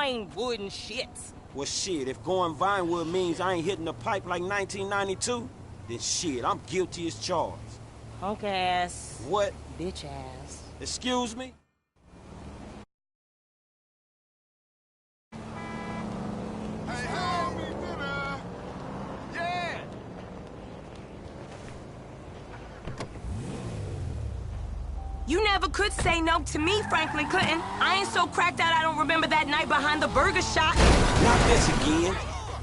Vinewood and shit. Well, shit, if going Vinewood means I ain't hitting the pipe like 1992, then shit, I'm guilty as charged. Punk ass. What? Bitch ass. Excuse me? You never could say no to me, Franklin Clinton. I ain't so cracked out I don't remember that night behind the burger shop. Not this again.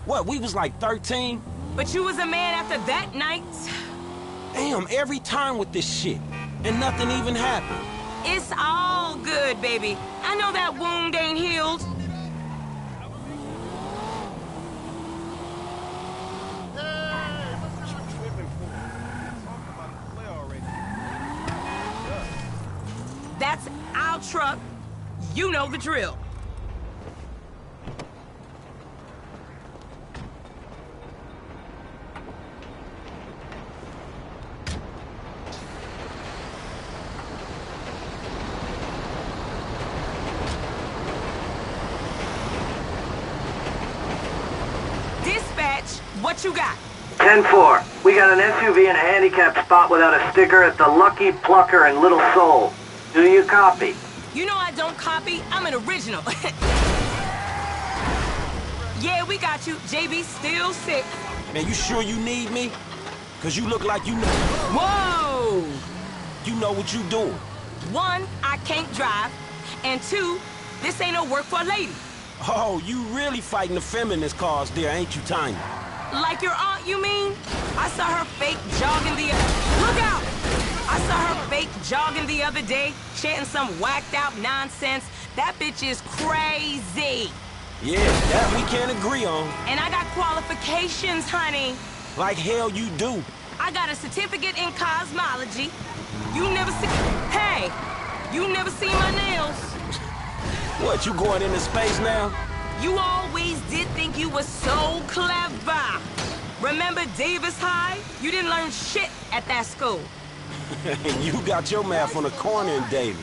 What, we was like 13? But you was a man after that night. Damn, every time with this shit. And nothing even happened. It's all good, baby. I know that wound ain't healed. That's our truck. You know the drill. Dispatch, what you got? 10-4. We got an SUV in a handicapped spot without a sticker at the Lucky Plucker in Little Seoul. Do you copy? You know I don't copy. I'm an original. Yeah, we got you. JB's still sick. Man, you sure you need me? Cause you look like you know. Whoa! You know what you doing. One, I can't drive. And two, this ain't no work for a lady. Oh, you really fighting the feminist cause there, ain't you, Tiny? Like your aunt, you mean? I saw her fake jogging Look out! I saw her fake jogging the other day, chanting some whacked out nonsense. That bitch is crazy. Yeah, that we can't agree on. And I got qualifications, honey. Like hell you do. I got a certificate in cosmology. You never see... Hey, you never seen my nails. What, you going into space now? You always did think you were so clever. Remember Davis High? You didn't learn shit at that school. You got your math on the corner in Davis.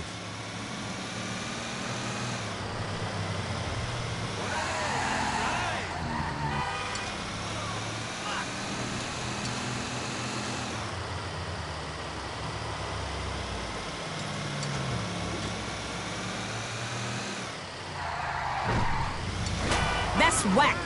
That's whack.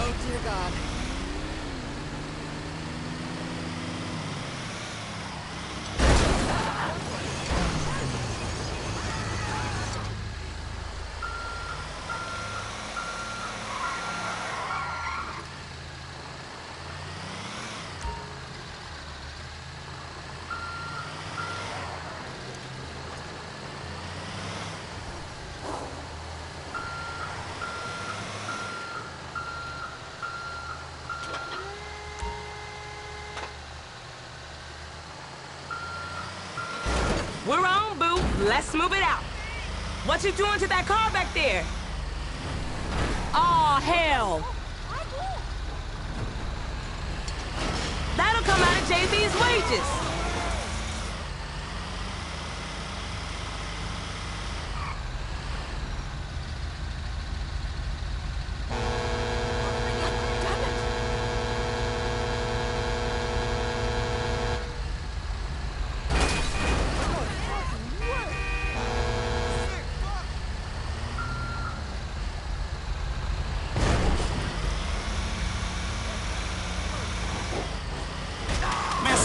Oh, dear God. We're on, boo. Let's move it out. What you doing to that car back there? Aw, hell. That'll come out of JB's wages.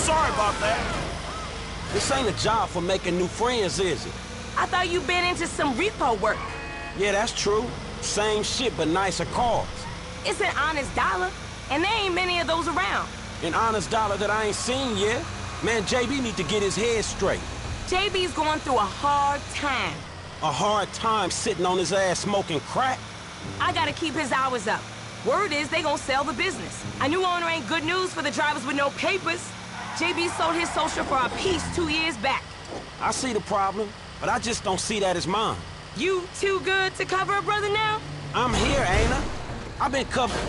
Sorry about that. This ain't a job for making new friends, is it? I thought you'd been into some repo work. Yeah, that's true. Same shit, but nicer cars. It's an honest dollar, and there ain't many of those around. An honest dollar that I ain't seen yet. Man, JB need to get his head straight. JB's going through a hard time. A hard time sitting on his ass smoking crack? I gotta keep his hours up. Word is they gonna sell the business. A new owner ain't good news for the drivers with no papers. JB sold his social for a piece 2 years back. I see the problem, but I just don't see that as mine. You too good to cover a brother now? I'm here, ain't I? I've been covering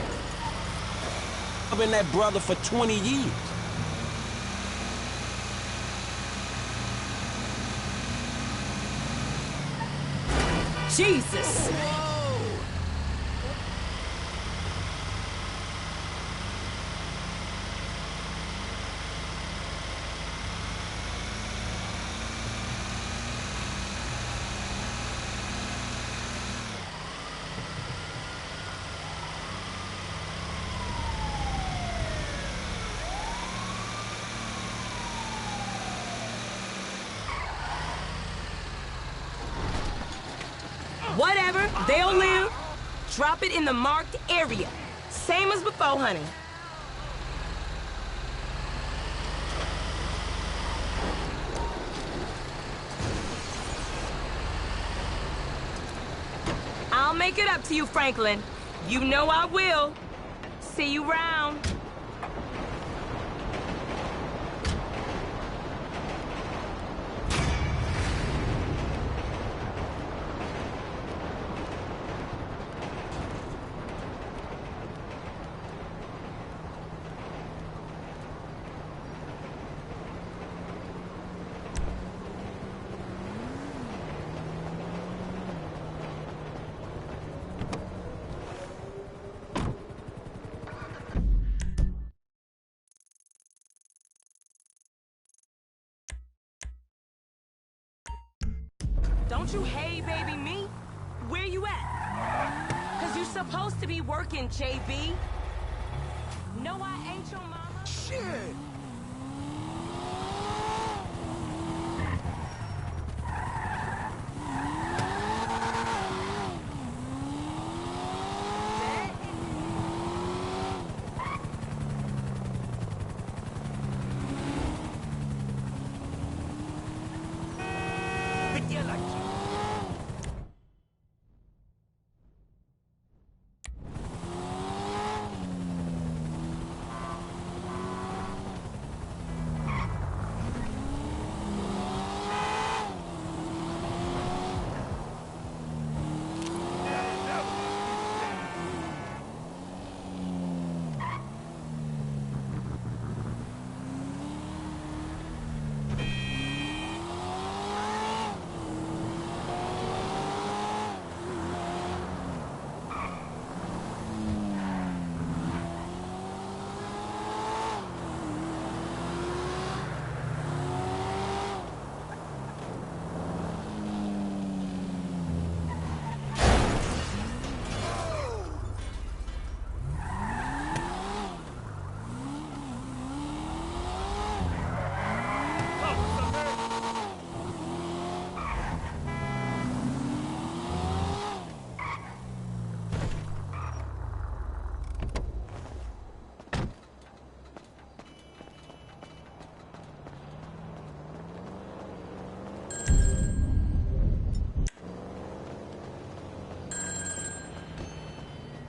that brother for 20 years. Jesus! Whatever, they'll live. Drop it in the marked area. Same as before, honey. I'll make it up to you, Franklin. You know I will. See you round. Don't you hey baby me? Where you at? Cause you supposed to be working, JB. No, I ain't your mama. Shit!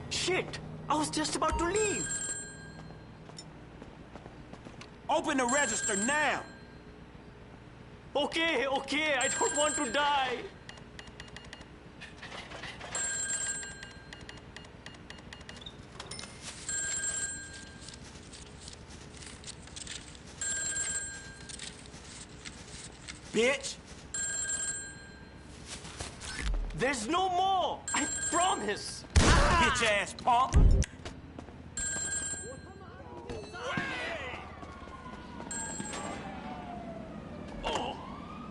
Shit! I was just about to leave. Open the register now! Okay, I don't want to die. Bitch! There's no more! I promise! Bitch ass punk!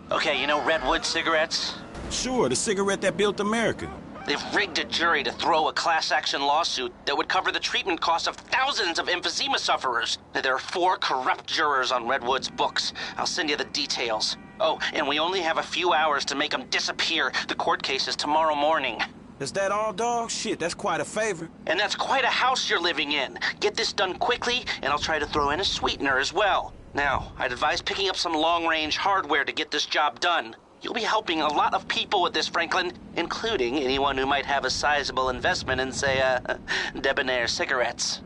Okay, you know Redwood cigarettes? Sure, the cigarette that built America. They've rigged a jury to throw a class-action lawsuit that would cover the treatment costs of thousands of emphysema sufferers. There are 4 corrupt jurors on Redwood's books. I'll send you the details. Oh, and we only have a few hours to make them disappear. The court case is tomorrow morning. Is that all, dog? Shit, that's quite a favor. And that's quite a house you're living in. Get this done quickly, and I'll try to throw in a sweetener as well. Now, I'd advise picking up some long-range hardware to get this job done. You'll be helping a lot of people with this, Franklin, including anyone who might have a sizable investment in, say, debonair cigarettes.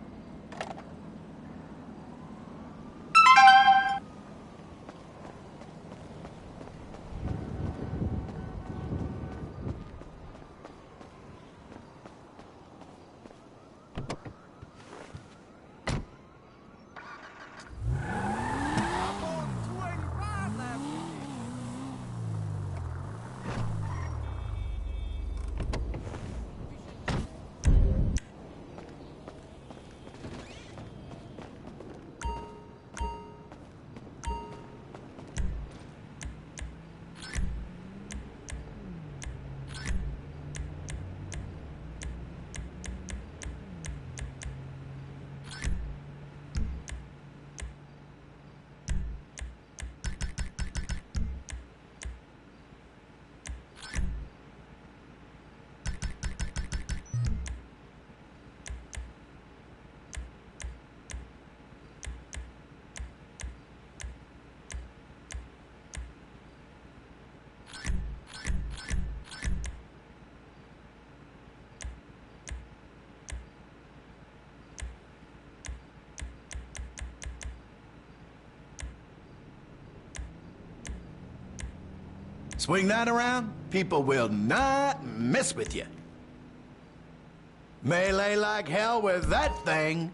Swing that around, people will not mess with you. Melee like hell with that thing.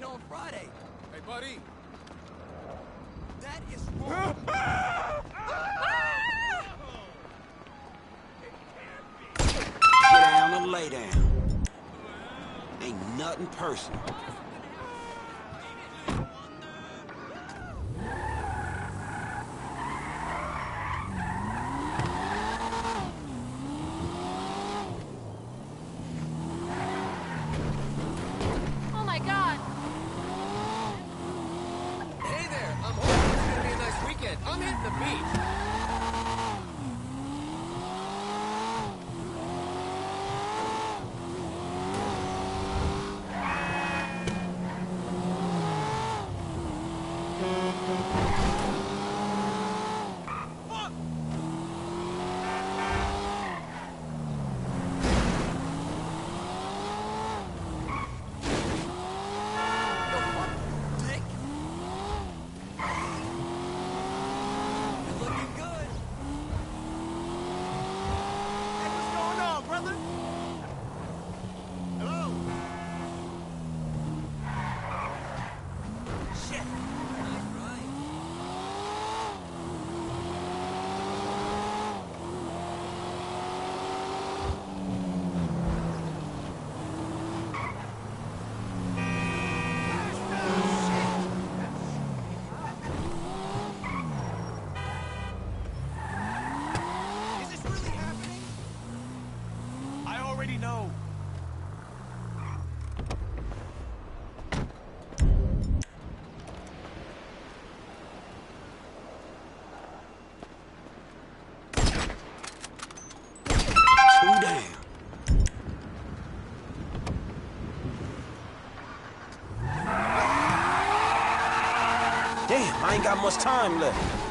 On Friday. Hey, buddy. That is wrong. Get down and lay down. Ain't nothing personal. Oh my God. Hey there. I'm hoping it's gonna be a nice weekend. I'm hitting the beach. Damn, I ain't got much time left.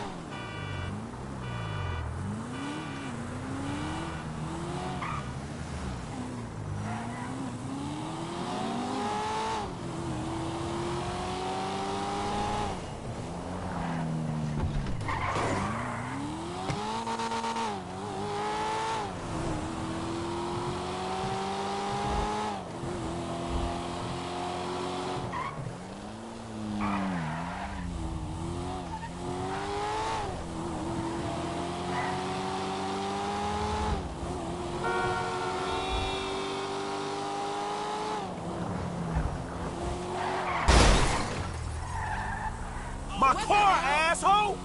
My car, asshole!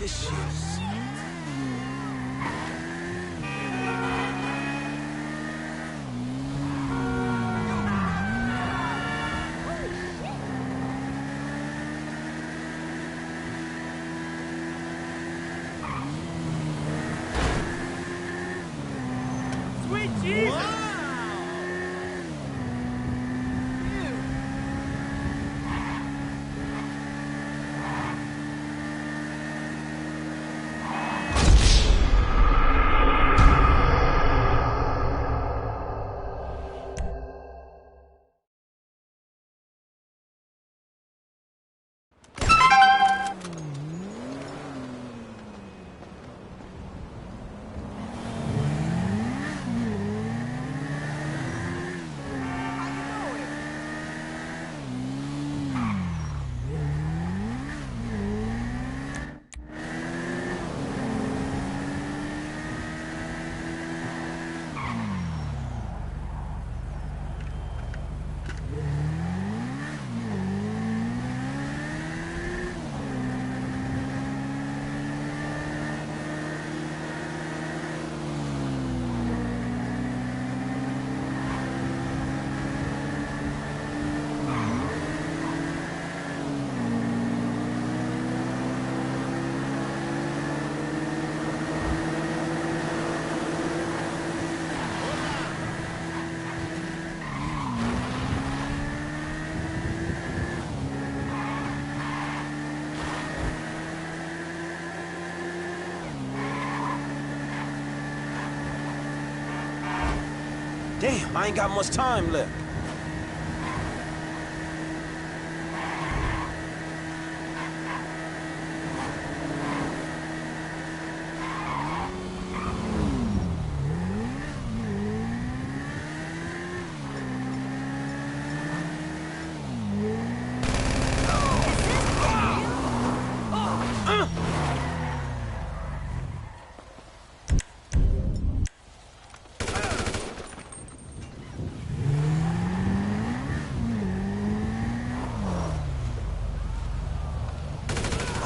This shit is... Sweet Jesus! Damn, I ain't got much time left.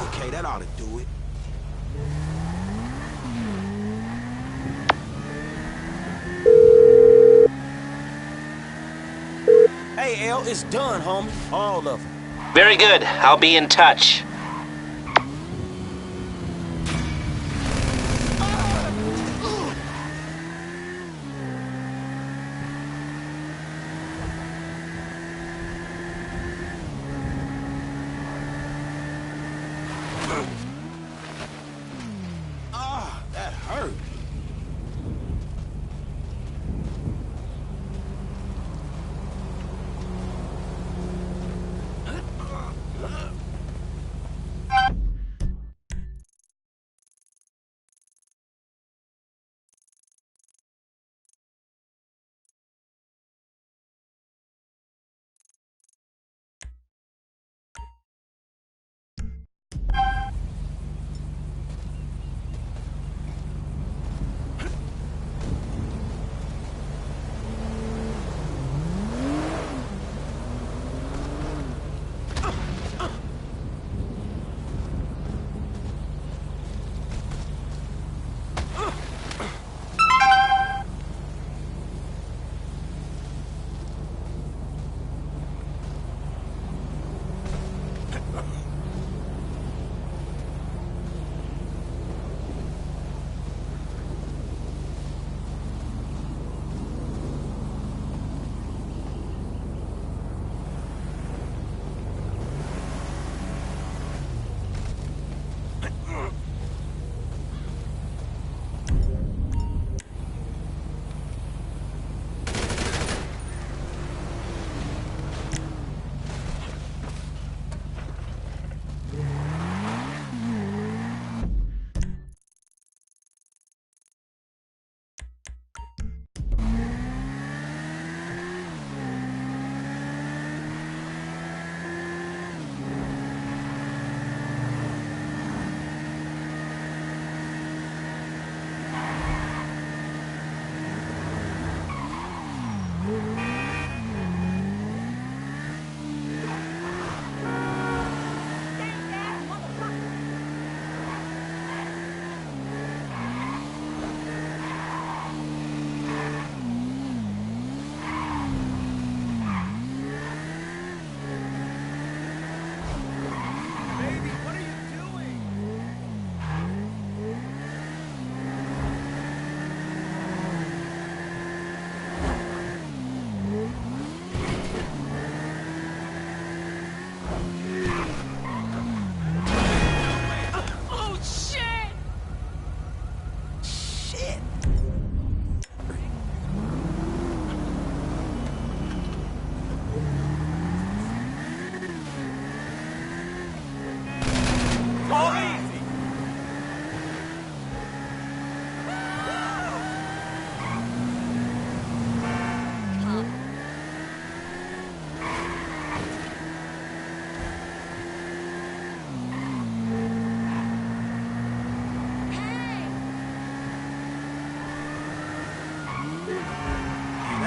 Okay, that ought to do it. Hey, L, it's done, homie. All of them. Very good. I'll be in touch. Ah, that hurt.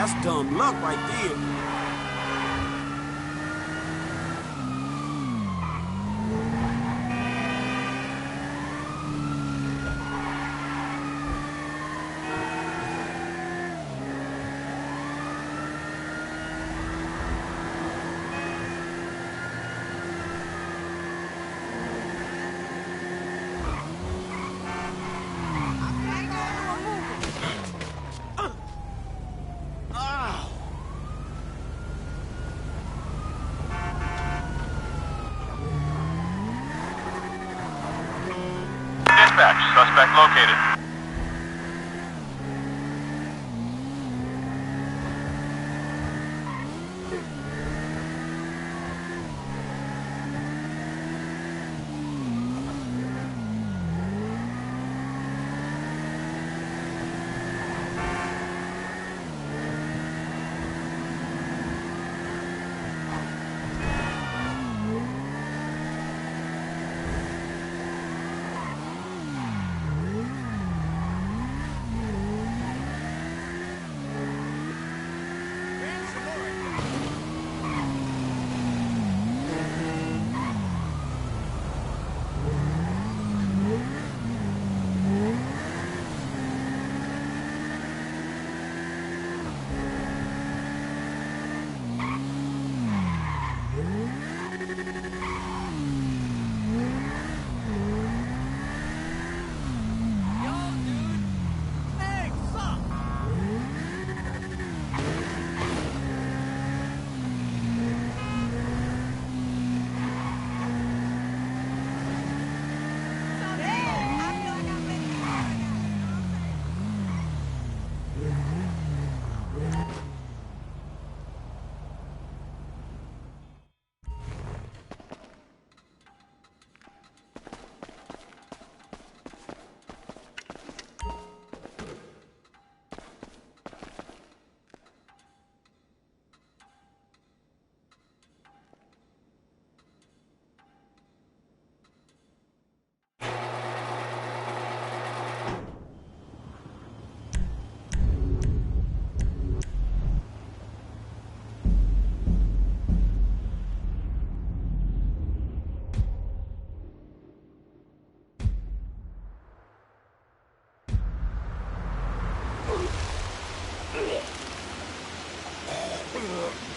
That's dumb luck right there. Dispatch, suspect located.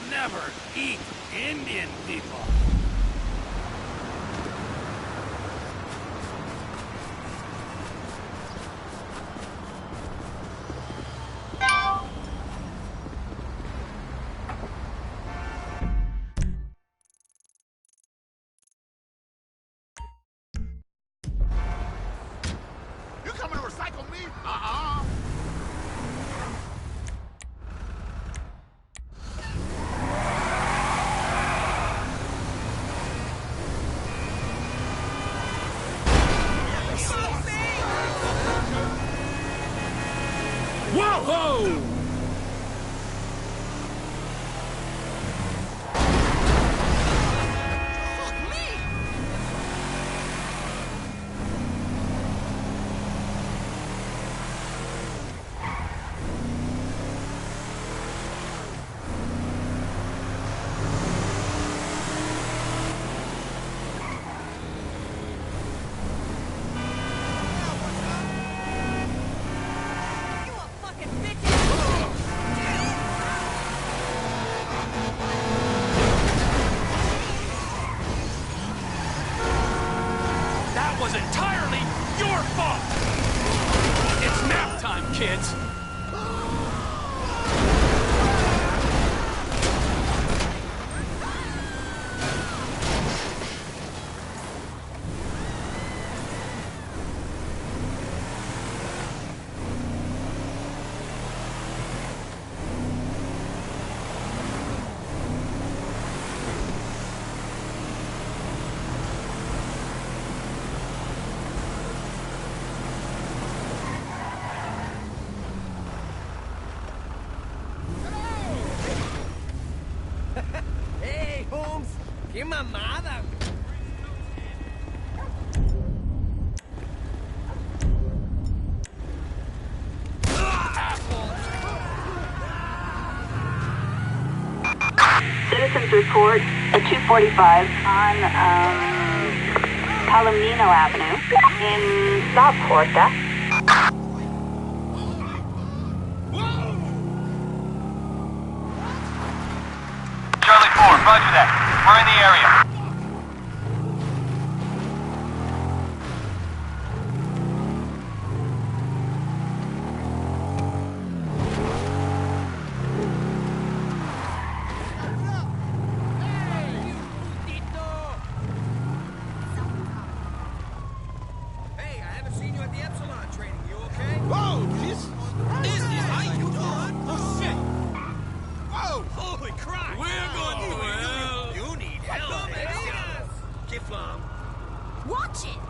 Never eat Indian people. You coming to recycle me? Uh-uh. Whoa! That was entirely your fault! It's nap time, kids! Hey, Holmes, qué mamada. citizens report at 245 on Palomino Avenue in South Porta. Charlie 4, roger that. We're in the area. Watch it!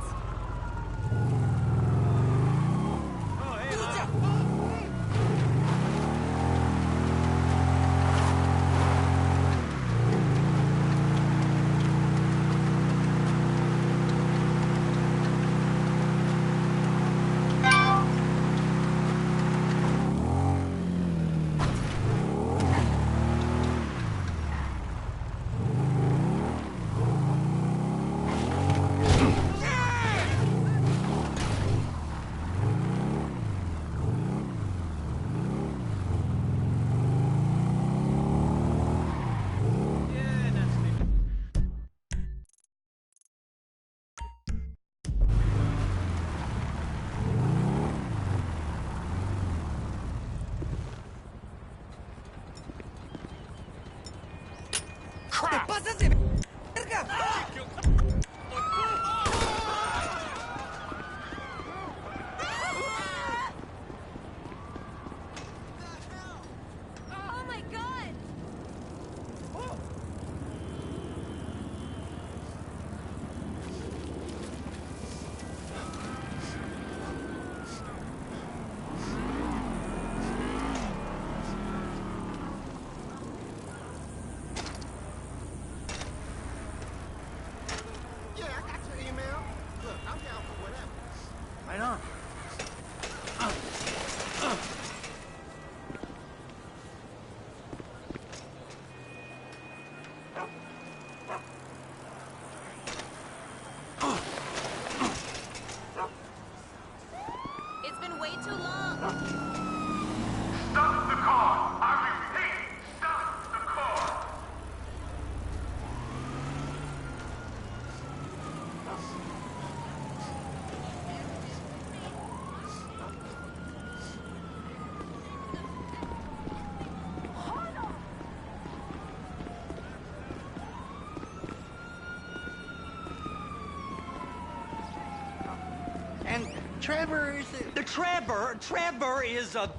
And Trevor is... Trevor is a...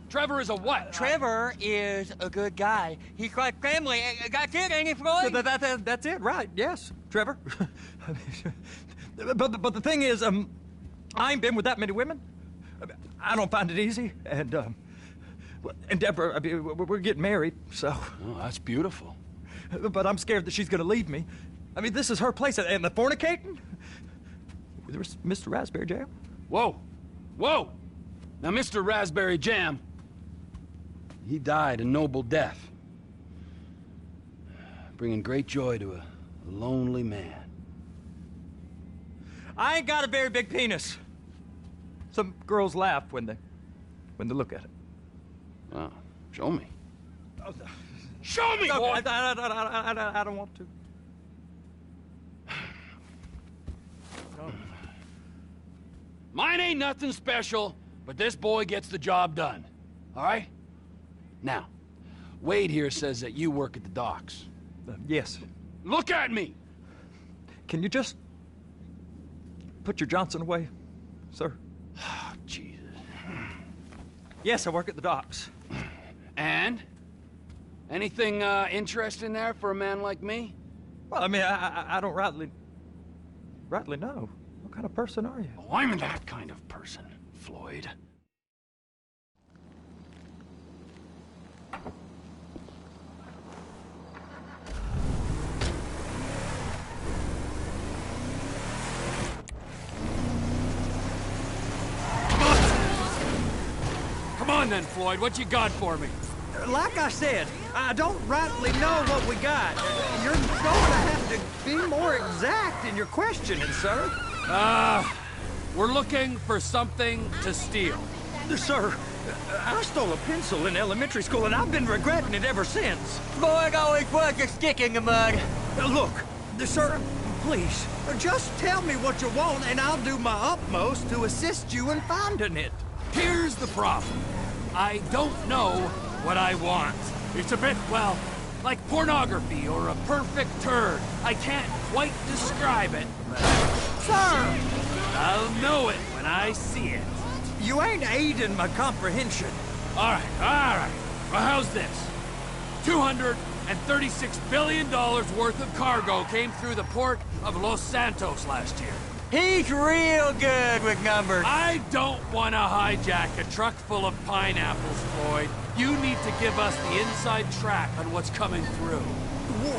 Trevor is a what? Trevor is a good guy. He's like family. That's it, ain't he, Floyd? That's it, right, yes, Trevor. but the thing is, I ain't been with that many women. I don't find it easy, and Deborah, I mean, we're getting married, so... Oh, that's beautiful. But I'm scared that she's gonna leave me. I mean, this is her place, and the fornicating? There's Mr. Raspberry Jam. Whoa. Whoa! Now, Mr. Raspberry Jam, he died a noble death, bringing great joy to a lonely man. I ain't got a very big penis. Some girls laugh when they look at it. Oh, show me. Oh, Show me, boy! I don't want to. Mine ain't nothing special, but this boy gets the job done. All right? Now, Wade here says that you work at the docks. Yes. Look at me! Can you just put your Johnson away, sir? Oh, Jesus. Yes, I work at the docks. And? Anything interesting there for a man like me? Well, I mean, I don't rightly know. What kind of person are you? Oh, I'm that kind of person, Floyd. Come on then, Floyd. What you got for me? Like I said, I don't rightly know what we got. You're going to have to be more exact in your questioning, sir. We're looking for something to steal. Sir, I stole a pencil in elementary school, and I've been regretting it ever since. Boy, it always was a stick in the mud. Look, sir, please, just tell me what you want, and I'll do my utmost to assist you in finding it. Here's the problem. I don't know what I want. It's a bit, well, like pornography or a perfect turd. I can't quite describe it. Sir! I'll know it when I see it. You ain't aiding my comprehension. All right. Well, how's this? $236 billion worth of cargo came through the port of Los Santos last year. He's real good with numbers. I don't want to hijack a truck full of pineapples, Floyd. You need to give us the inside track on what's coming through.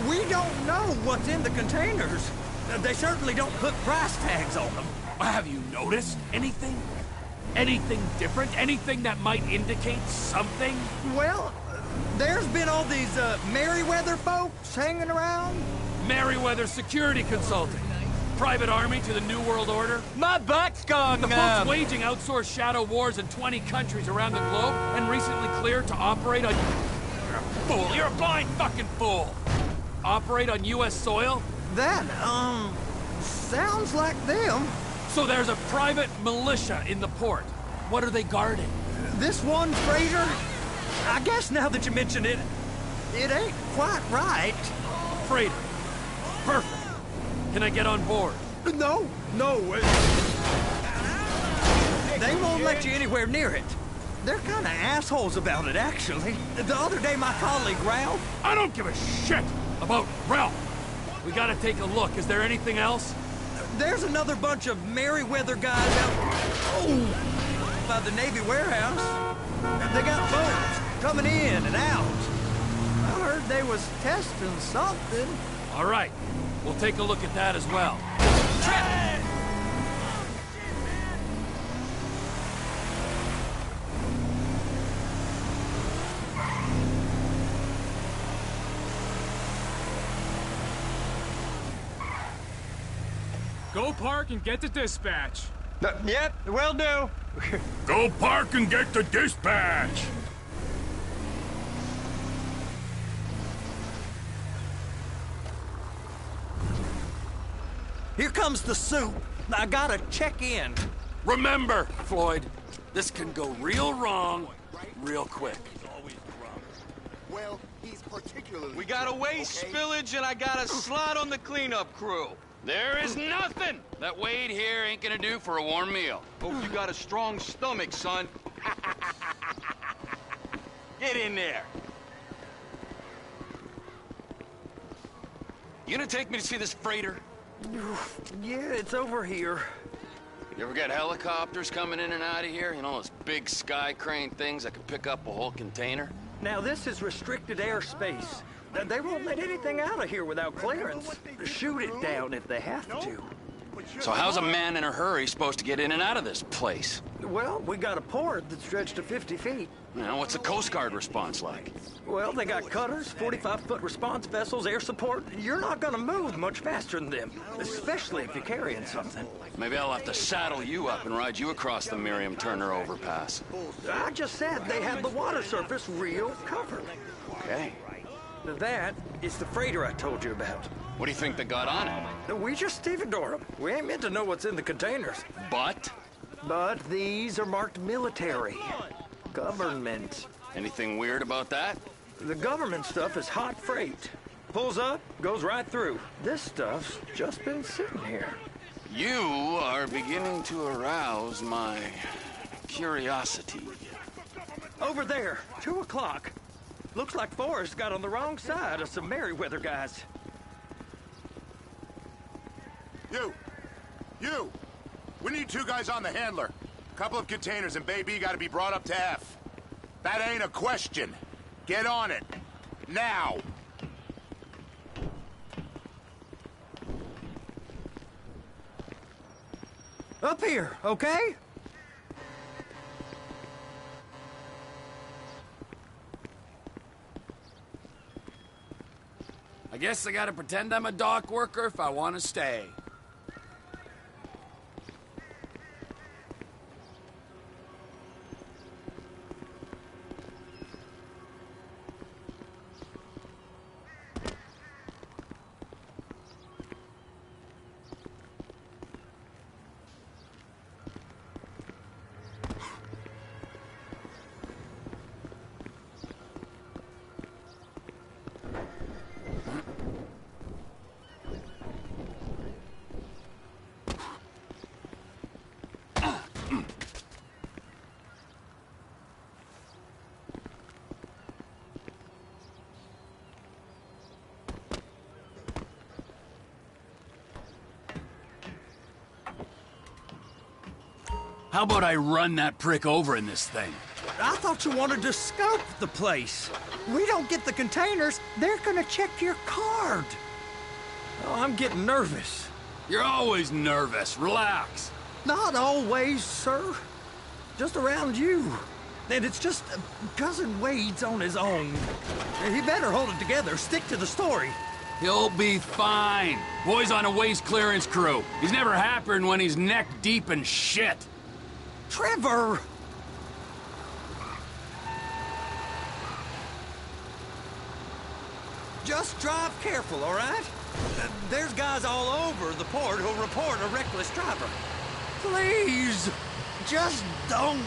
We don't know what's in the containers. They certainly don't put price tags on them. Have you noticed anything? Anything different? Anything that might indicate something? Well, there's been all these Merryweather folks hanging around. Merryweather Security Consulting. Private army to the New World Order. My butt's gone The numb. folks waging outsourced shadow wars in 20 countries around the globe and recently cleared to operate on... You're a fool. You're a blind fucking fool. Operate on U.S. soil? That, sounds like them. So there's a private militia in the port. What are they guarding? This one freighter? I guess now that you mention it, it ain't quite right. Freighter. Perfect. Can I get on board? No. They won't let you anywhere near it. They're kind of assholes about it, actually. The other day, my colleague, Ralph... I don't give a shit about Ralph. We gotta take a look. Is there anything else? There's another bunch of Merryweather guys out... by the Navy warehouse. They got boats coming in and out. I heard they was testing something. All right. We'll take a look at that as well. Trip! Go park and get the dispatch. Yep, will do. Go park and get the dispatch! Here comes the soup. I gotta check in. Remember, Floyd, this can go real wrong real quick. Well, he's particularly... We got a waste spillage and I got a slot on the cleanup crew. There is nothing that Wade here ain't gonna do for a warm meal. Hope you got a strong stomach, son. Get in there. You gonna take me to see this freighter? Yeah, it's over here. You ever got helicopters coming in and out of here? You know, those big sky crane things that can pick up a whole container? Now, this is restricted airspace. They won't let anything out of here without clearance. Shoot it down if they have to. So how's a man in a hurry supposed to get in and out of this place? Well, we got a port that stretched to 50 feet. Now, what's the Coast Guard response like? Well, they got cutters, 45-foot response vessels, air support. You're not gonna move much faster than them, especially if you're carrying something. Maybe I'll have to saddle you up and ride you across the Miriam Turner overpass. I just said they have the water surface real covered. Okay. That is the freighter I told you about. What do you think they got on it? We just stevedore them. We ain't meant to know what's in the containers. But? But these are marked military. Government. Anything weird about that? The government stuff is hot freight. Pulls up, goes right through. This stuff's just been sitting here. You are beginning to arouse my curiosity. Over there, 2 o'clock. Looks like Forrest got on the wrong side of some Merryweather guys. You! We need 2 guys on the handler. Couple of containers and Baby gotta be brought up to F. That ain't a question. Get on it. Now! Up here, okay? I guess I gotta pretend I'm a dock worker if I want to stay. How about I run that prick over in this thing? I thought you wanted to scope the place. We don't get the containers, they're gonna check your card. Oh, I'm getting nervous. You're always nervous. Relax. Not always, sir. Just around you. And it's just Cousin Wade's on his own. He better hold it together, stick to the story. He'll be fine. Boy's on a waste clearance crew. He's never happier than when he's neck deep in shit. Trevor! Just drive careful, all right? There's guys all over the port who'll report a reckless driver. Please, just don't.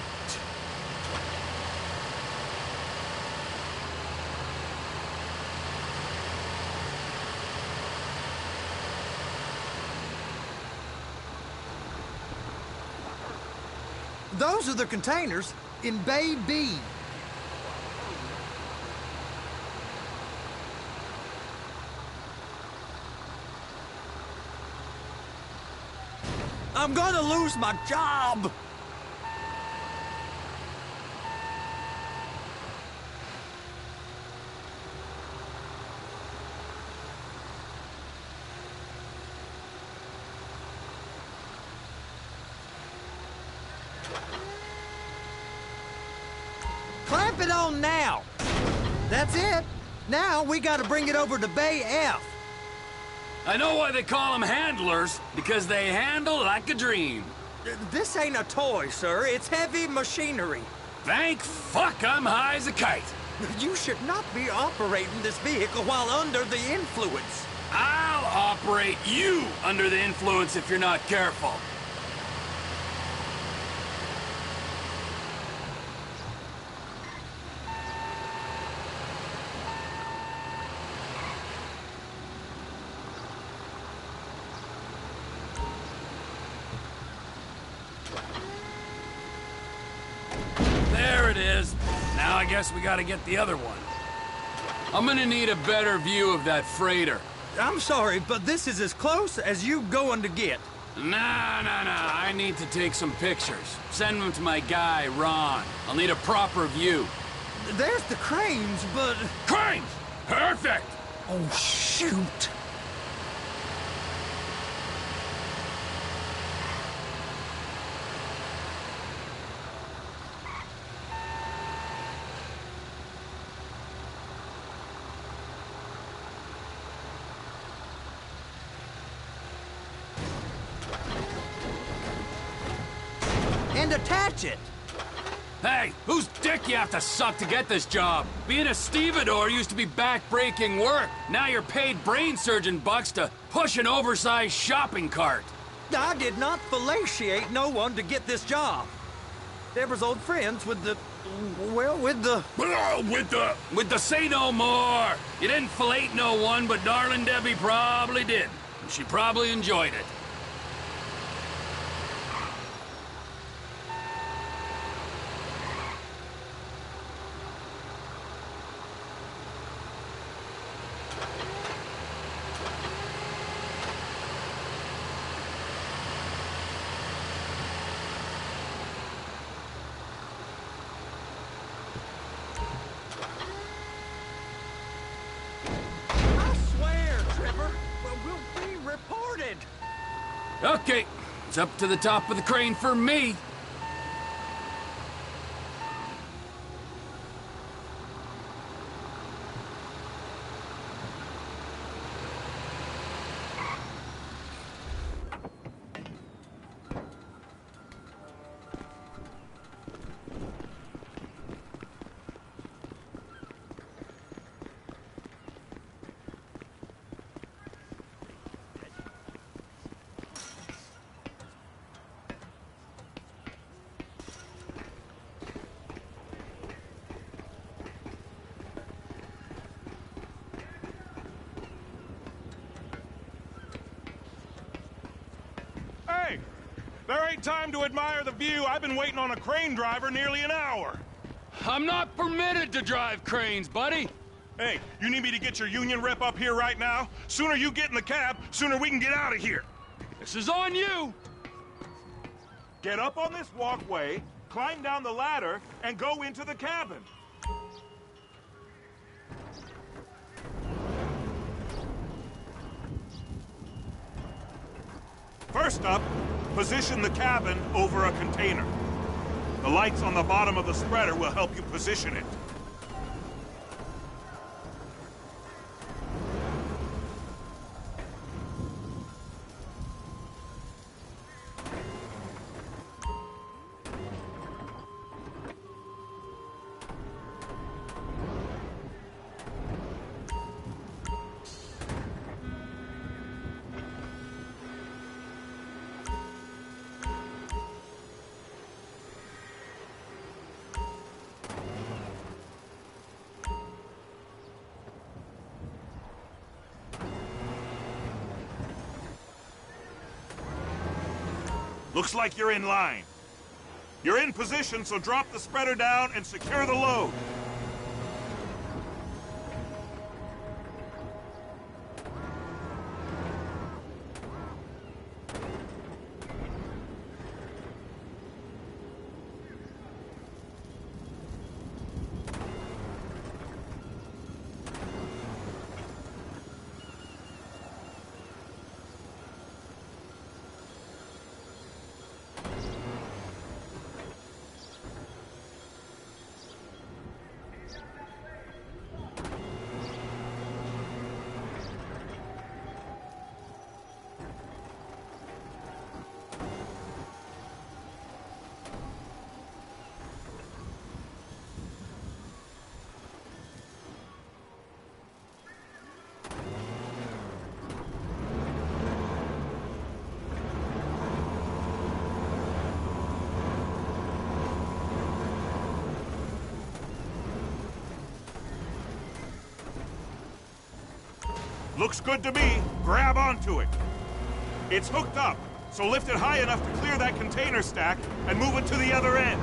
Those are the containers in Bay B. I'm gonna lose my job! Clamp it on now! That's it! Now we gotta bring it over to Bay F. I know why they call them handlers, because they handle like a dream. This ain't a toy, sir. It's heavy machinery. Thank fuck I'm high as a kite. You should not be operating this vehicle while under the influence. I'll operate you under the influence if you're not careful. There it is. Now I guess we gotta get the other one. I'm gonna need a better view of that freighter. I'm sorry, but this is as close as you going to get. Nah. I need to take some pictures. Send them to my guy, Ron. I'll need a proper view. There's the cranes, but... Cranes! Perfect! Oh, shoot. And attach it. Hey, whose dick you have to suck to get this job? Being a stevedore used to be back-breaking work. Now you're paid brain surgeon bucks to push an oversized shopping cart. I did not fellatiate no one to get this job. Deborah's old friends with the... well, with the... With the say no more. You didn't fillet no one, but darling Debbie probably did. And she probably enjoyed it. Okay, it's up to the top of the crane for me. There ain't time to admire the view. I've been waiting on a crane driver nearly an hour. I'm not permitted to drive cranes, buddy. Hey, you need me to get your union rep up here right now? Sooner you get in the cab, sooner we can get out of here. This is on you. Get up on this walkway, climb down the ladder, and go into the cabin. First up, position the cabin over a container. The lights on the bottom of the spreader will help you position it. Looks like you're in line. You're in position, so drop the spreader down and secure the load. Looks good to me. Grab onto it. It's hooked up, so lift it high enough to clear that container stack and move it to the other end.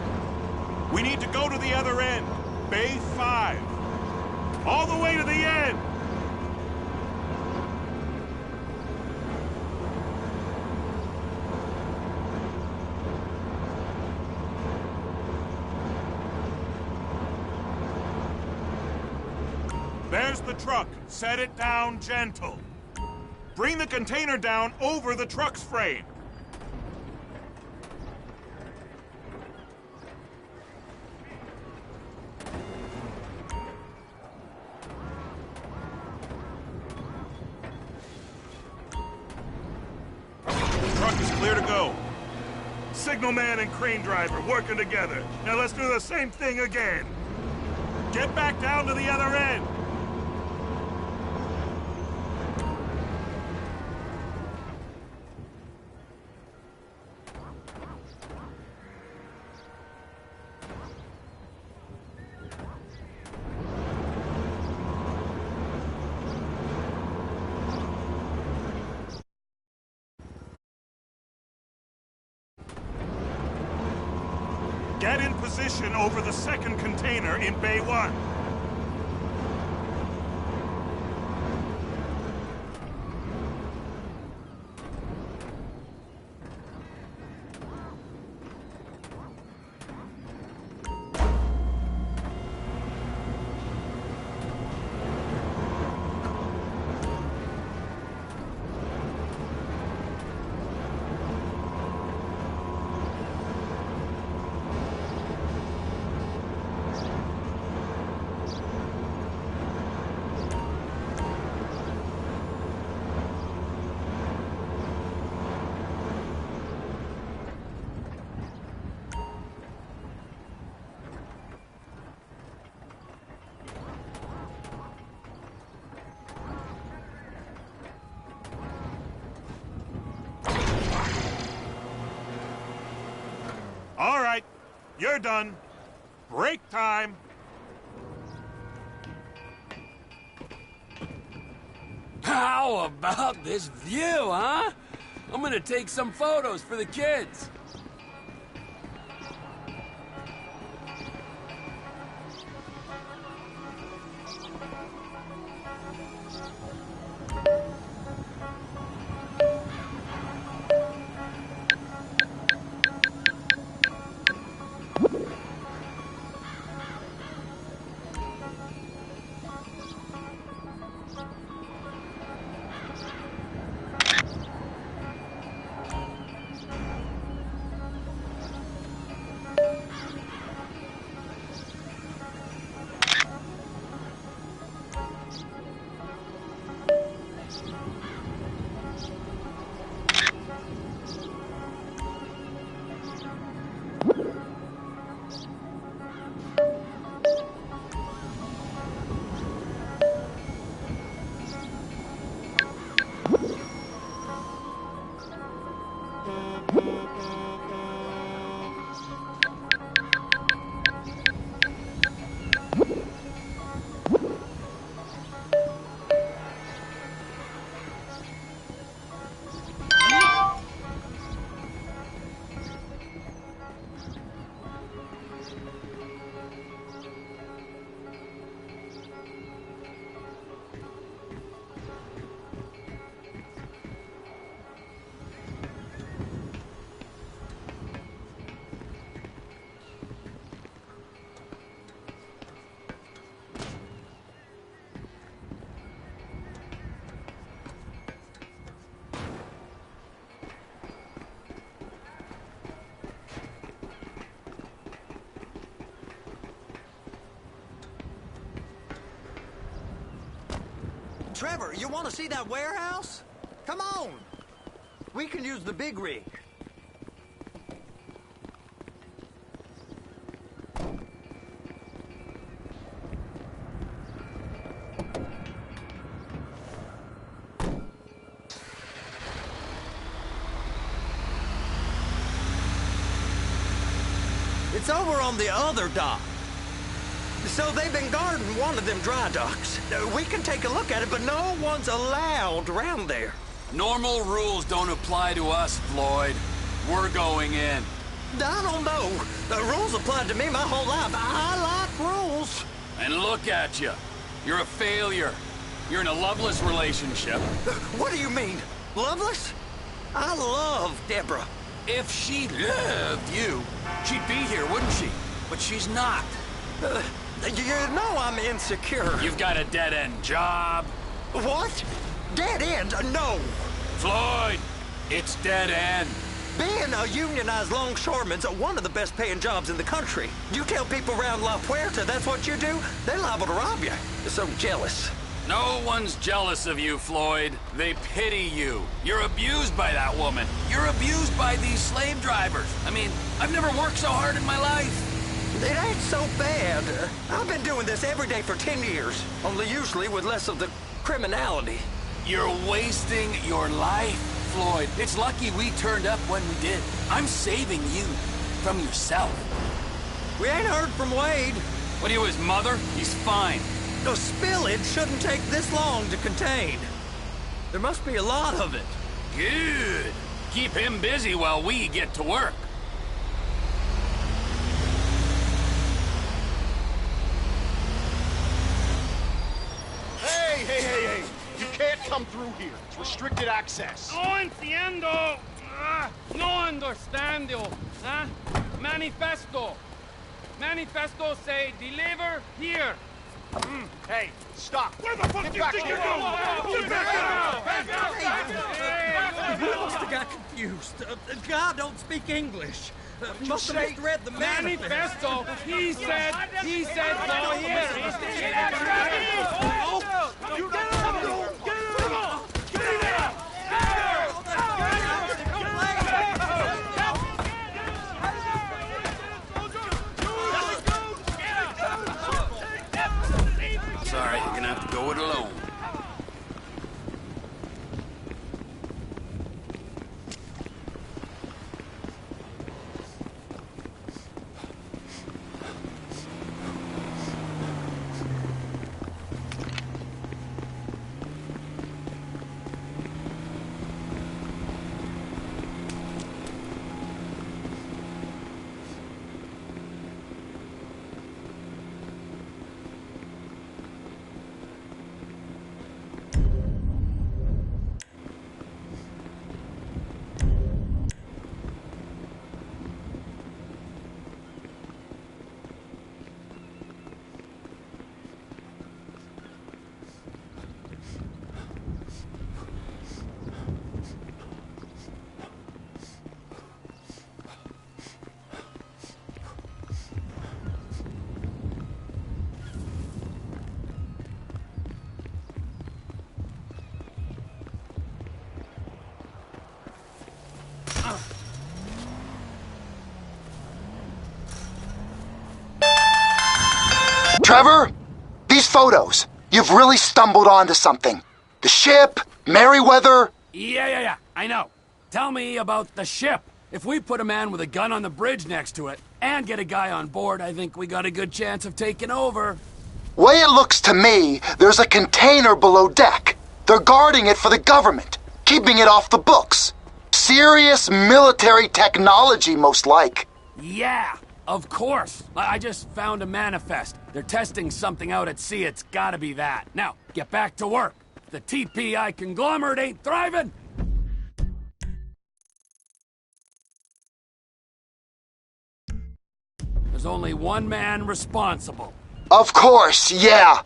We need to go to the other end. Bay 5. All the way to the end! There's the truck. Set it down gentle. Bring the container down over the truck's frame. The truck is clear to go. Signalman and crane driver working together. Now let's do the same thing again. Get back down to the other end. Get in position over the second container in Bay 1. All right, you're done. Break time. How about this view, huh? I'm gonna take some photos for the kids. Trevor, you want to see that warehouse? Come on. We can use the big rig. It's over on the other dock. So they've been guarding one of them dry docks. We can take a look at it, but no one's allowed around there. Normal rules don't apply to us, Floyd. We're going in. I don't know. The rules applied to me my whole life. I like rules. And look at you. You're a failure. You're in a loveless relationship. What do you mean? Loveless? I love Deborah. If she loved you, she'd be here, wouldn't she? But she's not. You know I'm insecure. You've got a dead-end job. What? Dead end? No. Floyd, it's dead end. Being a unionized longshoreman's one of the best paying jobs in the country. You tell people around La Puerta that's what you do, they're liable to rob you. They're so jealous. No one's jealous of you, Floyd. They pity you. You're abused by that woman. You're abused by these slave drivers. I mean, I've never worked so hard in my life. It ain't so bad. I've been doing this every day for 10 years, only usually with less of the criminality. You're wasting your life, Floyd. It's lucky we turned up when we did. I'm saving you from yourself. We ain't heard from Wade. What are you, his mother? He's fine. The spillage shouldn't take this long to contain. There must be a lot of it. Good. Keep him busy while we get to work. Hey! You can't come through here. It's restricted access. No entiendo. No understando. Manifesto. Manifesto say deliver here. Hey, stop. Where the fuck Get do you back think here. you're going? Get back out! We must have got confused. God don't speak English. Must have misread the manifesto. He said go here. Get out of here! You get out! Sorry, you're gonna have to go it alone. Trevor, these photos, you've really stumbled onto something. The ship, Merryweather. Yeah, I know. Tell me about the ship. If we put a man with a gun on the bridge next to it and get a guy on board, I think we got a good chance of taking over. Way it looks to me, there's a container below deck. They're guarding it for the government, keeping it off the books. Serious military technology, most like. Yeah, of course. I just found a manifest. They're testing something out at sea. It's gotta be that. Now, get back to work. The TPI conglomerate ain't thriving. There's only one man responsible. Of course, yeah.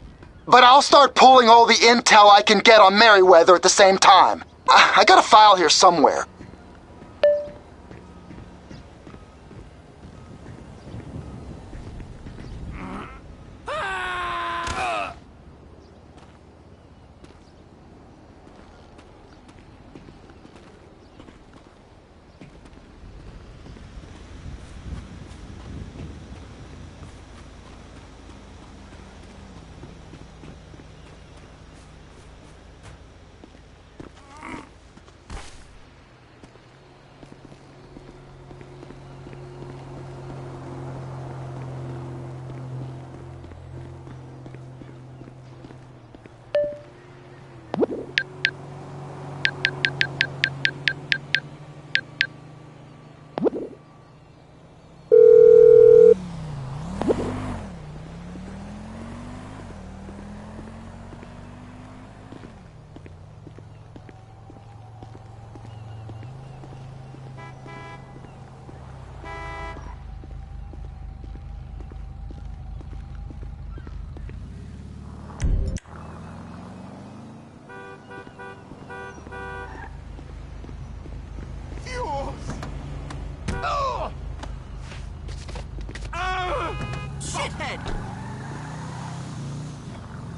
But I'll start pulling all the intel I can get on Merryweather at the same time. I got a file here somewhere.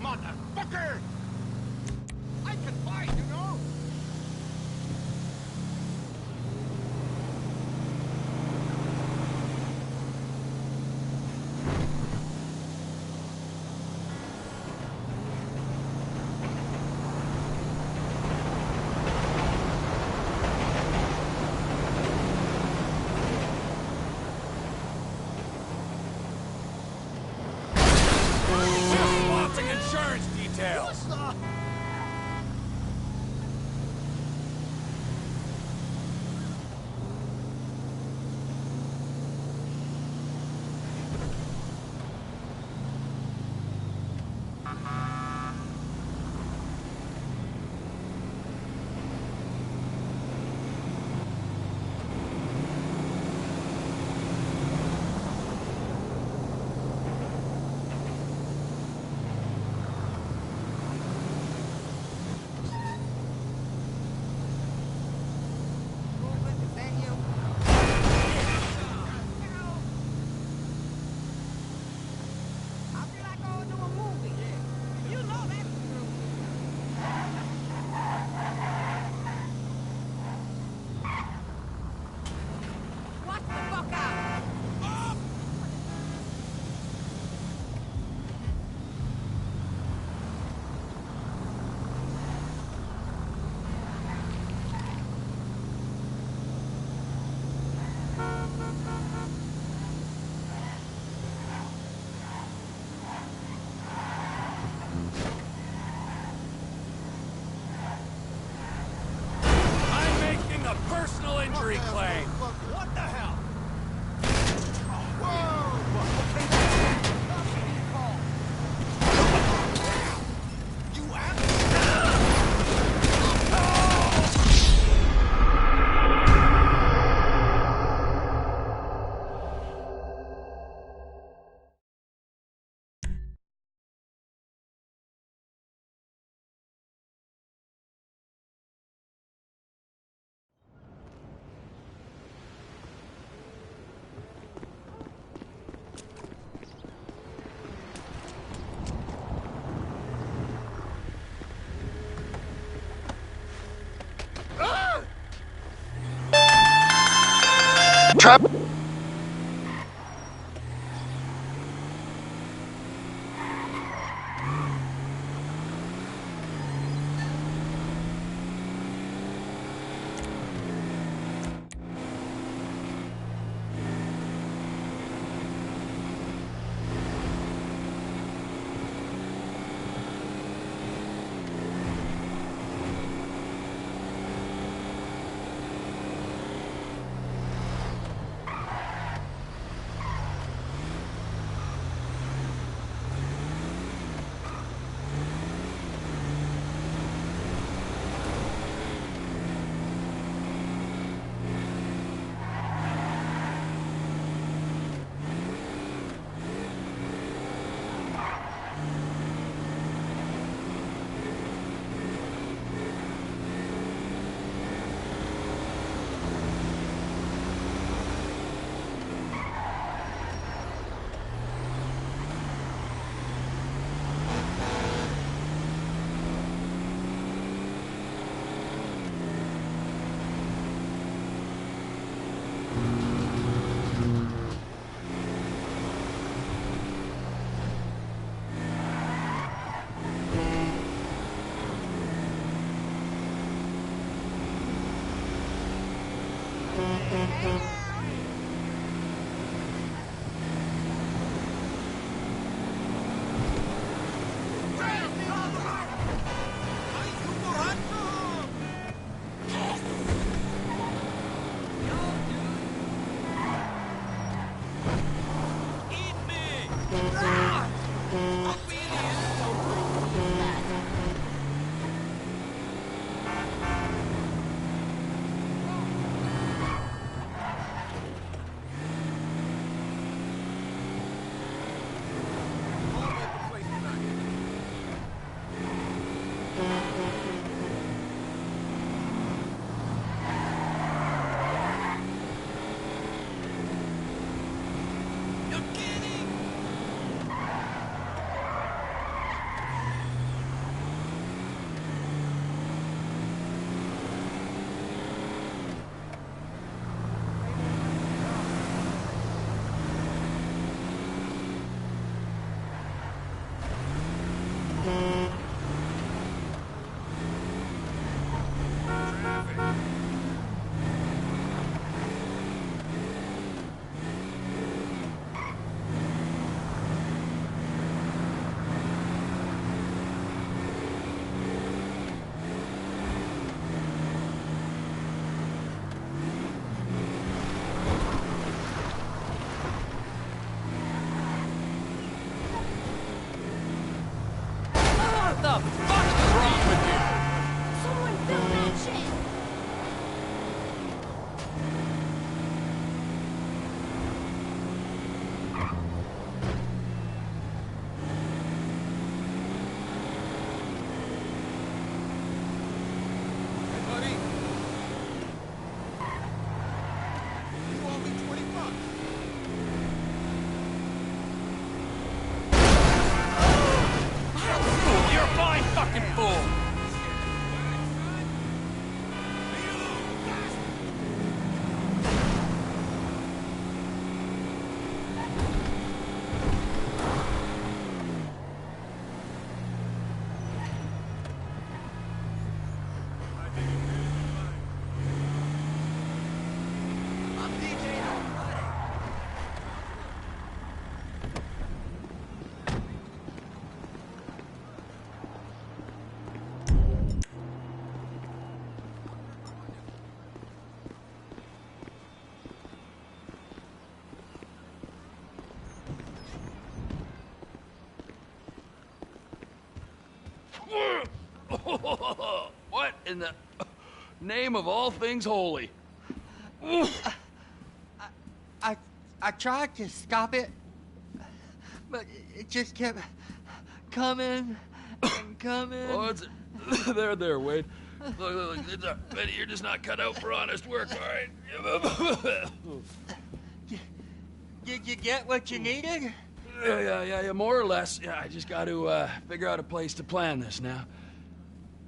Motherfucker! I can fight, you know? Insurance details. Personal injury claim. What the hell? Trap. What the fuck is wrong with you? Someone film that shit! Hey, buddy. You owe me 20 bucks. Fool, you're a fine fucking fool. What in the name of all things holy? I tried to stop it, but it just kept coming and coming. Oh, it's there, Wade. Look, Betty, you're just not cut out for honest work, all right? Did you get what you needed? Yeah, more or less. Yeah, I just got to figure out a place to plan this now.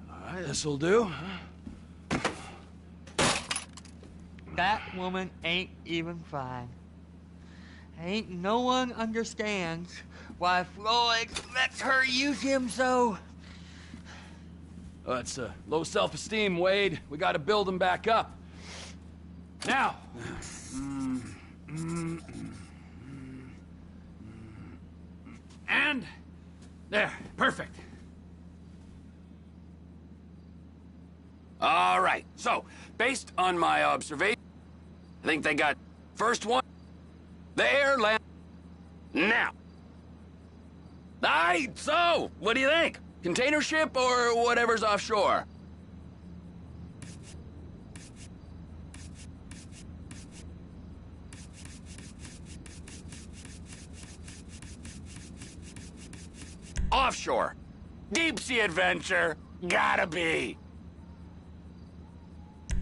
All right, this'll do. That woman ain't even fine. Ain't no one understands why Floyd lets her use him so. Oh, that's low self-esteem, Wade. We got to build him back up. Now. And there, perfect. All right, so based on my observation, I think they got first one there, land now. All right, so what do you think? Container ship or whatever's offshore? Offshore. Deep sea adventure. Gotta be.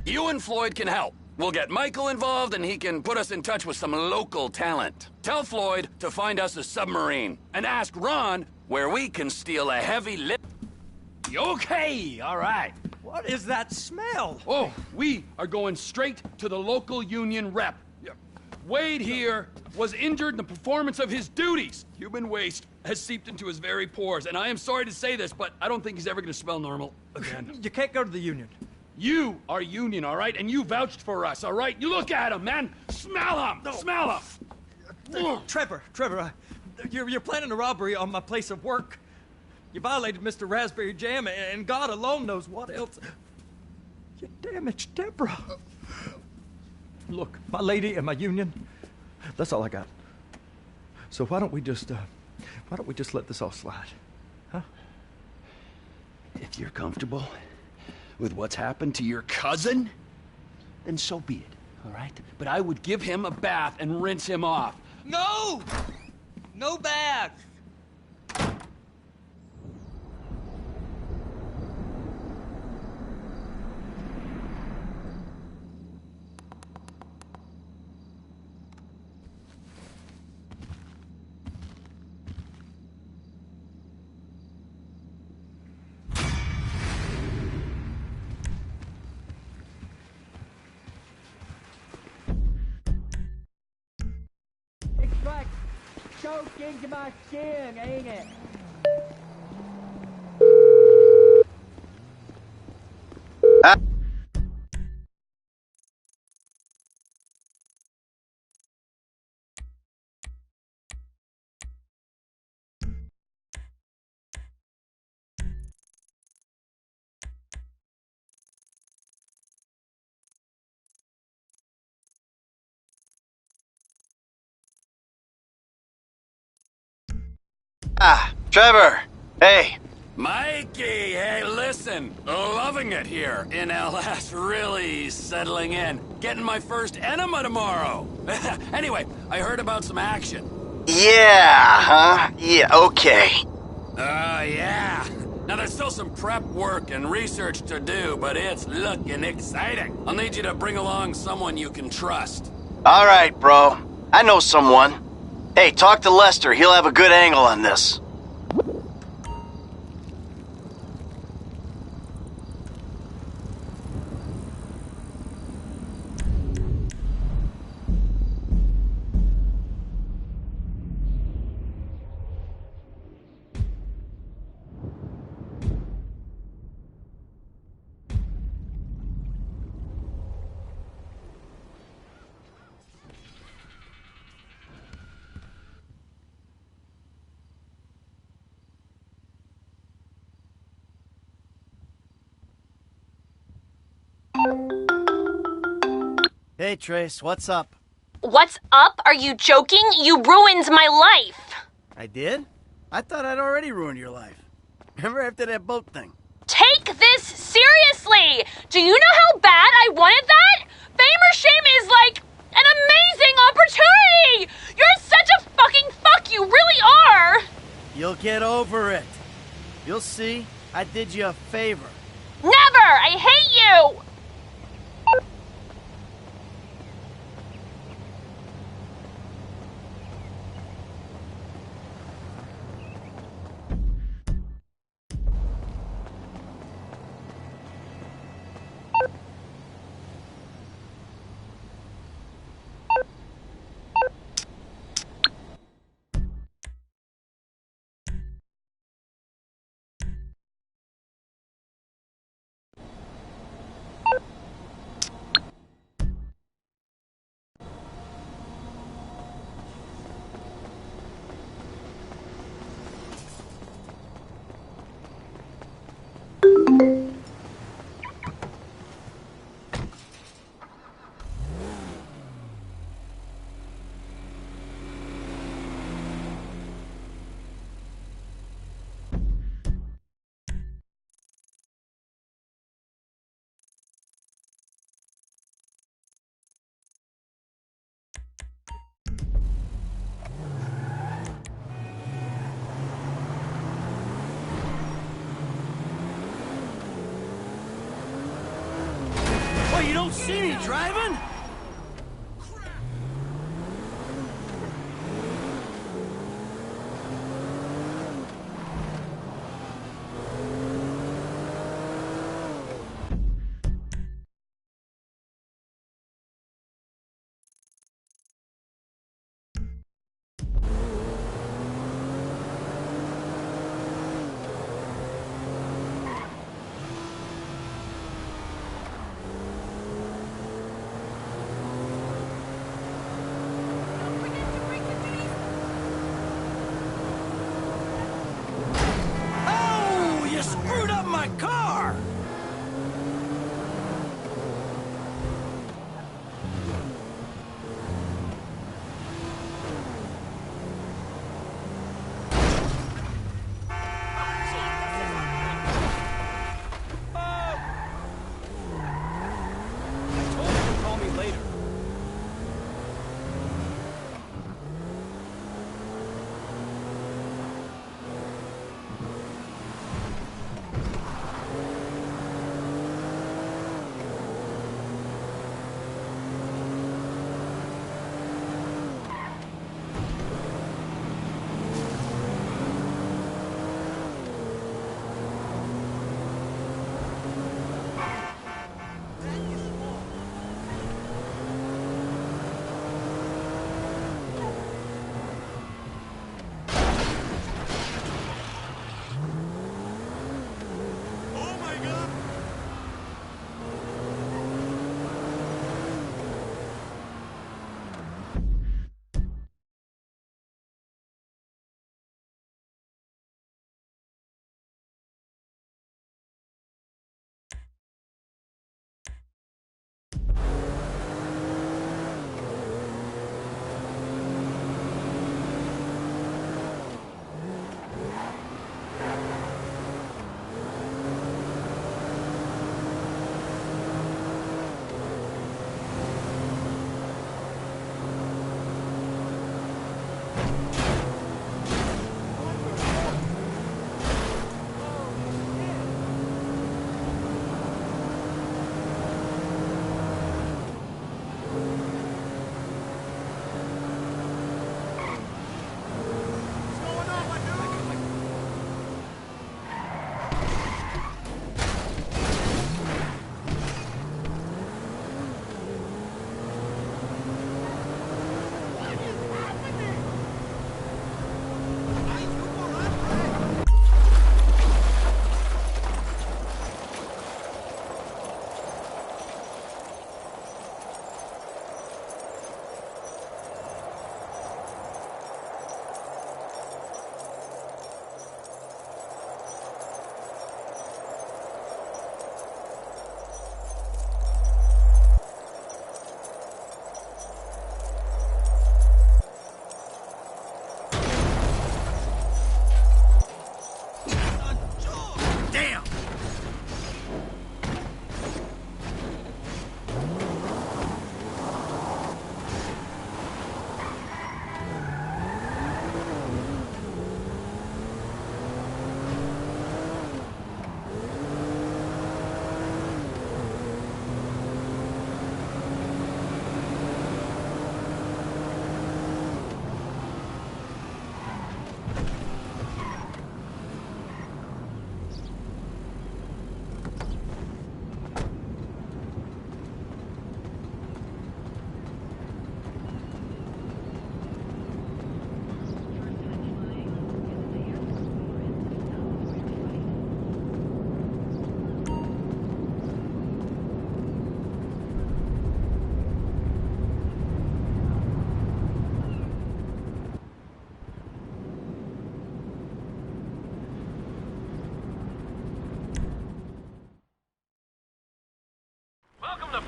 You and Floyd can help. We'll get Michael involved and he can put us in touch with some local talent. Tell Floyd to find us a submarine and ask Ron where we can steal a heavy lift. Okay, all right. What is that smell? Oh, we are going straight to the local union rep. Wade here was injured in the performance of his duties. Human waste has seeped into his very pores, and I am sorry to say this, but I don't think he's ever going to smell normal again. You can't go to the union. You are union, all right? And you vouched for us, all right? You look at him, man. Smell him. No. Smell him. Trevor, you're planning a robbery on my place of work. You violated Mr. Raspberry Jam, and God alone knows what else. You damaged Deborah. Look, my lady and my union, that's all I got. So why don't we just let this all slide, huh? If you're comfortable with what's happened to your cousin, then so be it, all right? But I would give him a bath and rinse him off. No! No bath! It's like soaked into my skin, ain't it? Trevor! Hey! Mikey, hey, listen. Loving it here in LS, really settling in. Getting my first enema tomorrow. Anyway, I heard about some action. Yeah, huh? Yeah, okay. Yeah. Now, there's still some prep work and research to do, but it's looking exciting. I'll need you to bring along someone you can trust. All right, bro. I know someone. Hey, talk to Lester. He'll have a good angle on this. Hey, Trace, what's up? What's up? Are you joking? You ruined my life. I did? I thought I'd already ruined your life. Remember after that boat thing? Take this seriously. Do you know how bad I wanted that? Fame or shame is like an amazing opportunity. You're such a fucking fuck. You really are. You'll get over it. You'll see. I did you a favor. Never. I hate you. Oh, you don't see me driving?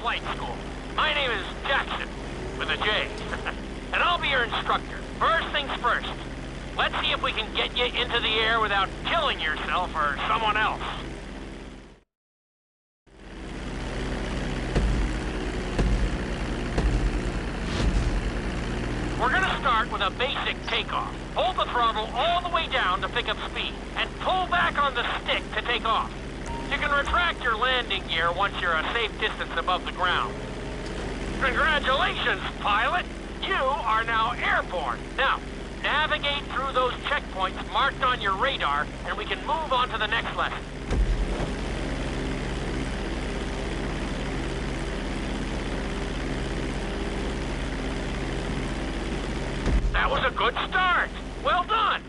flight school. My name is Jackson, with a J. And I'll be your instructor. First things first. Let's see if we can get you into the air without killing yourself or someone else. We're gonna start with a basic takeoff. Hold the throttle all the way down to pick up speed, and pull back on the stick to take off. You can retract your landing gear once you're a safe distance above the ground. Congratulations, pilot! You are now airborne. Now, navigate through those checkpoints marked on your radar, and we can move on to the next lesson. That was a good start. Well done.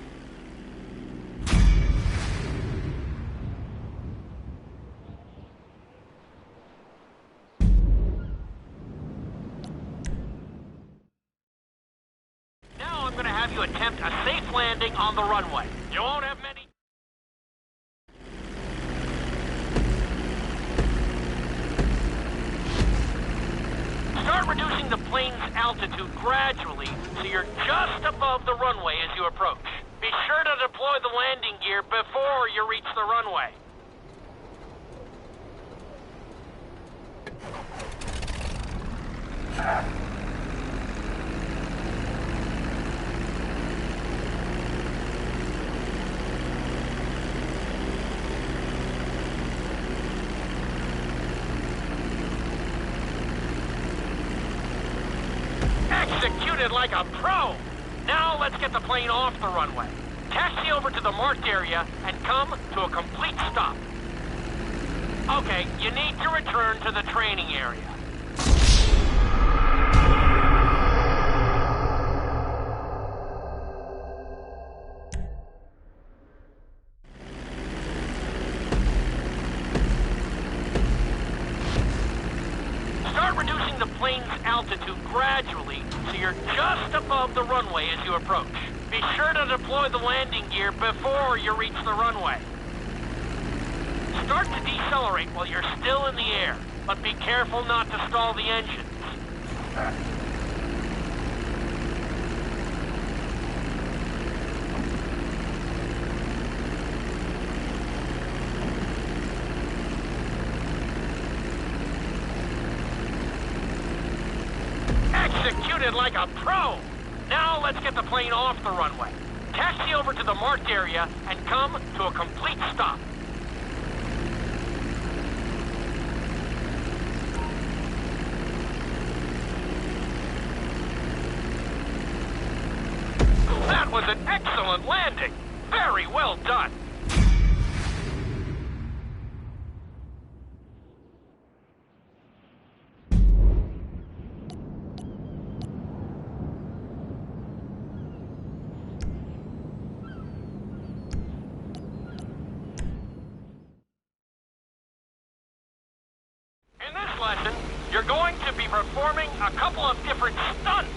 Now I'm going to have you attempt a safe landing on the runway. You won't have many... Start reducing the plane's altitude gradually so you're just above the runway as you approach. Be sure to deploy the landing gear before you reach the runway. Executed like a pro! Now let's get the plane off the runway. Taxi over to the marked area and come to a complete stop. Okay, you need to return to the training area. Start reducing the plane's altitude gradually so you're just above the runway as you approach. Be sure to deploy the landing gear before you reach the runway. Start to decelerate while you're still in the air, but be careful not to stall the engines. Executed like a pro! Now let's get the plane off the runway. Taxi over to the marked area and come to a complete stop. That was an excellent landing. Very well done. You're going to be performing a couple of different stunts.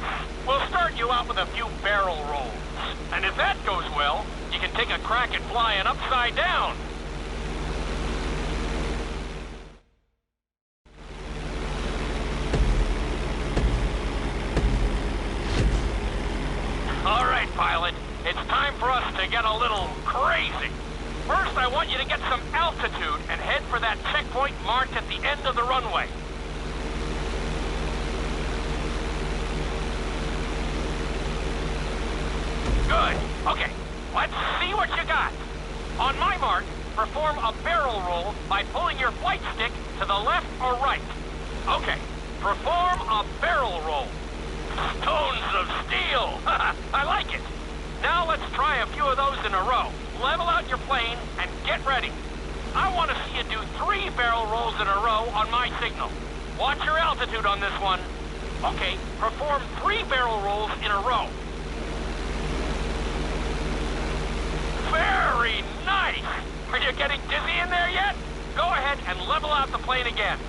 We'll start you out with a few barrel rolls. And if that goes well, you can take a crack at flying upside down. All right, pilot. It's time for us to get a little crazy. First, I want you to get some altitude and head for that checkpoint marked at the end of the runway. Good. Okay, let's see what you got. On my mark, perform a barrel roll by pulling your flight stick to the left or right. Okay, perform a barrel roll. Stones of steel. I like it. Now let's try a few of those in a row. Level out your plane and get ready. I want to see you do 3 barrel rolls in a row on my signal. Watch your altitude on this one. Okay, perform 3 barrel rolls in a row. Very nice! Are you getting dizzy in there yet? Go ahead and level out the plane again.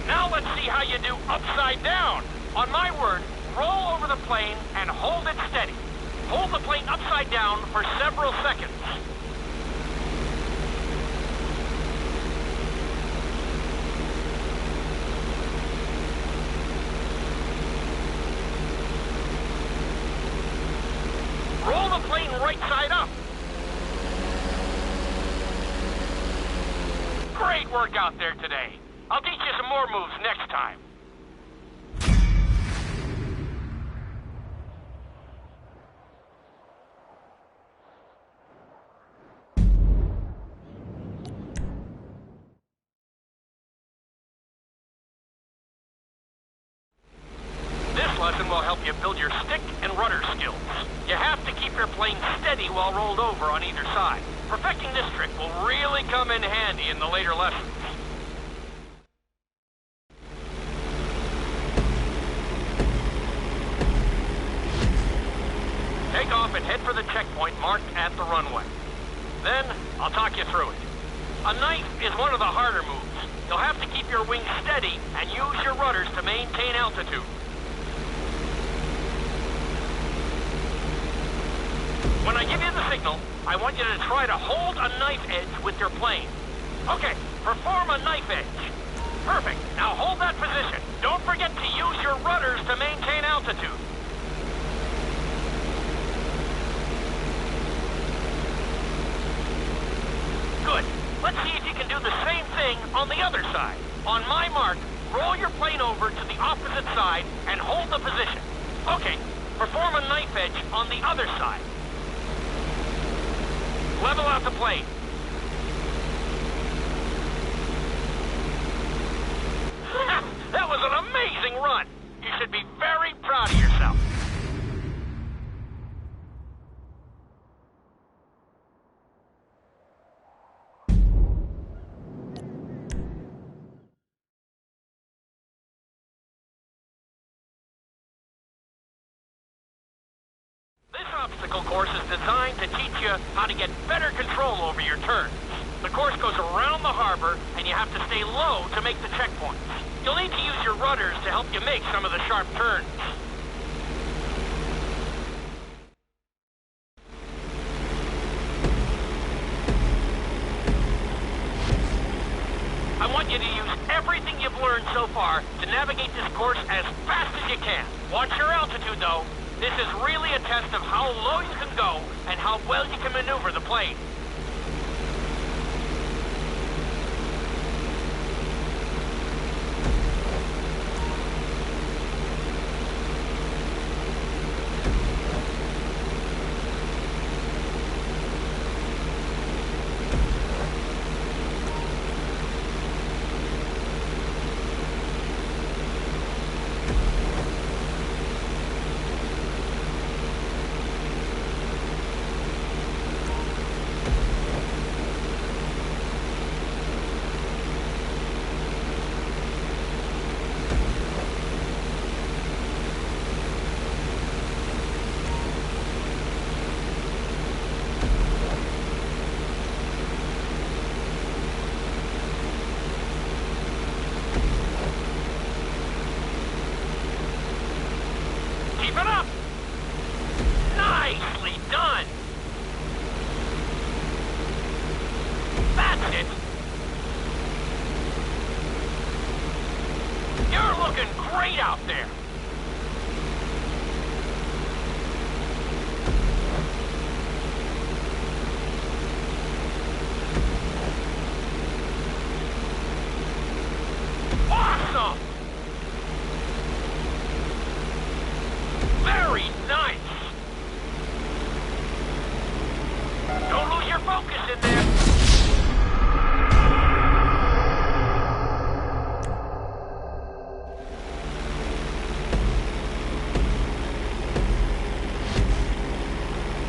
Now let's see how you do upside down. On my word, roll over the plane and hold it steady. Hold the plane upside down for several seconds. Great work out there today. I'll teach you some more moves next time. This lesson will help you build your stick and rudder skills. You have to keep your plane steady while rolled over on either side. Perfecting this trick will really come in handy in the later lessons. Take off and head for the checkpoint marked at the runway. Then, I'll talk you through it. A knife is one of the harder moves. You'll have to keep your wings steady and use your rudders to maintain altitude. When I give you the signal, I want you to try to hold a knife edge with your plane. Okay, perform a knife edge. Perfect. Now hold that position. Don't forget to use your rudders to maintain altitude. Good. Let's see if you can do the same thing on the other side. On my mark, roll your plane over to the opposite side and hold the position. Okay, perform a knife edge on the other side. Level out the plane. That was an amazing run. You should be very proud of yourself. This obstacle course is designed to teach you how to get better control over your turns. The course goes around the harbor, and you have to stay low to make the checkpoints. You'll need to use your rudders to help you make some of the sharp turns. I want you to use everything you've learned so far to navigate this course as fast as you can. Watch your altitude, though. This is really a test of how low you can go and how well you can maneuver the plane. Keep it up! Nicely done! That's it! You're looking great out there! Awesome! Very nice! Don't lose your focus in there!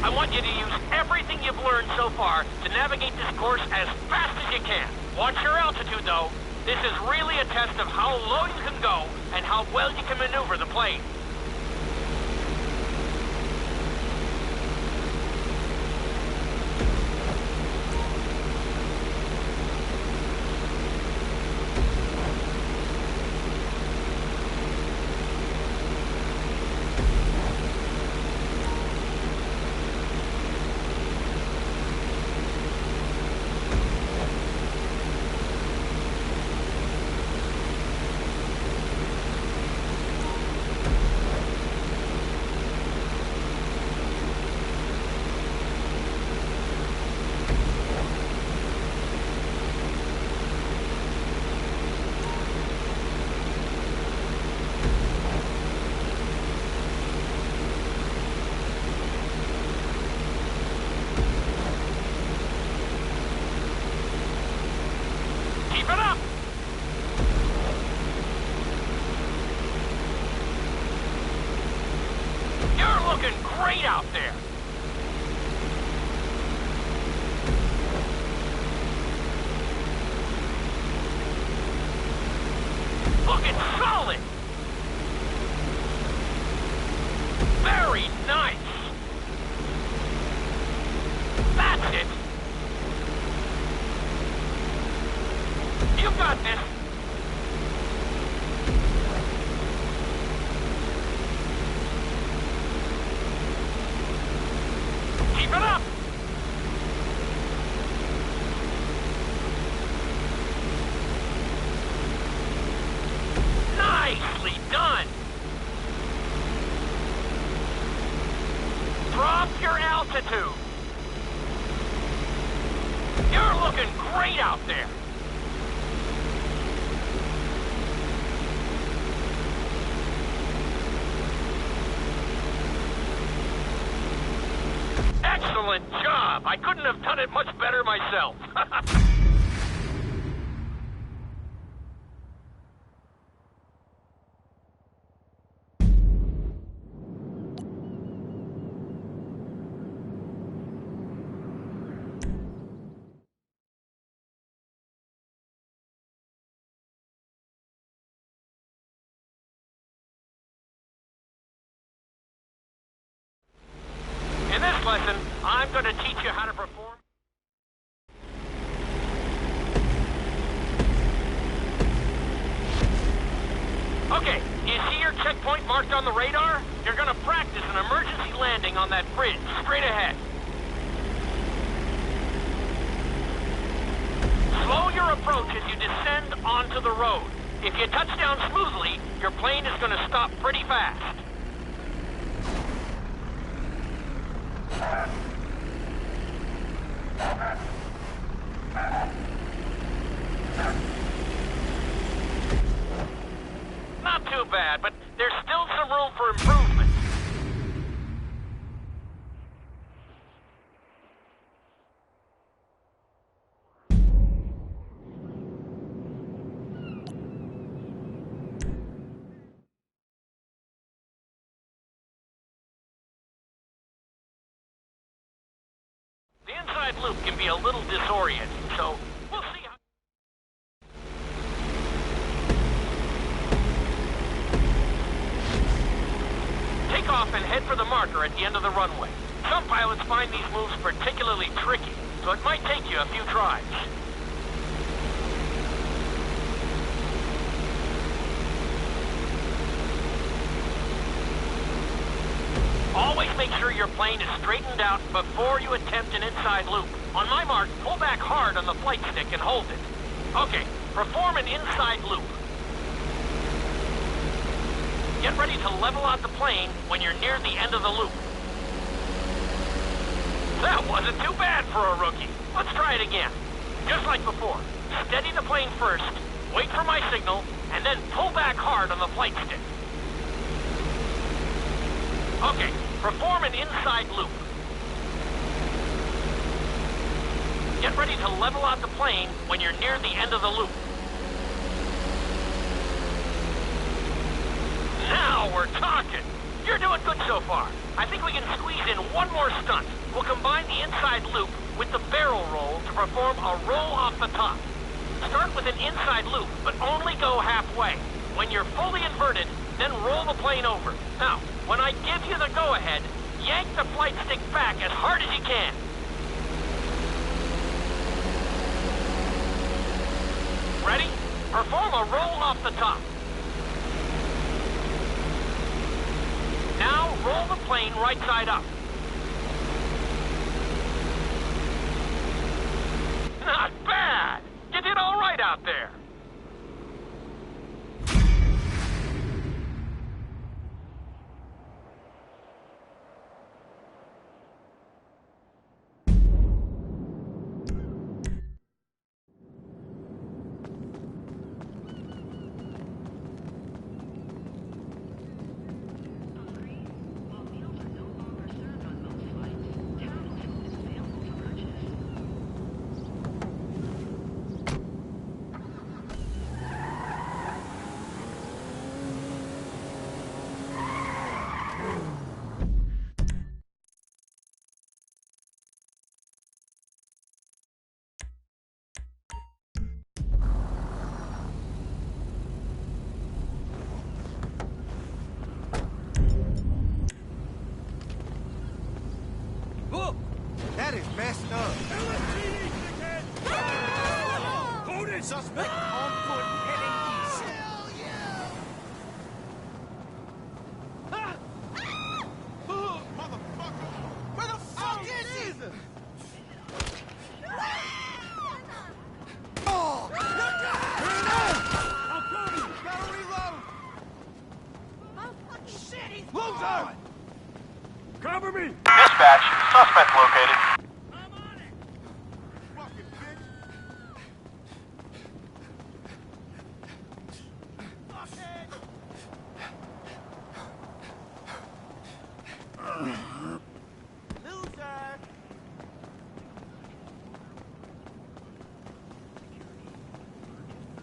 I want you to use everything you've learned so far to navigate this course as fast as you can. Watch your altitude, though. This is really a test of how low you can go and how well you can maneuver the plane. great out there. Looking solid. Very nice. That's it. You got this. Keep it up. Nicely done. Drop your altitude. You're looking great out there. Excellent job. I couldn't have done it much better myself. In this lesson, I'm going to teach you how to perform. Okay, do you see your checkpoint marked on the radar? You're going to practice an emergency landing on that bridge, straight ahead. Slow your approach as you descend onto the road. If you touch down smoothly, your plane is going to stop pretty fast. Not too bad, but there's still some room for improvement. The inside loop can be a little disorienting, so we'll see how... Take off and head for the marker at the end of the runway. Some pilots find these moves particularly tricky, so it might take you a few tries. Always make sure your plane is straightened out before you attempt an inside loop. On my mark, pull back hard on the flight stick and hold it. Okay, perform an inside loop. Get ready to level out the plane when you're near the end of the loop. That wasn't too bad for a rookie. Let's try it again. Just like before, steady the plane first, wait for my signal, and then pull back hard on the flight stick. Okay, perform an inside loop. Get ready to level out the plane when you're near the end of the loop. Now we're talking. You're doing good so far. I think we can squeeze in one more stunt. We'll combine the inside loop with the barrel roll to perform a roll off the top. Start with an inside loop, but only go halfway. When you're fully inverted, then roll the plane over. Now, when I give you the go-ahead, yank the flight stick back as hard as you can. Ready? Perform a roll off the top. Now, roll the plane right side up. Not bad! You did all right out there. Cover me! Dispatch, suspect located.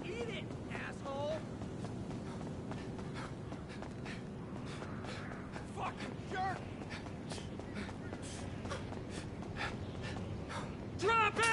Eat it, asshole! Fucking jerk! Drop it!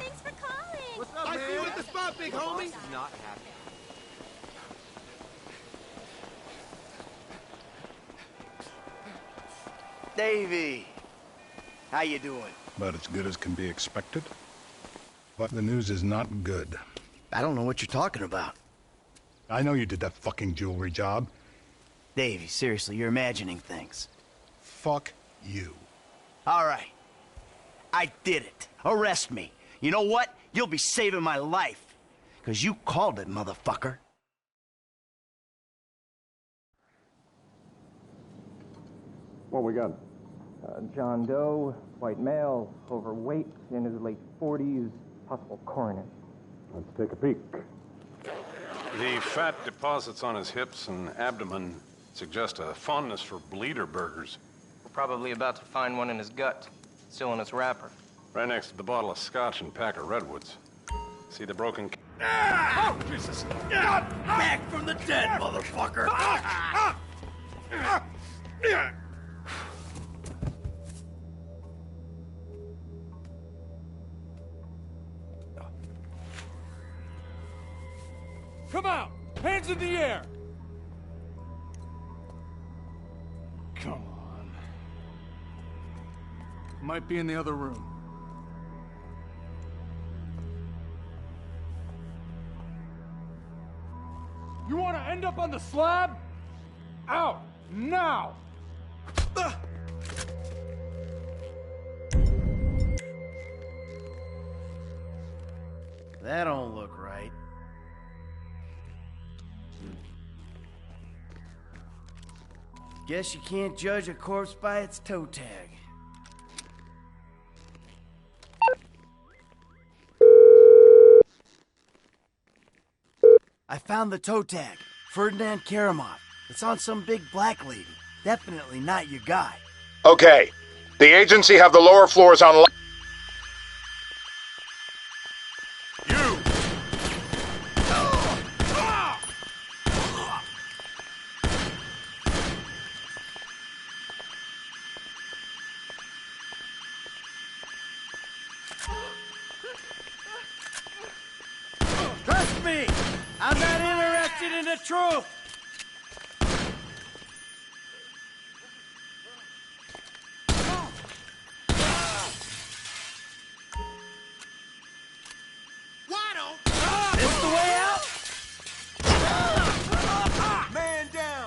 Thanks for calling. What's up, man? I see you at the spot, big homie. He's not happy. Davey, how you doing? About as good as can be expected. But the news is not good. I don't know what you're talking about. I know you did that fucking jewelry job. Davey, seriously, you're imagining things. Fuck you. All right. I did it. Arrest me. You know what? You'll be saving my life. 'Cause you called it, motherfucker. What we got? John Doe, white male, overweight, in his late 40s, possible coronary. Let's take a peek. The fat deposits on his hips and abdomen suggest a fondness for bleeder burgers. We're probably about to find one in his gut, still in its wrapper. Right next to the bottle of scotch and pack of redwoods. See the broken... Oh, Jesus! Back from the dead, motherfucker! Come out! Hands in the air! Come on. Might be in the other room. You want to end up on the slab? Out! Now! That don't look right. Guess you can't judge a corpse by its toe tag. I found the toe tag. Ferdinand Karamov. It's on some big black lady. Definitely not your guy. Okay. The agency have the lower floors on... Trust me! I'm not interested in the truth! Why don't... This the way out? Man down!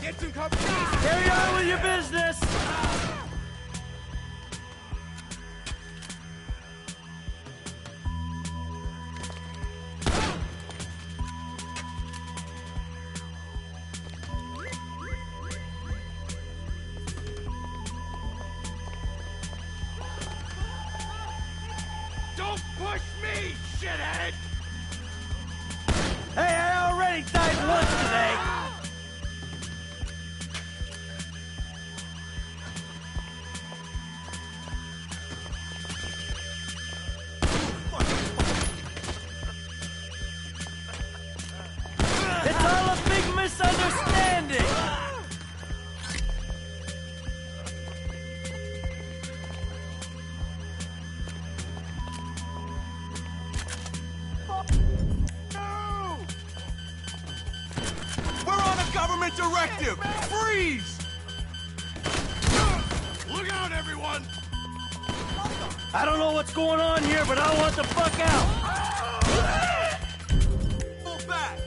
Get some company! Carry on with your business! Don't push me, shithead! Hey, I already died once today! It's all a big misunderstanding! We're on a government directive! Freeze! Look out, everyone! I don't know what's going on here, but I want the fuck out! Pull back!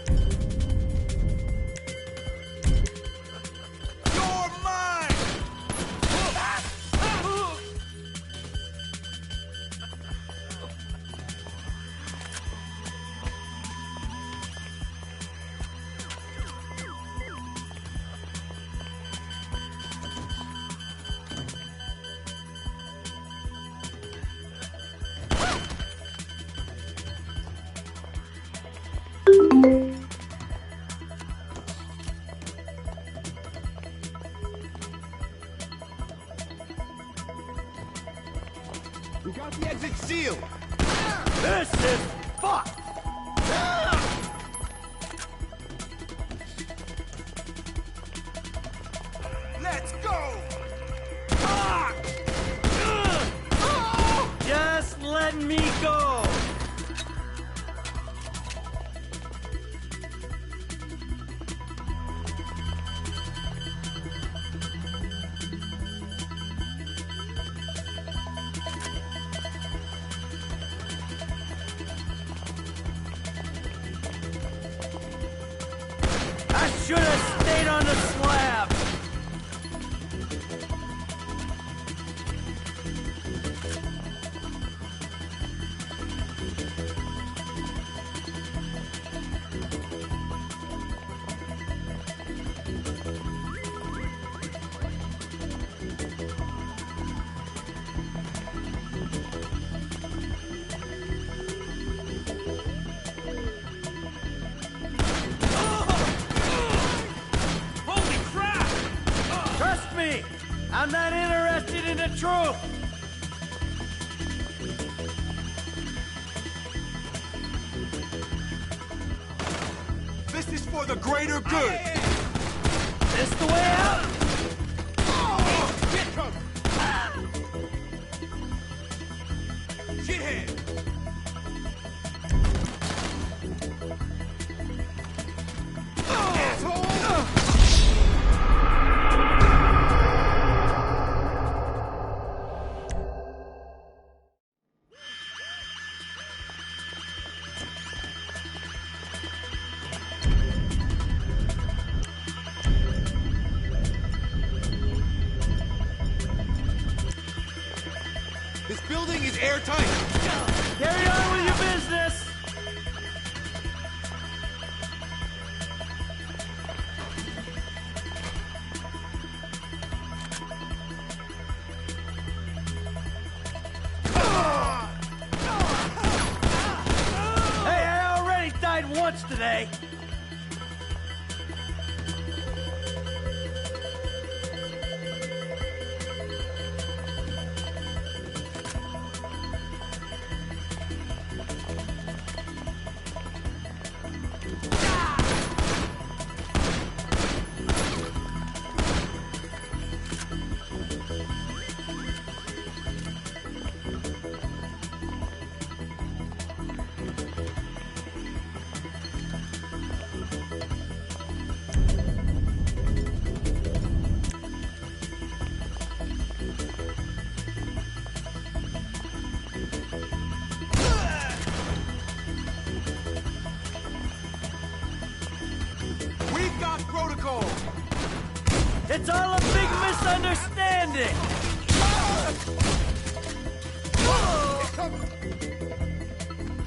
You're mine! We got the exit sealed! This is fucked! Let's go! Just let me go! I should have stayed on the slab! Holy crap! Trust me! I'm not interested in the truth! This is for the greater good! This the way out? Get cover! Shithead! This building is airtight! Carry on with your business! Hey, I already died once today! We've got protocol! It's all a big misunderstanding!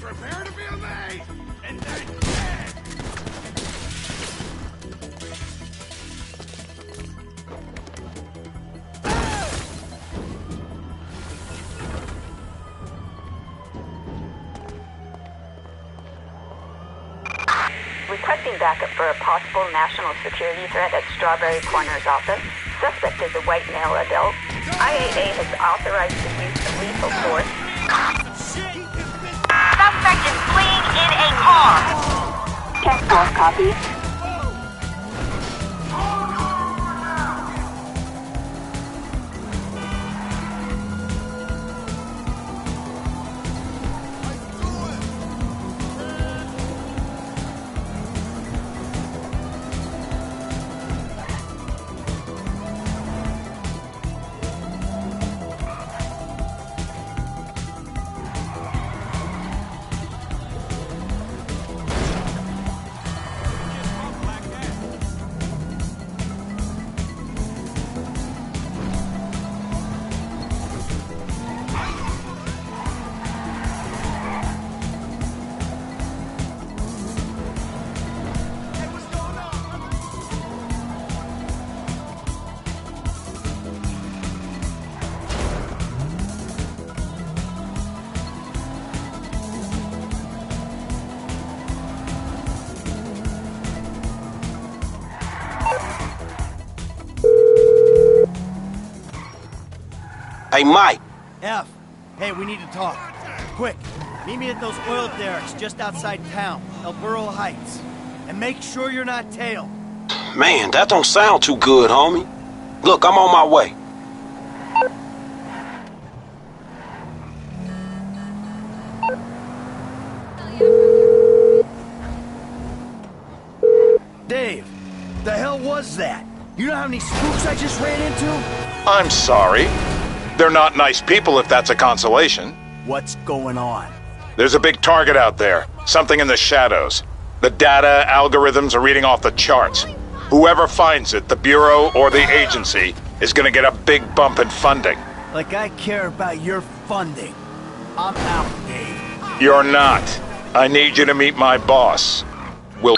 Prepare to be amazed! And then dead! Requesting backup for a possible national security threat at Strawberry Corner's office. Suspect is a white male adult. IAA has authorized the use of lethal force. Suspect is fleeing in a car. 10-4 copy. Hey, Mike. F. Hey, we need to talk. Quick. Meet me at those oil derricks just outside town, El Burro Heights. And make sure you're not tailed. Man, that don't sound too good, homie. Look, I'm on my way. Dave, the hell was that? You know how many spooks I just ran into? I'm sorry. They're not nice people, if that's a consolation. What's going on? There's a big target out there. Something in the shadows. The data algorithms are reading off the charts. Whoever finds it, the Bureau or the agency, is gonna get a big bump in funding. Like I care about your funding. I'm out, Dave. You're not. I need you to meet my boss. Will.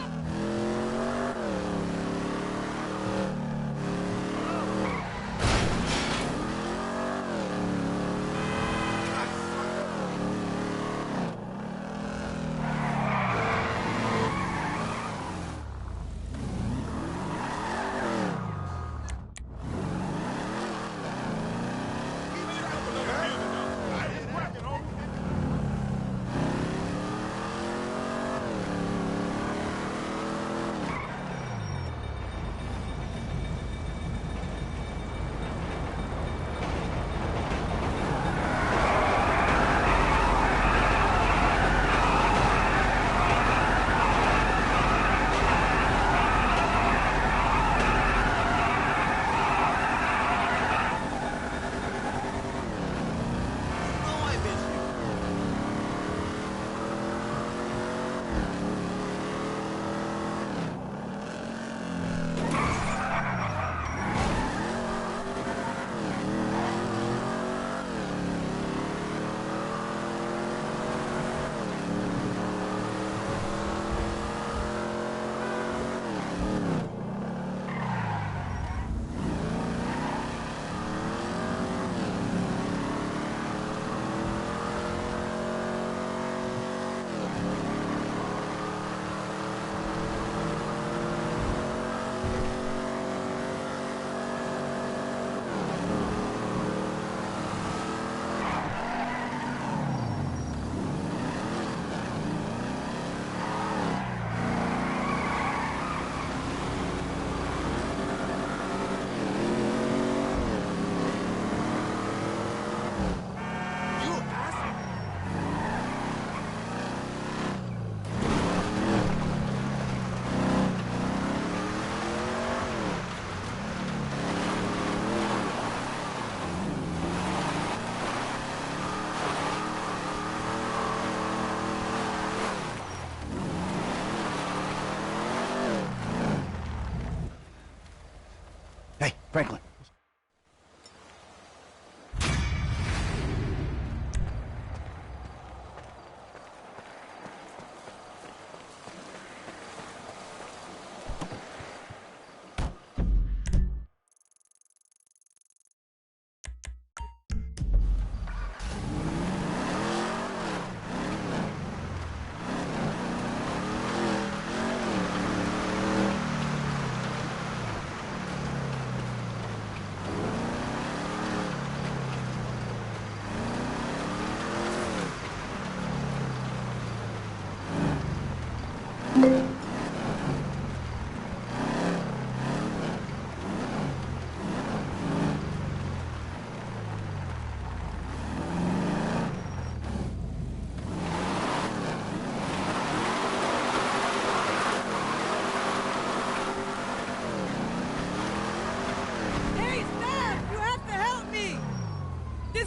Hey, Franklin.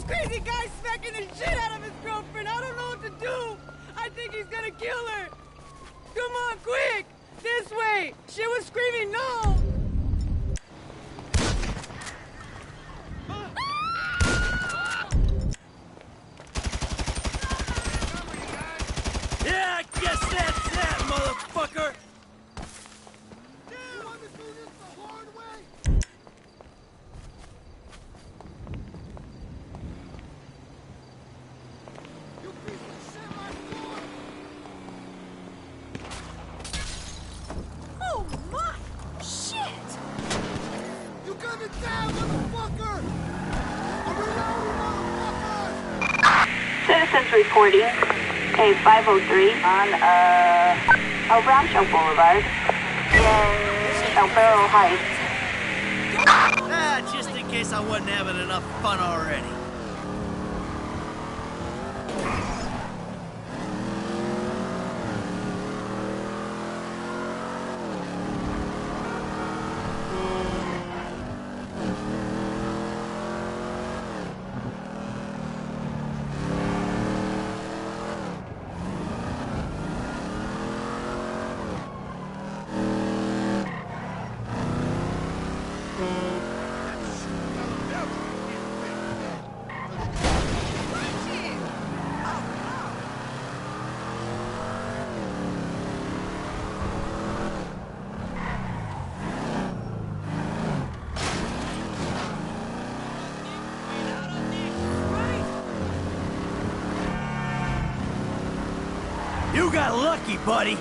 Crazy guy smacking the shit out of his girlfriend. I don't know what to do. I think he's gonna kill her. Come on, quick! This way! She was screaming no! Yeah, I guess that's that, motherfucker! Citizens reporting a 503 on El Rancho Boulevard in El Barrel Heights. Ah, case I wasn't having enough fun already. You got lucky, buddy.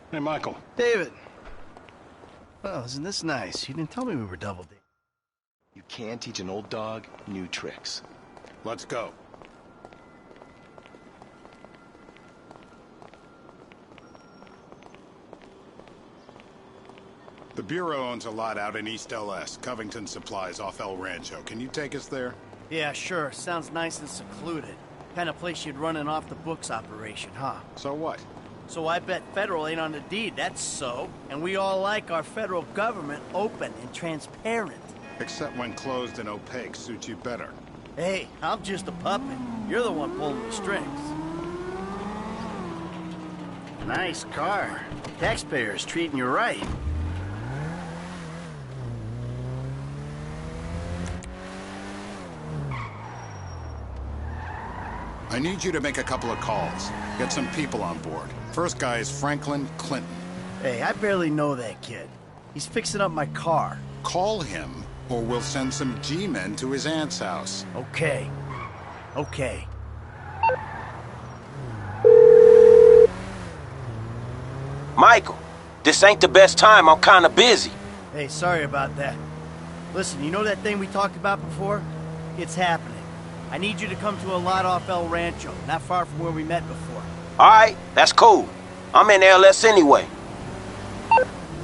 Hey, Michael. David. Well, isn't this nice? You didn't tell me we were double dating. You can teach an old dog new tricks. Let's go. The Bureau owns a lot out in East LS, Covington Supplies off El Rancho. Can you take us there? Yeah, sure. Sounds nice and secluded. Kind of place you'd run an off-the-books operation, huh? So what? So I bet federal ain't on the deed, that's so. And we all like our federal government open and transparent. Except when closed and opaque suits you better. Hey, I'm just a puppet. You're the one pulling the strings. Nice car. Taxpayers treating you right. I need you to make a couple of calls. Get some people on board. First guy is Franklin Clinton. Hey, I barely know that kid. He's fixing up my car. Call him, or we'll send some G-men to his aunt's house. Okay. Okay. Michael, this ain't the best time. I'm kinda busy. Hey, sorry about that. Listen, you know that thing we talked about before? It's happening. I need you to come to a lot off El Rancho, not far from where we met before. Alright, that's cool. I'm in LS anyway.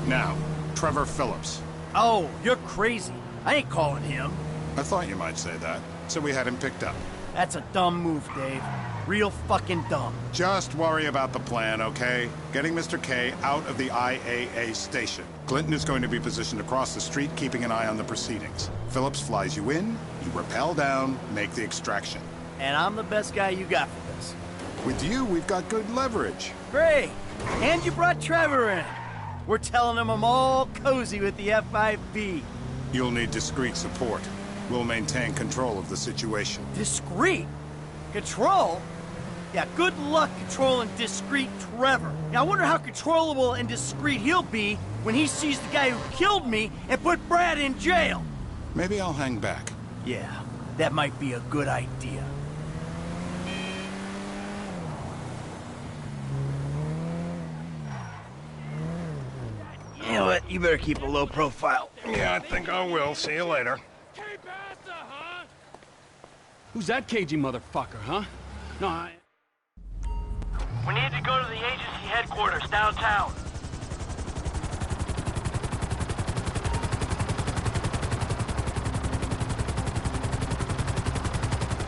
Now, Trevor Phillips. Oh, you're crazy. I ain't calling him. I thought you might say that, so we had him picked up. That's a dumb move, Dave. Real fucking dumb. Just worry about the plan, okay? Getting Mr. K out of the IAA station. Clinton is going to be positioned across the street, keeping an eye on the proceedings. Phillips flies you in, you rappel down, make the extraction. And I'm the best guy you got for this. With you, we've got good leverage. Great. And you brought Trevor in. We're telling him I'm all cozy with the FIB. You'll need discreet support. We'll maintain control of the situation. Discreet? Control? Yeah, good luck controlling discreet Trevor. Now, I wonder how controllable and discreet he'll be when he sees the guy who killed me and put Brad in jail. Maybe I'll hang back. Yeah, that might be a good idea. You know what? You better keep a low profile. Yeah, I think I will. See you later. Who's that cagey motherfucker, huh? No, We need to go to the agency headquarters downtown.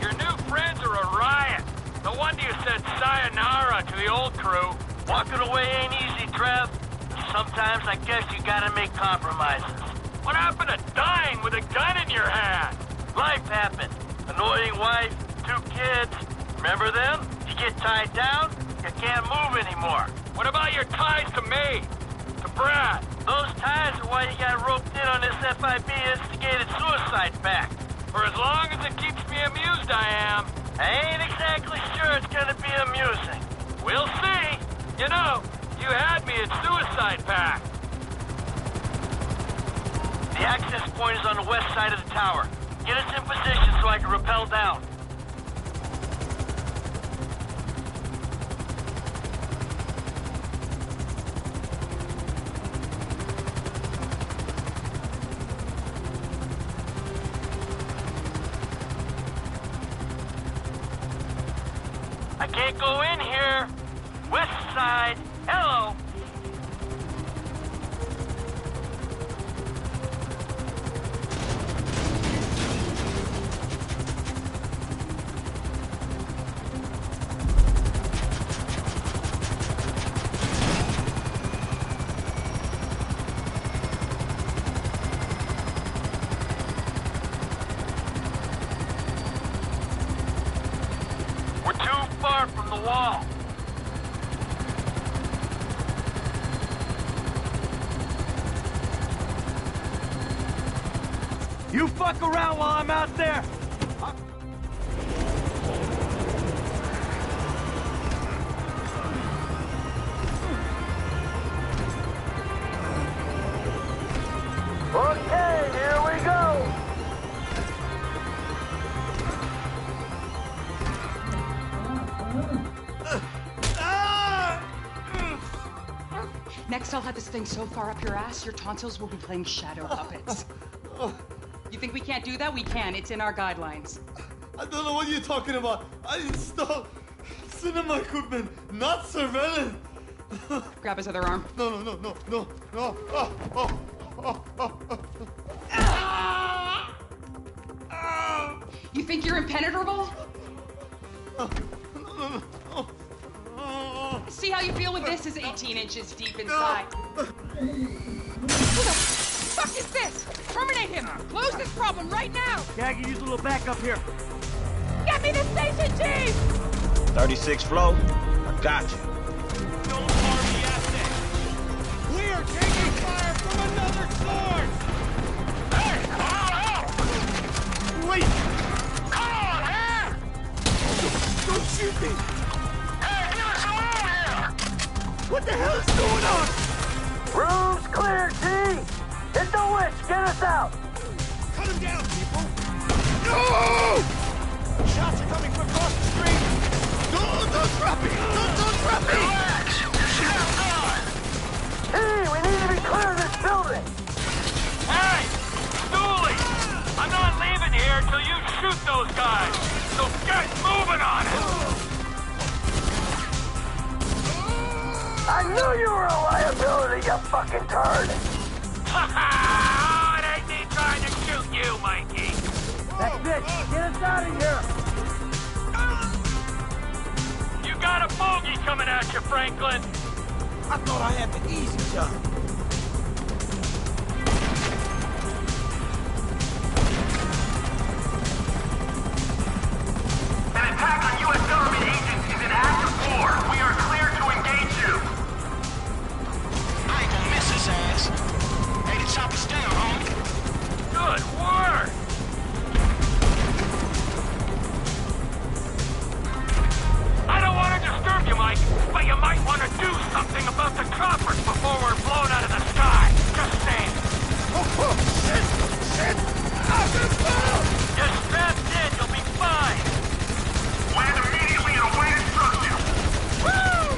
Your new friends are a riot. No wonder you said sayonara to the old crew. Walking away ain't easy, Trev. Sometimes I guess you gotta make compromises. What happened to dying with a gun in your hand? Life happened. Annoying wife, 2 kids. Remember them? You get tied down, you can't move anymore. What about your ties to me? To Brad? Those ties are why you got roped in on this FIB instigated suicide pact. For as long as it keeps me amused, I am. I ain't exactly sure it's gonna be amusing. We'll see. You know, you had me at suicide pact. The access point is on the west side of the tower. Get us in position so I can rappel down. I can't go in here. West side. Hello. We're too far from the wall. You fuck around while I'm out there. Okay, here we go. Next, I'll have this thing so far up your ass, your tonsils will be playing shadow puppets. You think we can't do that? We can. It's in our guidelines. I don't know what you're talking about. I installed cinema equipment, not surveillance. Grab his other arm. No. You think you're impenetrable? See how you feel when this is 18 inches deep inside. Who the fuck is this? Terminate him! Close this problem right now! Yeah, I can use a little backup here. Get me the station chief! 36 flow. I got you. Don't harm the asset. We are taking fire from another source. Hey, hello! Wait! Come on, man! Don't shoot me! Hey, give us a room here! What the hell is going on? Room's clear, T! Hit the witch! Get us out! Cut him down, people! No! Shots are coming from across the street! Don't trap me! Don't trap me! Relax! Shut on! Hey, we need to be clear of this building! Hey! Dooley! I'm not leaving here till you shoot those guys! So get moving on it! I knew you were a liability, you fucking turd! Ha ha! It ain't me trying to shoot you, Mikey! That's it. Get us out of here. You got a bogey coming at you, Franklin! I thought I had the easy job. An attack on U.S. government agents is an act of war. We are clear to engage you. I ain't gonna miss his ass. Hey, the chopper's down, homie. Good work! I don't want to disturb you, Mike, but you might want to do something about the choppers before we're blown out of the sky. Just saying. Oh, shit! I'm gonna fall! You're strapped in, you'll be fine. Land immediately and await instructions. Woo!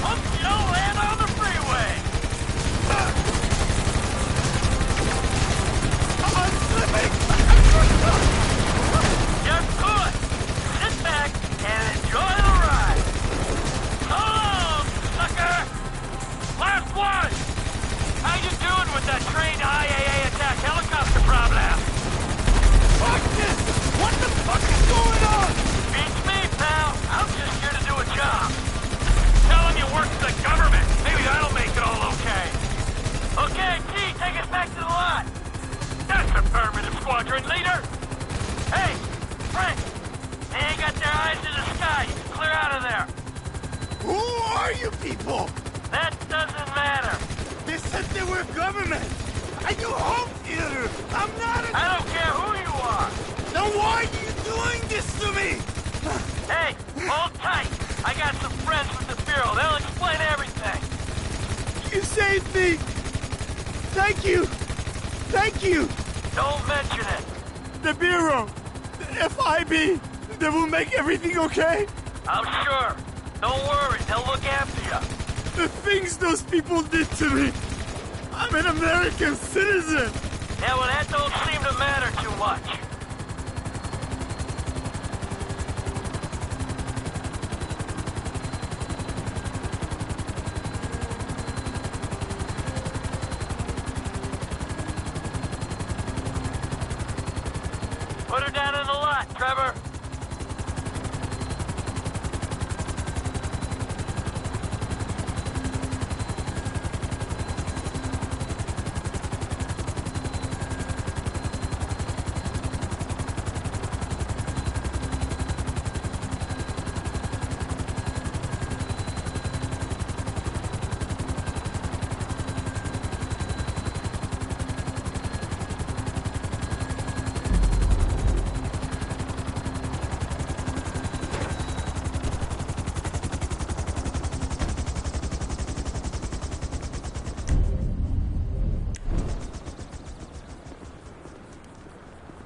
Hope you don't land on the freeway. I'm slipping! You're good. Sit back and enjoy the ride. So long, sucker! Last one! How you doing with that trained IAA attack helicopter problem? Fuck this! What the fuck is going on? Beats me, pal. I'm just here to do a job. Tell them you work for the government. Maybe that'll make it all okay. Okay, T, take us back to the lot. That's affirmative, squadron leader. Hey, Frank. They ain't got their eyes in the sky. You can clear out of there. Who are you people? That doesn't matter. They said they were government. Are you home theater? saved me! Thank you! Thank you! Don't mention it. The Bureau, the FIB, they will make everything okay? I'm sure. Don't worry, they'll look after you. The things those people did to me! I'm an American citizen! Yeah, well, that don't seem to matter too much. Put her down in the lot, Trevor.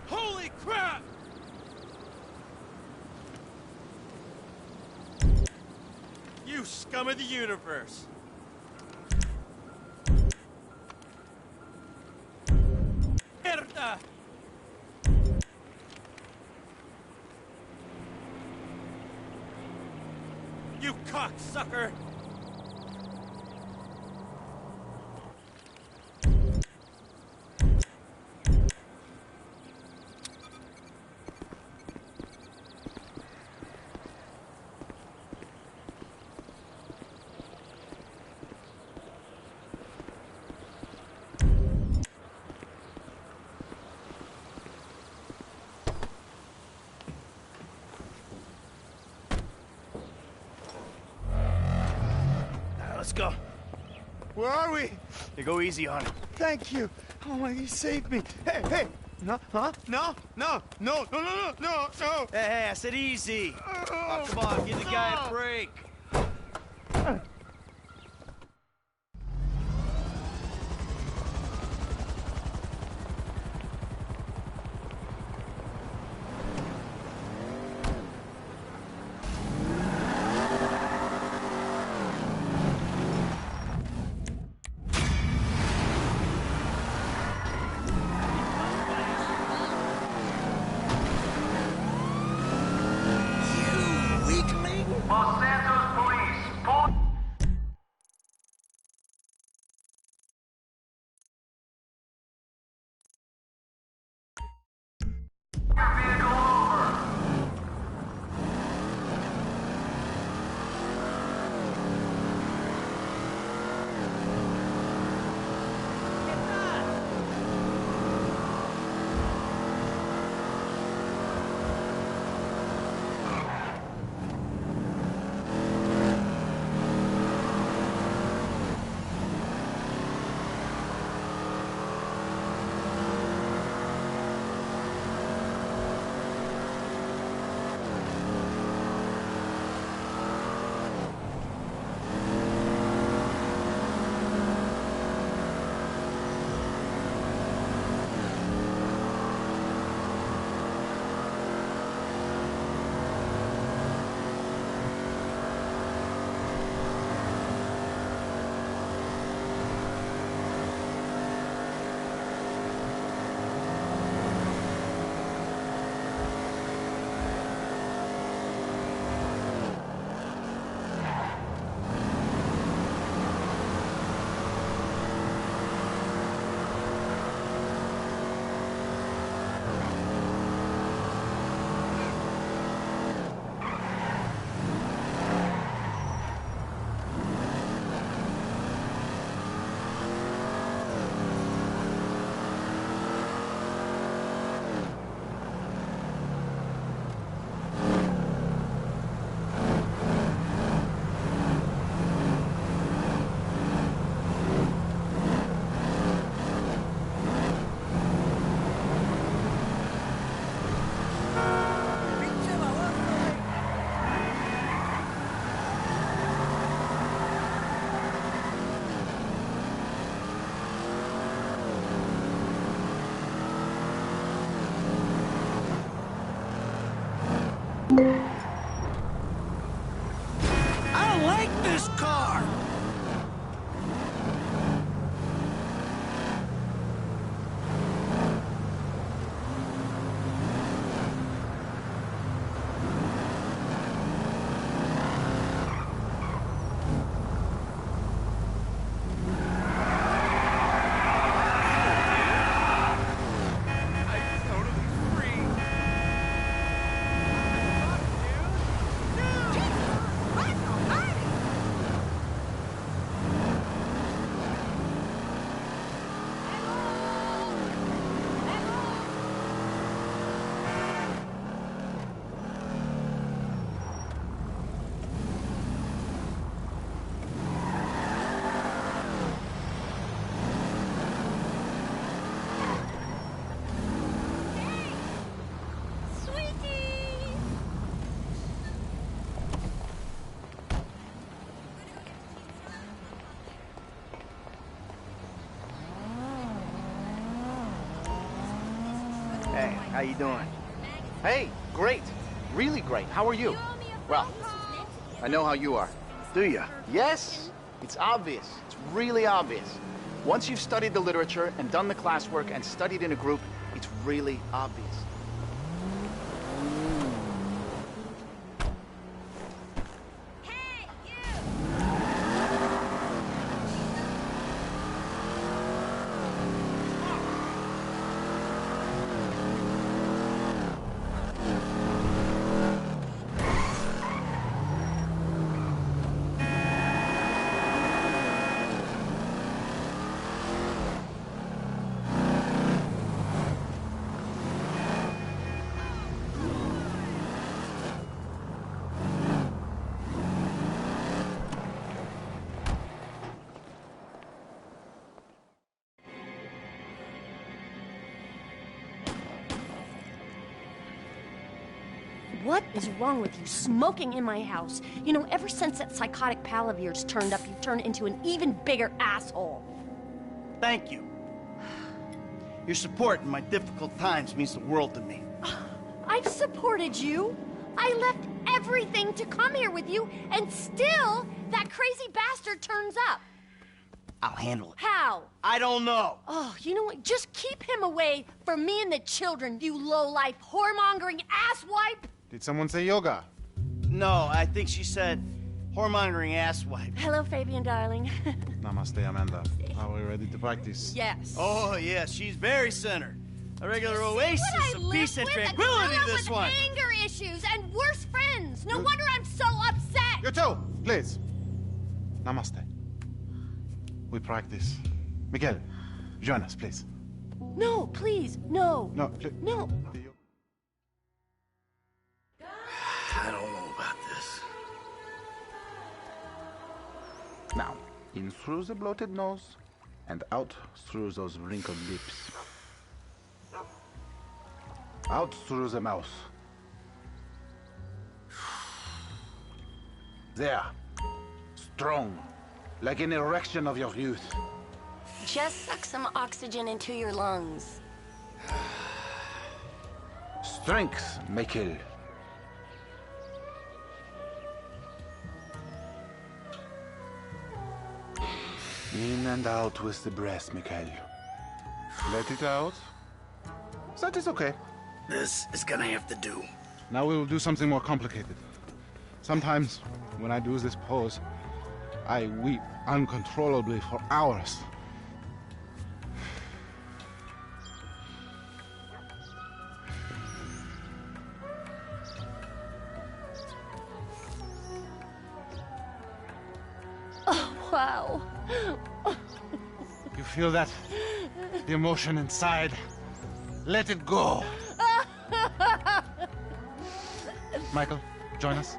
Holy crap! You scum of the universe! Mierda! You cocksucker! Let's go. Where are we? Hey, go easy on him. Thank you. Oh my, you saved me. Hey, hey. No, huh? No, no, no, no, no, no, no, no. Hey, hey, I said easy. Oh, come on, give the guy a break. Los Santos How you doing? Hey, great. Really great. How are you? Well, I know how you are. Do you? Yes. It's obvious. It's really obvious. Once you've studied the literature and done the classwork and studied in a group, it's really obvious. What is wrong with you, smoking in my house? You know, ever since that psychotic pal of yours turned up, you've turned into an even bigger asshole. Thank you. Your support in my difficult times means the world to me. I've supported you. I left everything to come here with you, and still, that crazy bastard turns up. I'll handle it. How? I don't know. Oh, you know what? Just keep him away from me and the children, you low-life, whoremongering asswipe. Did someone say yoga? No, I think she said whoremongering asswipe. Hello, Fabian, darling. Namaste, Amanda. Are we ready to practice? Yes. Oh, yes, she's very centered. A regular oasis of peace and tranquility, this one. Anger issues and worse friends. No wonder I'm so upset. You too, please. Namaste. We practice. Miguel, join us, please. No, please, no. No, please. No. I don't know about this. Now, in through the bloated nose, and out through those wrinkled lips. Out through the mouth. There. Strong. Like an erection of your youth. Just suck some oxygen into your lungs. Strength may kill. In and out with the breath, Mikhail. Let it out. That is okay. This is gonna have to do. Now we will do something more complicated. Sometimes, when I do this pose, I weep uncontrollably for hours. Oh, wow. You feel that? The emotion inside. Let it go. Michael, join us.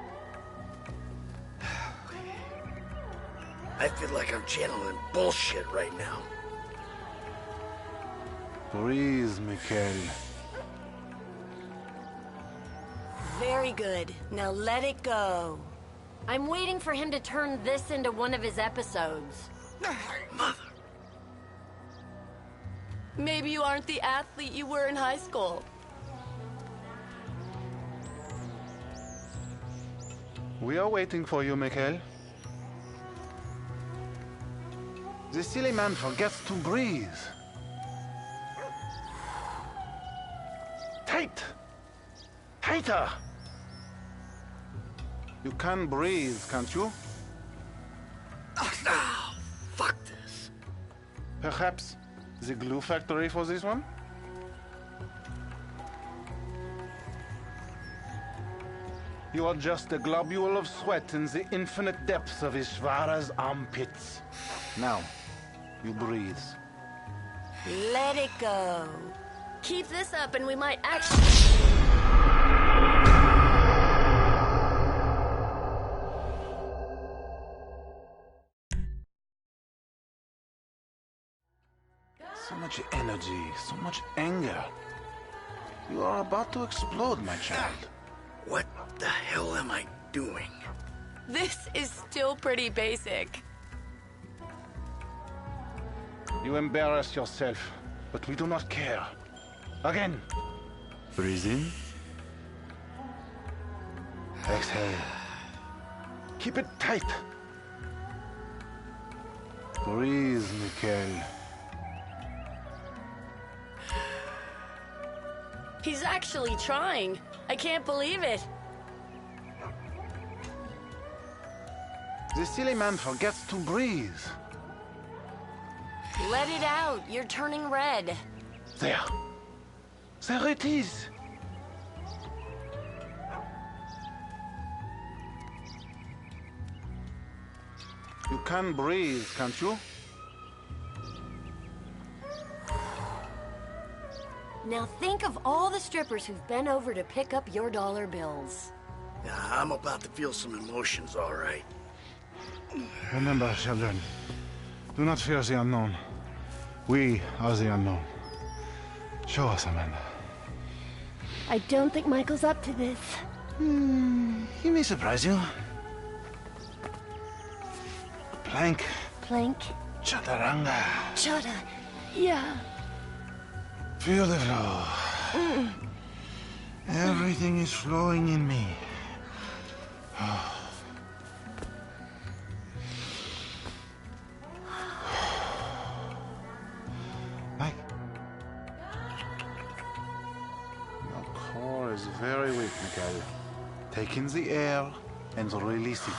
I feel like I'm channeling bullshit right now. Breathe, Mikhail. Very good. Now let it go. I'm waiting for him to turn this into one of his episodes. Mother. Maybe you aren't the athlete you were in high school. We are waiting for you, Mikhail. The silly man forgets to breathe. Tight! Tighter! You can breathe, can't you? Oh, fuck this. Perhaps the glue factory for this one? You are just a globule of sweat in the infinite depths of Ishvara's armpits. Now, you breathe. Let it go. Keep this up and we might actually... So much energy, so much anger. You are about to explode, my child. What the hell am I doing? This is still pretty basic. You embarrass yourself, but we do not care. Again. Breathe in. Exhale. Keep it tight. Breathe, Mikhail. He's actually trying. I can't believe it. This silly man forgets to breathe. Let it out. You're turning red. There. There it is. You can breathe, can't you? Now think of all the strippers who've been over to pick up your dollar bills. Yeah, I'm about to feel some emotions, all right. Remember, children, do not fear the unknown. We are the unknown. Show us, Amanda. I don't think Michael's up to this. He may surprise you. Plank. Plank. Chaturanga. Chata. Yeah. Feel the flow. Everything is flowing in me. Mike. Your core is very weak, Mikhail. Take in the air and release it.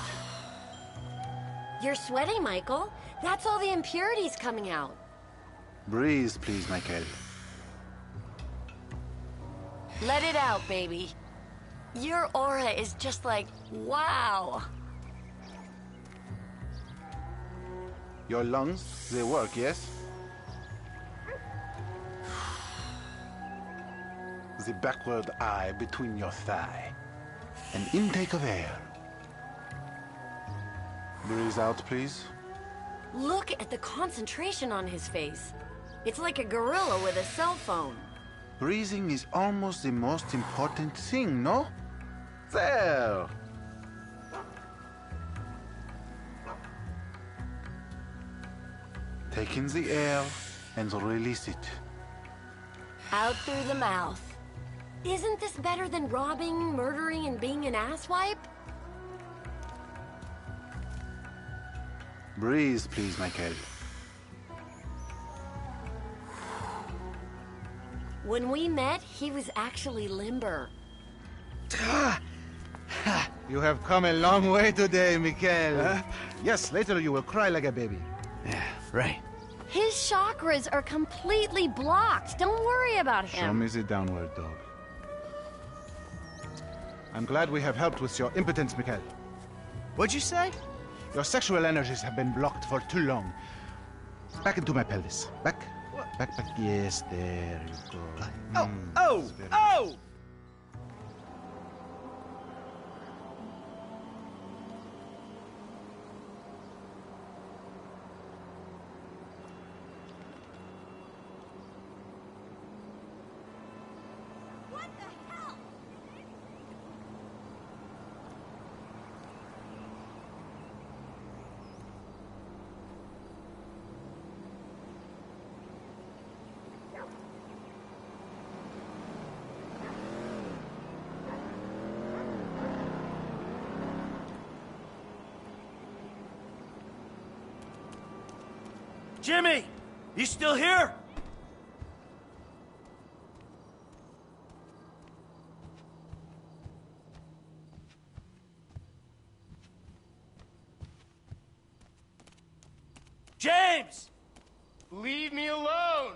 You're sweating, Michael. That's all the impurities coming out. Breathe, please, Mikhail. Let it out, baby. Your aura is just like, wow. Your lungs, they work, yes? The backward eye between your thigh. An intake of air. Breathe out, please. Look at the concentration on his face. It's like a gorilla with a cell phone. Breathing is almost the most important thing, no? There! Take in the air and release it. Out through the mouth. Isn't this better than robbing, murdering, and being an asswipe? Breathe, please, Michael. When we met, he was actually limber. You have come a long way today, Mikhail. Yes, later you will cry like a baby. Yeah, right. His chakras are completely blocked. Don't worry about him. Show me the downward dog. I'm glad we have helped with your impotence, Mikhail. What'd you say? Your sexual energies have been blocked for too long. Back into my pelvis. Back. Back. Yes, there you go. Oh! Jimmy! You still here? James! Leave me alone!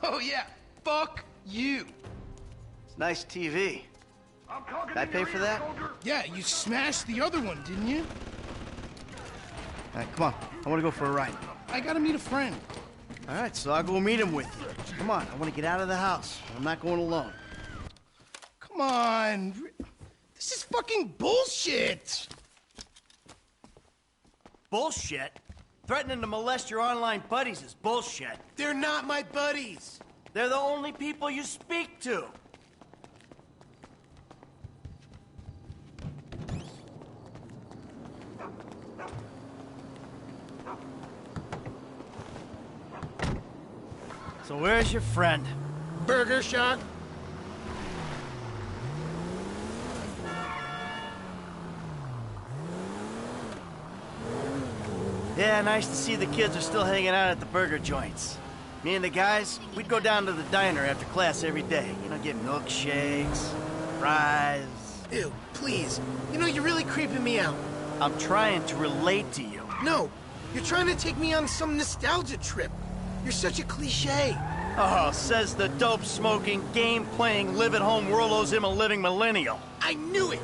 Oh yeah, fuck you! It's nice TV. Did I pay for that? Yeah, you smashed the other one, didn't you? All right, come on. I want to go for a ride. I gotta meet a friend. All right, so I'll go meet him with you. Come on, I want to get out of the house. I'm not going alone. Come on. This is fucking bullshit! Bullshit? Threatening to molest your online buddies is bullshit. They're not my buddies. They're the only people you speak to. So where's your friend? Burger shot? Yeah, nice to see the kids are still hanging out at the burger joints. Me and the guys, we'd go down to the diner after class every day. You know, get milkshakes, fries. Ew, please. You know, you're really creeping me out. I'm trying to relate to you. No, you're trying to take me on some nostalgia trip. You're such a cliche. Oh, says the dope-smoking, game-playing, live-at-home world owes him a living millennial. I knew it!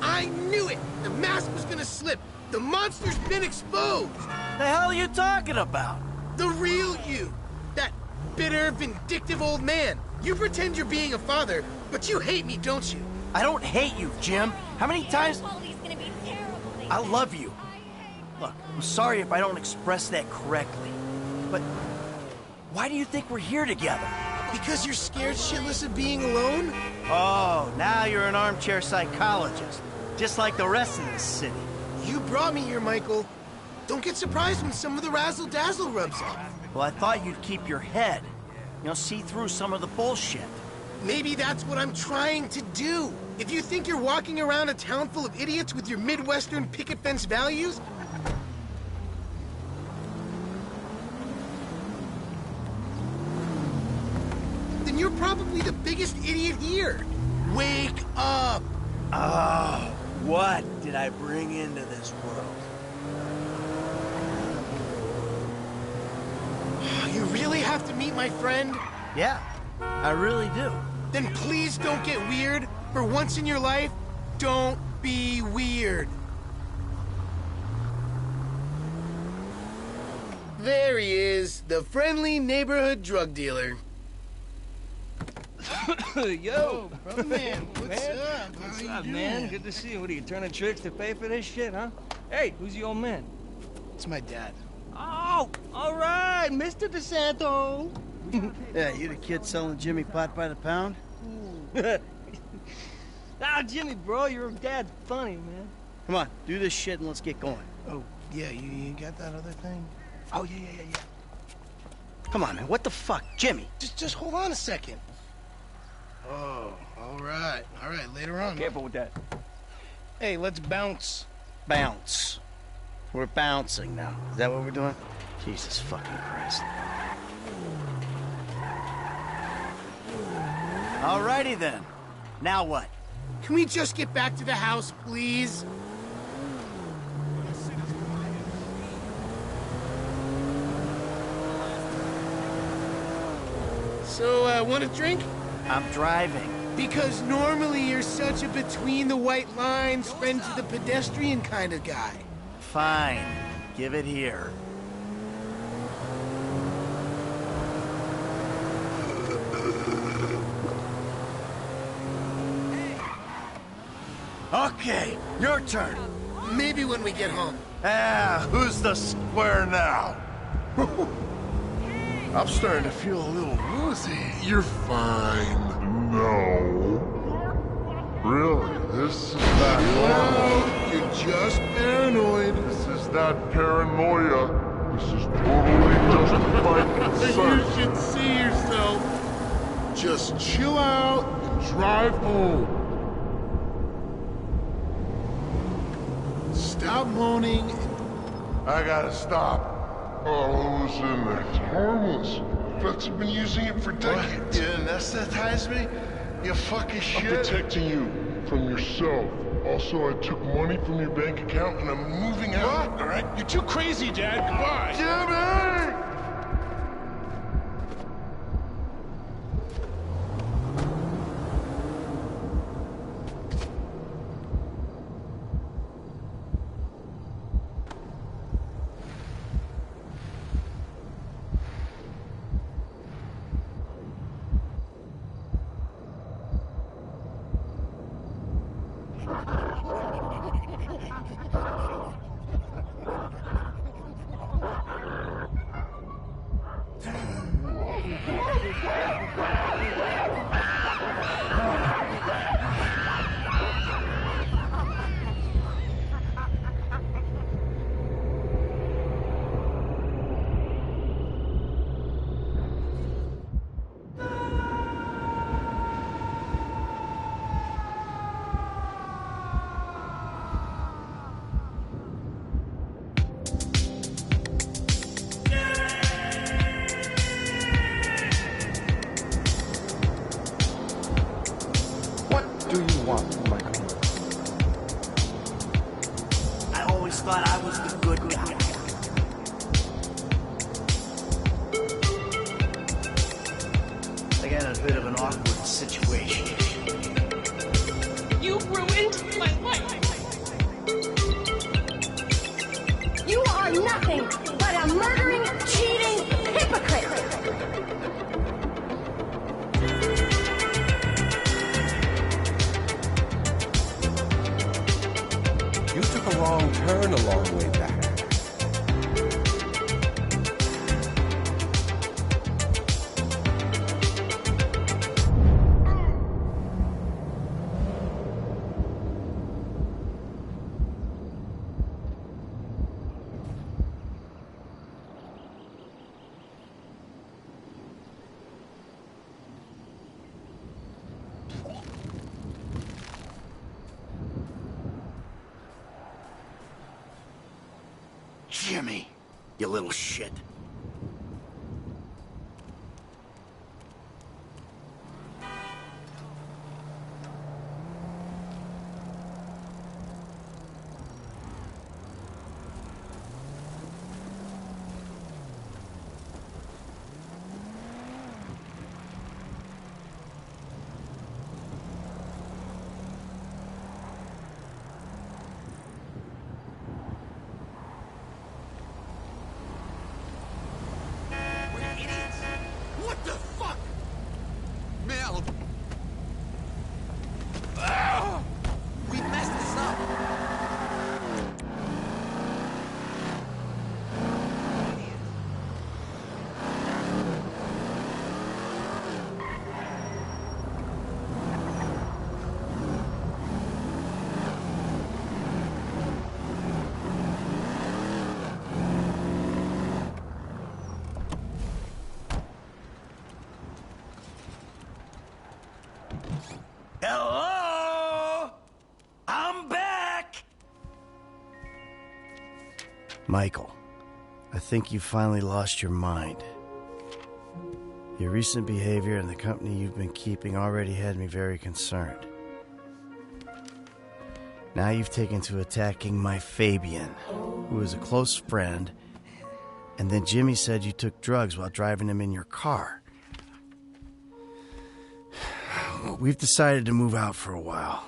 I knew it! The mask was gonna slip. The monster's been exposed! The hell are you talking about? The real you. That bitter, vindictive old man. You pretend you're being a father, but you hate me, don't you? I don't hate you, Jim. How many times... I love you. Look, I'm sorry if I don't express that correctly, but why do you think we're here together? Because you're scared shitless of being alone? Oh, now you're an armchair psychologist, just like the rest of this city. You brought me here, Michael. Don't get surprised when some of the razzle-dazzle rubs off. Well, I thought you'd keep your head. You know, see through some of the bullshit. Maybe that's what I'm trying to do. If you think you're walking around a town full of idiots with your Midwestern picket fence values, then you're probably the biggest idiot here. Wake up! Oh, what did I bring into this world? You really have to meet my friend? Yeah, I really do. Then please don't get weird. For once in your life, don't be weird. There he is, the friendly neighborhood drug dealer. Yo, brother man, what's up? What's How up, you man? doing? Good to see you. What are you turning tricks to pay for this shit, huh? Hey, who's the old man? It's my dad. Oh, all right, Mr. DeSanto. Yeah, you the kid selling Jimmy pot by the pound? Ah, Jimmy, bro, your dad's funny, man. Come on, do this shit and let's get going. Oh, yeah, you got that other thing? Oh, yeah. Come on, man, what the fuck? Jimmy! Just hold on a second. Oh, all right, later on. Careful with that. Hey, let's bounce. Bounce. We're bouncing now. Is that what we're doing? Jesus fucking Christ. Alrighty then. Now what? Can we just get back to the house, please? So, want a drink? I'm driving. Because normally you're such a between-the-white-lines, friend-to-the-pedestrian kind of guy. Fine. Give it here. Okay, your turn. Maybe when we get home. Who's the square now? I'm starting to feel a little woozy. You're fine. No. Really, this is not normal. You're just paranoid. This is not paranoia. This is totally justified concern. You should see yourself. Just chill out and drive home. Stop moaning. I gotta stop. Oh, listen, it's harmless. Vets have been using it for decades. You anesthetize me? You fucking shit. I'm protecting you from yourself. Also, I took money from your bank account and I'm moving out. What? All right, you're too crazy, Dad. Goodbye. Jimmy! do you want, Michael? I always thought I was the good guy. I got a bit of an awkward situation. You ruined my life. You are nothing but a murdering, cheating hypocrite! You took a wrong turn a long way back. Jimmy, you little shit. What the fuck? Mel! We messed this up. Hello? I'm back! Michael, I think you finally lost your mind. Your recent behavior and the company you've been keeping already had me very concerned. Now you've taken to attacking my Fabian, who is a close friend, and then Jimmy said you took drugs while driving him in your car. We've decided to move out for a while.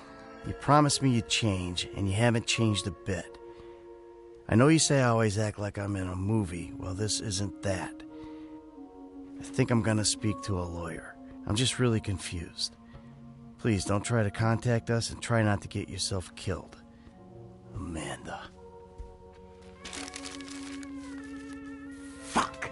You promised me you'd change, and you haven't changed a bit. I know you say I always act like I'm in a movie. Well, this isn't that. I think I'm gonna speak to a lawyer. I'm just really confused. Please don't try to contact us and try not to get yourself killed. Amanda. Fuck!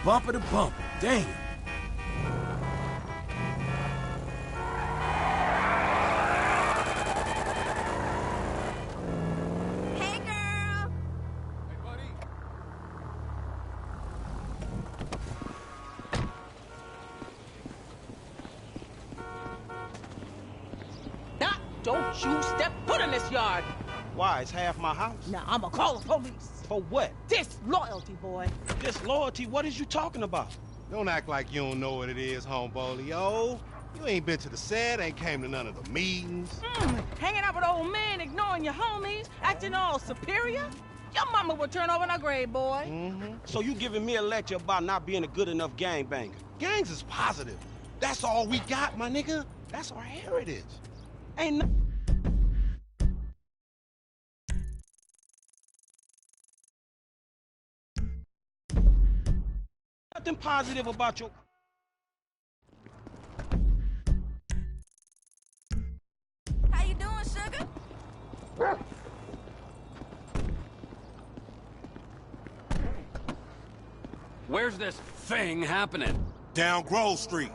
Bumper to bumper, damn. Hey, girl! Now, don't you step foot in this yard. Why? It's half my house. Now, I'ma call the police. For what? Disloyalty, boy. Disloyalty? What is you talking about? Don't act like you don't know what it is, homebolio. You ain't been to the set, ain't came to none of the meetings. Hanging out with old men, ignoring your homies, acting all superior? Your mama would turn over in her grave, boy. So you giving me a lecture about not being a good enough gangbanger? Gangs is positive. That's all we got, my nigga. That's our heritage. Ain't no... being positive about your... How you doing, sugar? Where's this thing happening? Down Grove Street.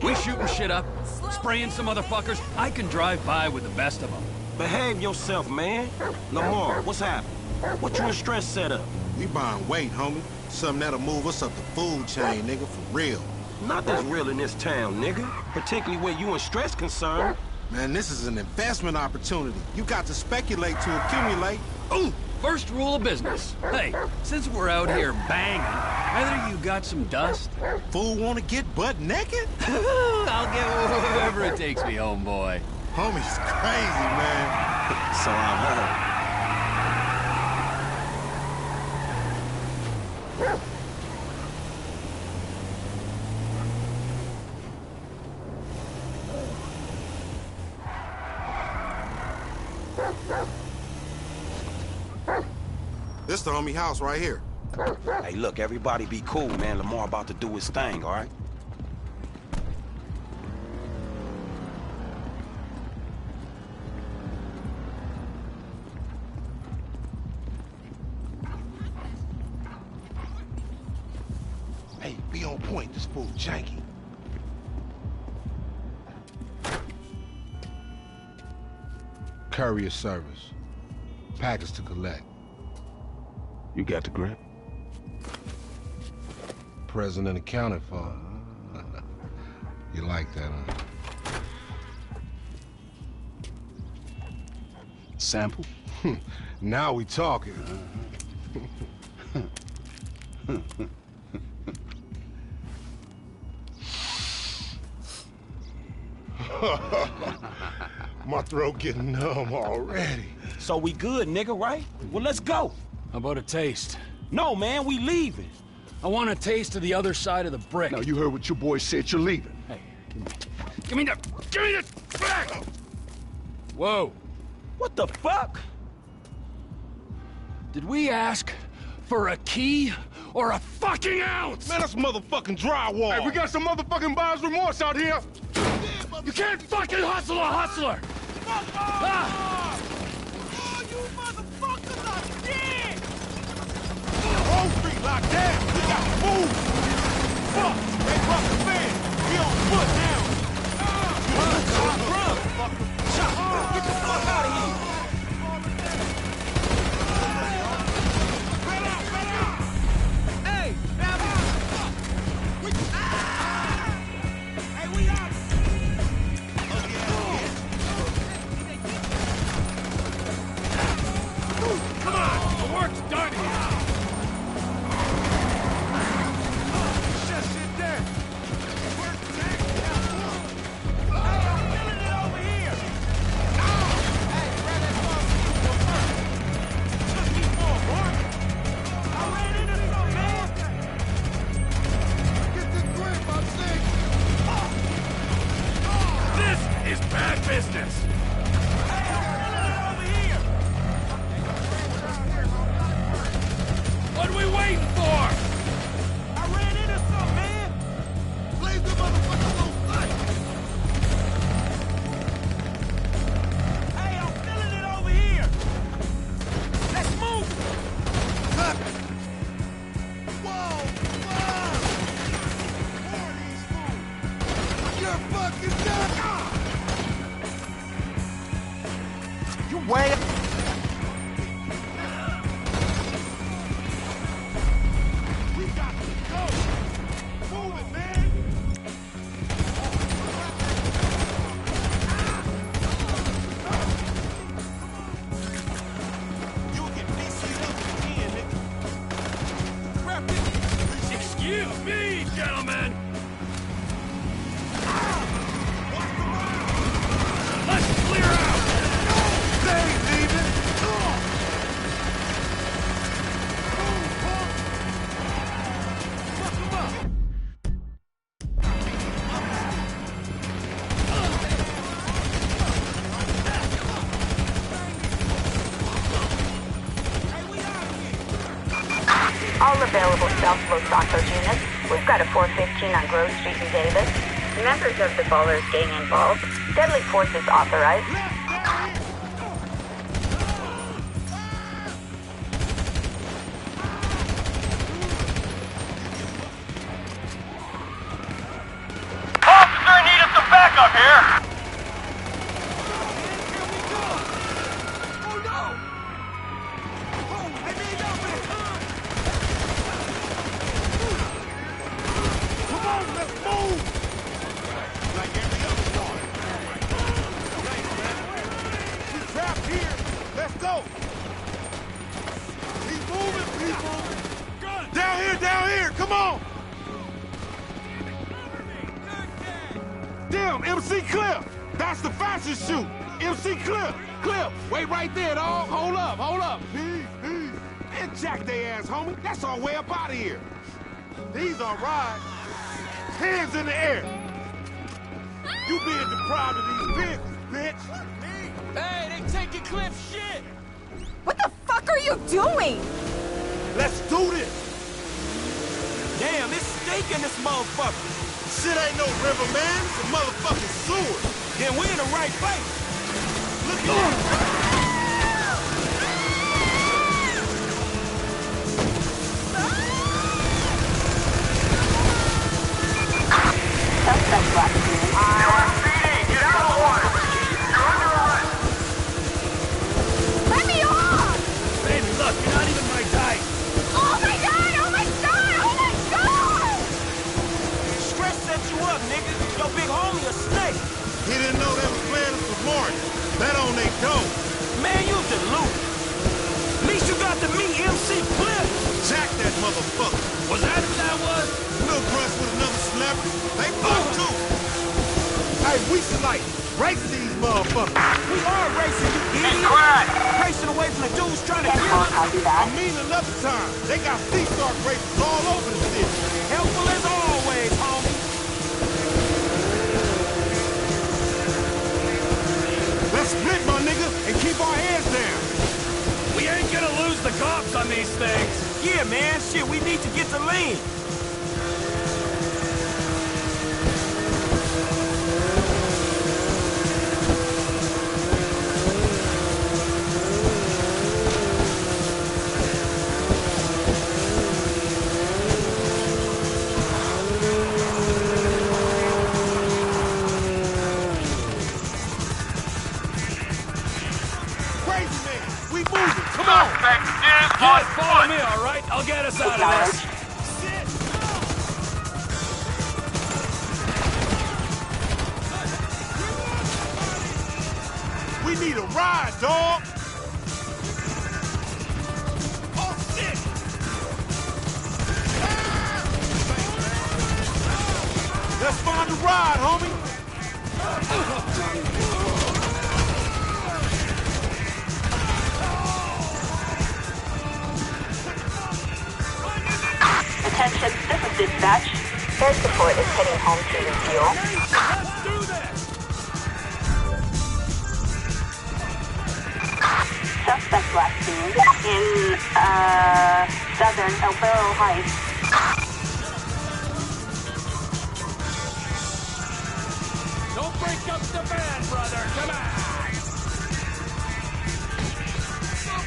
We shooting shit up, spraying some motherfuckers. I can drive by with the best of them. Behave yourself, man. Lamar, what's happening? What you and Stress set up? We buying weight, homie. Something that'll move us up the food chain, nigga, for real. Nothing's real in this town, nigga. Particularly where you and Stress concerned. Man, this is an investment opportunity. You got to speculate to accumulate. Ooh! First rule of business. Hey, since we're out here banging, either you got some dust? Fool wanna get butt naked? I'll get wherever it takes me, homeboy. Homie's crazy, man. So I've heard. This the homie house right here. Hey, look, everybody be cool, man. Lamar about to do his thing, all right? Hey, be on point. This fool janky. Courier service. Package to collect. You got the grip? Present and accounted for. You like that, huh? Sample? Now we talking. My throat getting numb already. So we good, nigga, right? Well, let's go. How about a taste? No, man, we leaving. I want a taste of the other side of the brick. Now, you heard what your boy said. You're leaving. Hey, give me the back! Whoa. What the fuck? Did we ask for a key or a fucking ounce? Man, that's motherfucking drywall. Hey, we got some motherfucking buyer's remorse out here. You can't fucking hustle a hustler! Ah! Oh, you motherfuckers are dead! Wall Street locked down. We got to move. Fuck! They brought the van. We on foot now. Run! Get the fuck out of here! Hey, hey, we out! Come on! The work's done here! Shut shit down! Hey, I'm feeling it over here! Hey, grab that phone first! Just keep going, boy! I ran into some, man! Get the grip, I'm saying! This is bad business! Hey, I'm feeling it over here! What are we waiting for? I ran into some, man! Blaze the motherfucker on sight! Hey, I'm feeling it over here! Let's move! Whoa! More of these fools! You're fucking done! You way up. We got to go! Move it, man! You'll get PC'd up again, nigga. Grab this! Excuse me, gentlemen! Let's clear out! They ain't leaving! Fuck 'em up! All available South Los Santos units. We've got a 415 on Grove Street in Davis. Members of the Ballers gang involved. Deadly force is authorized. Officer, needed some backup here. Down here, come on! Damn, MC Cliff! That's the fastest shoot! MC Cliff! Cliff, wait right there, dog! Hold up! And jack they ass, homie! That's our way up out of here! These are rides. Hands in the air! You being deprived of these vehicles, bitch! Hey, they taking Cliff's shit! What the fuck are you doing? Let's do this! Damn, it's steak in this motherfucker. Shit ain't no river, man. It's a motherfucking sewer. Then we're in the right place. Look at that. Get out of the water. You're under arrest. Let me off! Baby, look, you're not even my type. Oh my god! Oh my god! Oh my god! Stress set you up, nigga. Your big homie a snake. He didn't know they was playing us for Martin. Bet on they don't. Man, you deluded. At least you got to meet MC Cliff. Jack that motherfucker. Was that who that was? We'll brush with another celebrity. They fuck too. Hey, we should like race these motherfuckers. We are racing, you idiot. Racing away from the dudes trying to kill us. I mean another time. They got C-Star races all over the city. Helpful as always, homie. Let's split, my nigga, and keep our heads down. We ain't gonna lose the cops on these things. Yeah, man. Shit, we need to get to lean. Just follow me, all right? I'll get us out of this. We need a ride, dog. Oh, shit. Let's find a ride, homie. Attention, this is dispatch. Air support is heading home to refuel. Let's do this! Suspect last seen in, southern El Barro Heights. Don't break up the van, brother. Come on.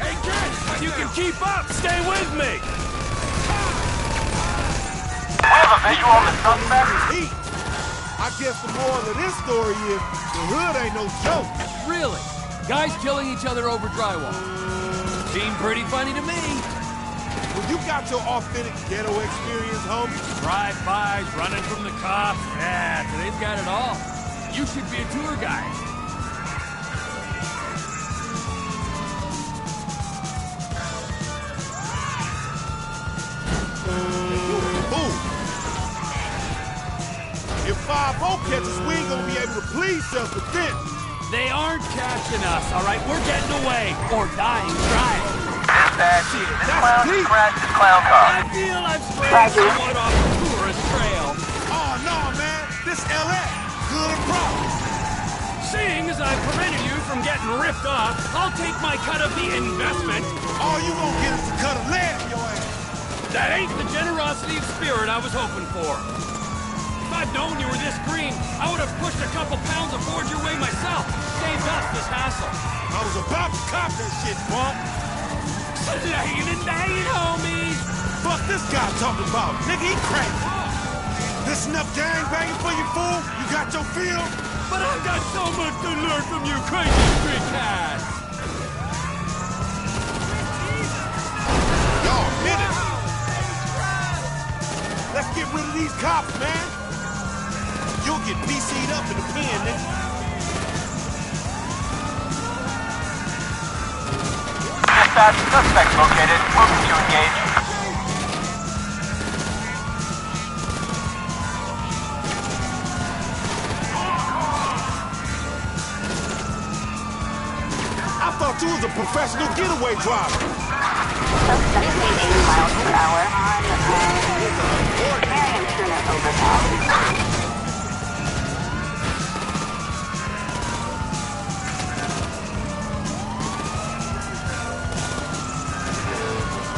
Hey, kid, if you can keep up, stay with me. We have a visual on the suspect. I guess the moral of this story is the hood ain't no joke. Really? Guys killing each other over drywall. Seemed pretty funny to me. Well, you got your authentic ghetto experience, homie. Drive-bys, running from the cops. Yeah, today's got it all. You should be a tour guide. If 5-0 catches, we ain't gonna be able to plead self-defense. They aren't catching us, all right? We're getting away or dying trying. Dispatch, this clown just crashed his clown car. I feel I've strayed somewhat off the tourist trail. Oh, no, man. This LA. Good and proper. Seeing as I've prevented you from getting ripped off, I'll take my cut of the investment. All you gonna get is a cut of lead in your ass. That ain't the generosity of spirit I was hoping for. If I'd known you were this green, I would have pushed a couple pounds aboard your way myself. Saved us this hassle. I was about to cop that shit, Bump. Laying and dying, homies. Fuck this guy talking about. Nigga, he crazy. This enough gangbanging for you, fool? You got your feel? But I've got so much to learn from you crazy street cats. Y'all minutes. Let's get rid of these cops, man. You'll get PC'd up in the pen, nigga. Dispatch, suspect located. Moving to engage. I thought you was a professional getaway driver. Suspect speed 80 miles per hour on Marion Turner overpass.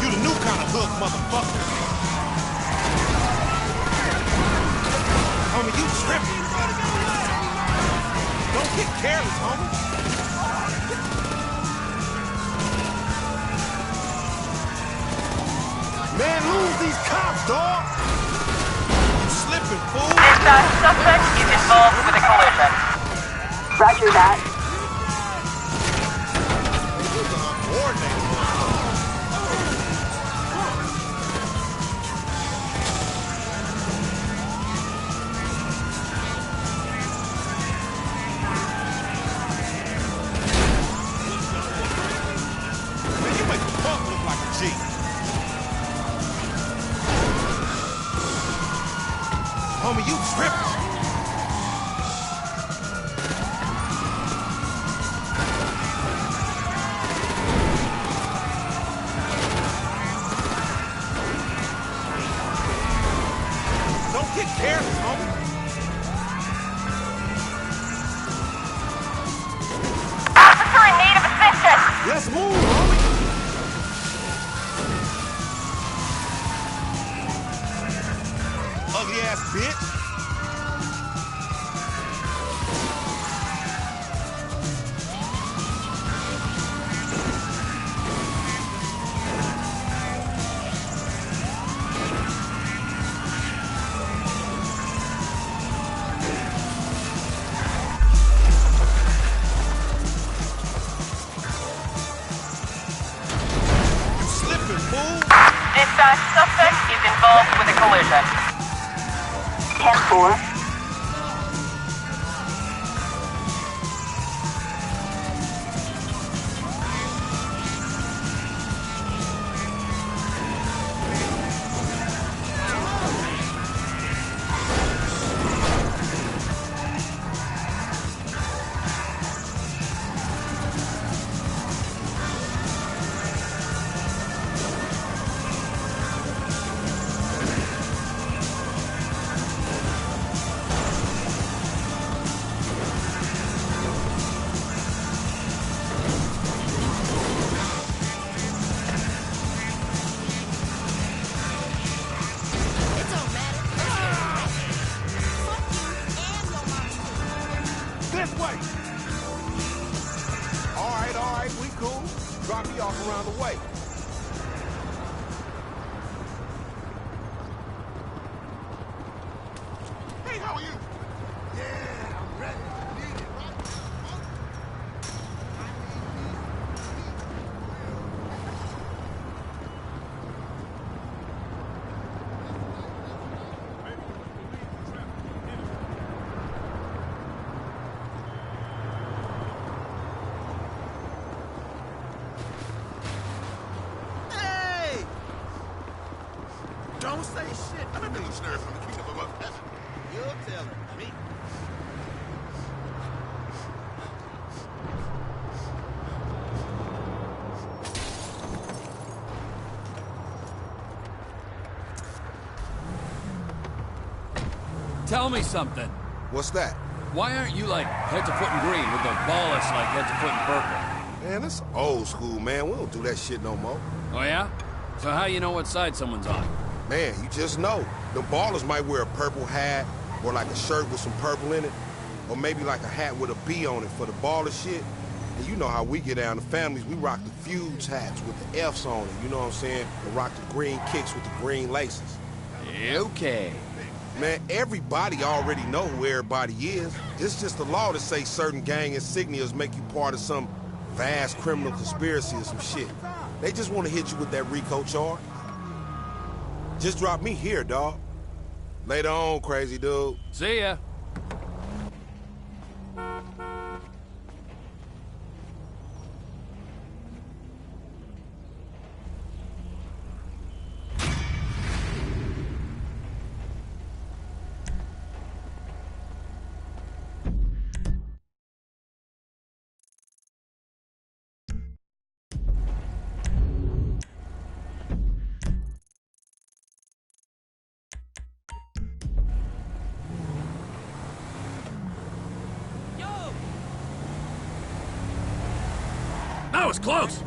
You the new kind of hook, motherfucker. Homie, you tripping. Don't get careless, homie. Man, lose these cops, dog. You slipping, fool. Dispatch, suspect is involved with a collision. Roger that. Man, you make the punk look like a G. Homie, you tripping. Don't get careless, homie. Officer in need of assistance. Let's move, homie. Ugly ass bitch. You slipping, fool. Dispatch, suspect is involved with a collision. 10-4. This way. All right, we cool. Drop me off around the way. Hey, how are you? Yeah, I'm ready. Need it, right? Hey! Don't say shit. I'm a missionary from the kingdom of heaven. You'll tell her. Me. Tell me something. What's that? Why aren't you like head to foot in green with the ballast like head to foot in purple? Man, this old school, man. We don't do that shit no more. Oh yeah? So how you know what side someone's on? Man, you just know. The ballers might wear a purple hat, or like a shirt with some purple in it, or maybe like a hat with a B on it for the baller shit. And you know how we get down, the families, we rock the feuds hats with the F's on it, you know what I'm saying? We rock the green kicks with the green laces. Okay. Man, everybody already know who everybody is. It's just the law to say certain gang insignias make you part of some vast criminal conspiracy or some shit. They just want to hit you with that RICO charge. Just drop me here, dawg. Later on, crazy dude. See ya. That was close!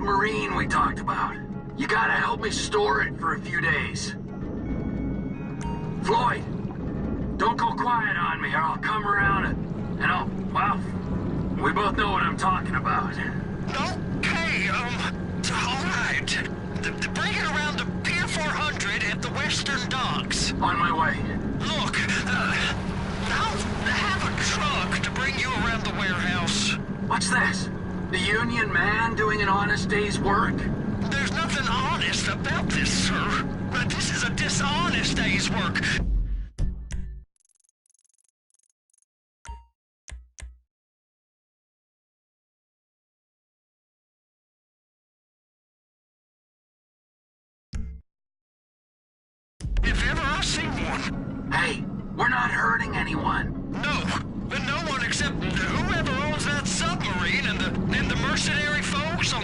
submarine we talked about. You gotta help me store it for a few days. Floyd, don't go quiet on me or I'll come around and I'll, well, we both know what I'm talking about. Okay, all right. Bring it around to Pier 400 at the Western Docks. On my way. Look, I'll have a truck to bring you around the warehouse. What's this? The union man doing an honest day's work? There's nothing honest about this, sir. But this is a dishonest day's work. If ever I see one. Hey, we're not hurting anyone. No, but no one except whoever owns that submarine and the mercenary folks on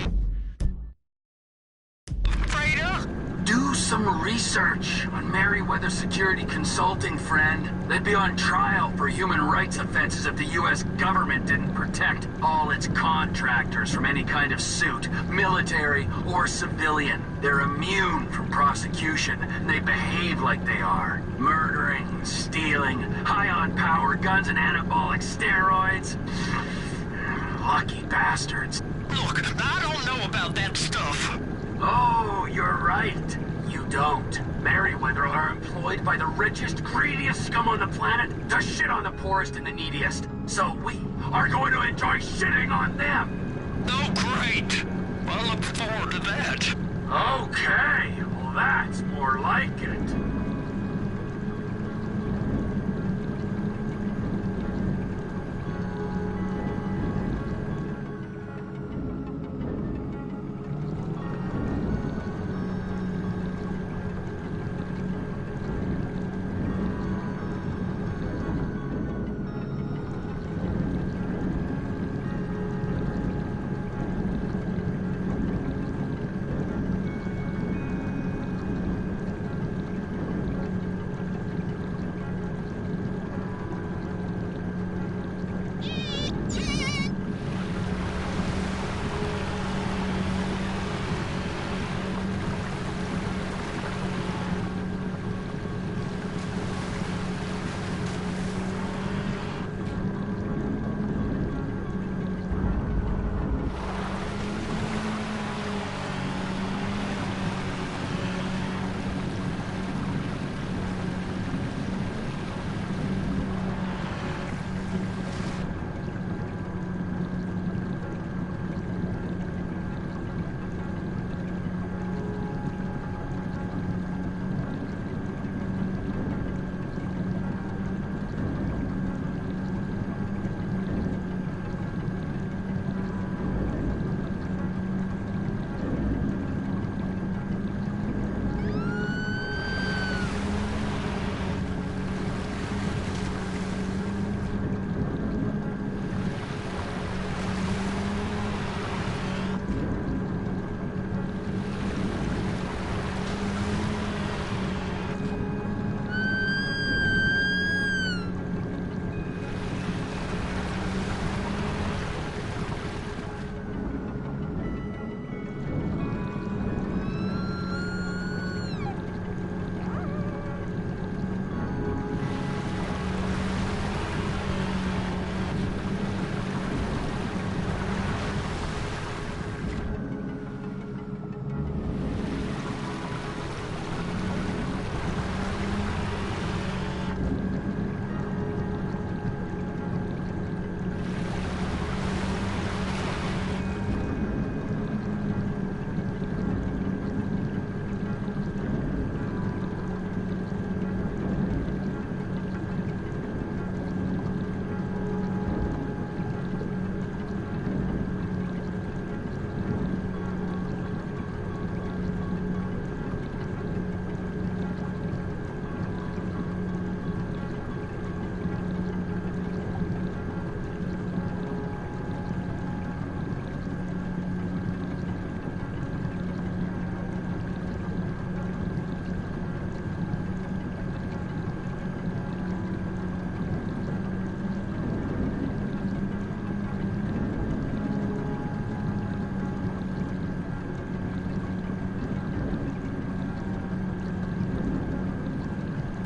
Freighter. Do some research on Merryweather Security Consulting, friend. They'd be on trial for human rights offenses if the U.S. government didn't protect all its contractors from any kind of suit, military or civilian. They're immune from prosecution, and they behave like they are. Murdering, stealing, high on power guns and anabolic steroids. Lucky bastards. Look, I don't know about that stuff. Oh, you're right. You don't. Merryweather are employed by the richest, greediest scum on the planet to shit on the poorest and the neediest. So we are going to enjoy shitting on them. Oh, great. I look forward to that. Okay, well that's more like it.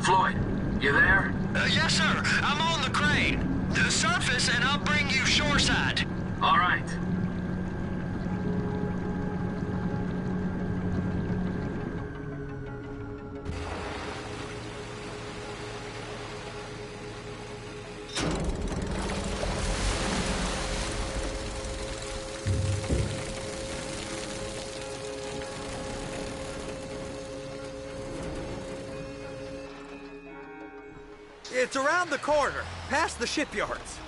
Floyd, you there? Yes, sir. I'm on the crane. Surface, and I'll bring you shoreside. All right. It's around the corner, past the shipyards.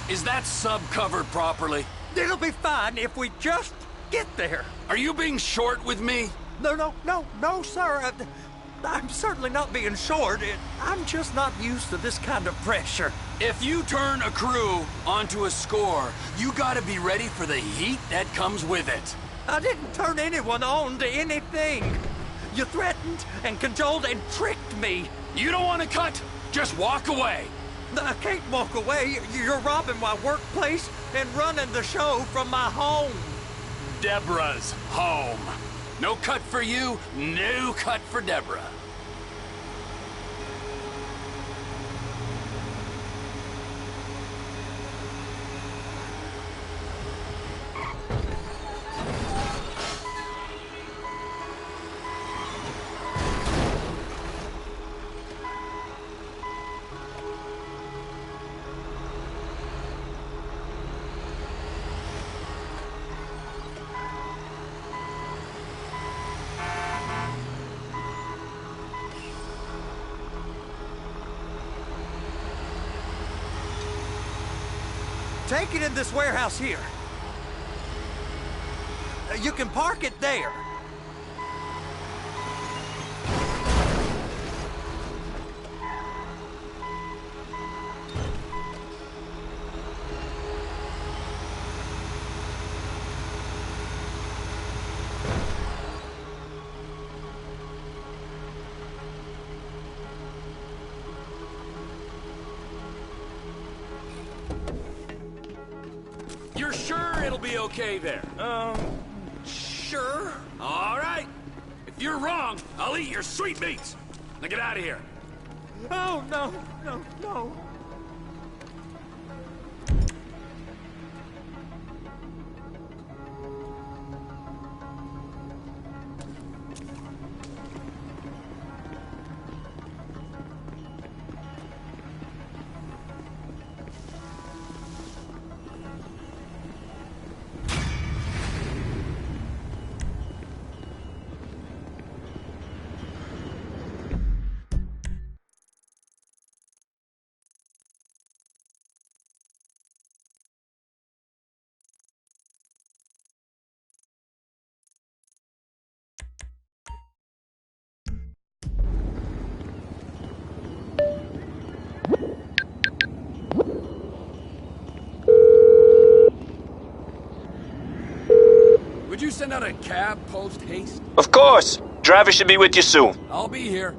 Is that sub covered properly? It'll be fine if we just get there. Are you being short with me? No, sir. I'm certainly not being short. I'm just not used to this kind of pressure. If you turn a crew onto a score, you gotta be ready for the heat that comes with it. I didn't turn anyone on to anything. You threatened and cajoled and tricked me. You don't want to cut? Just walk away. I can't walk away. You're robbing my workplace and running the show from my home. Deborah's home. No cut for you, no cut for Deborah. Take it in this warehouse here. You can park it there. You're sure it'll be okay there? Sure. All right. If you're wrong, I'll eat your sweetmeats. Now get out of here. Oh, no. Would you send out a cab post haste? Of course. Driver should be with you soon. I'll be here.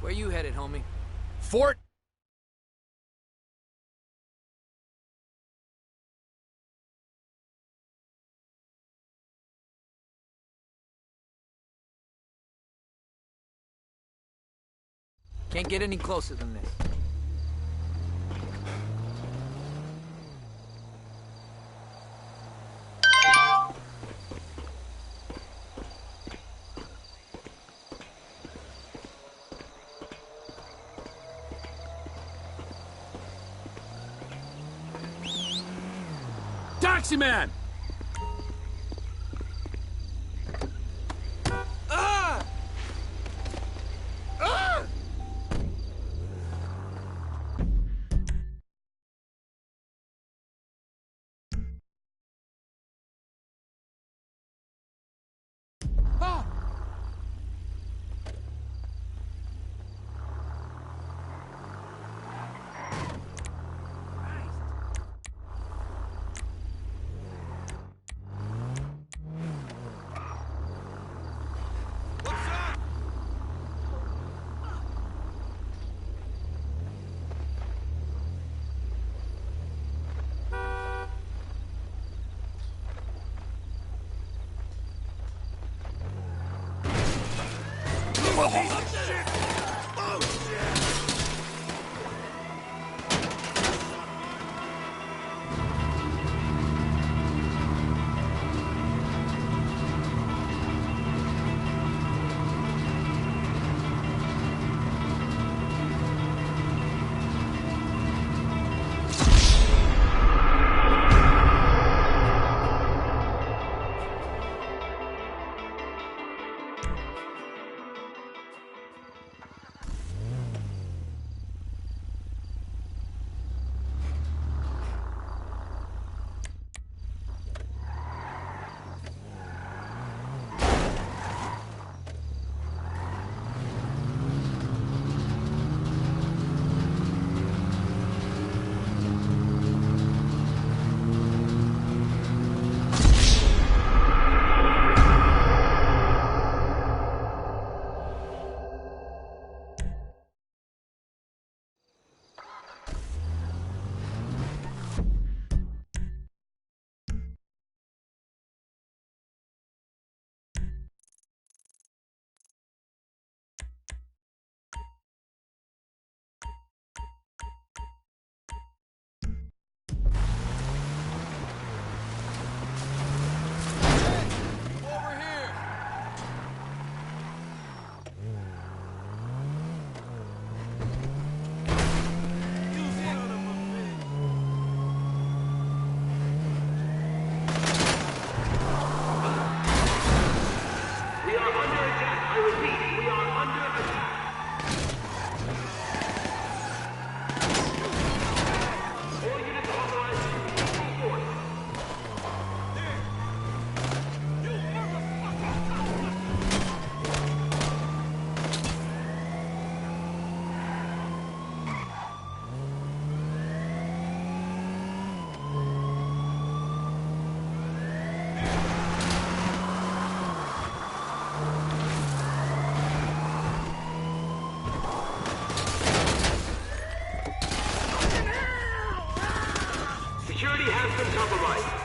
Where you headed, homie? Fort. Can't get any closer than this. Taxi man!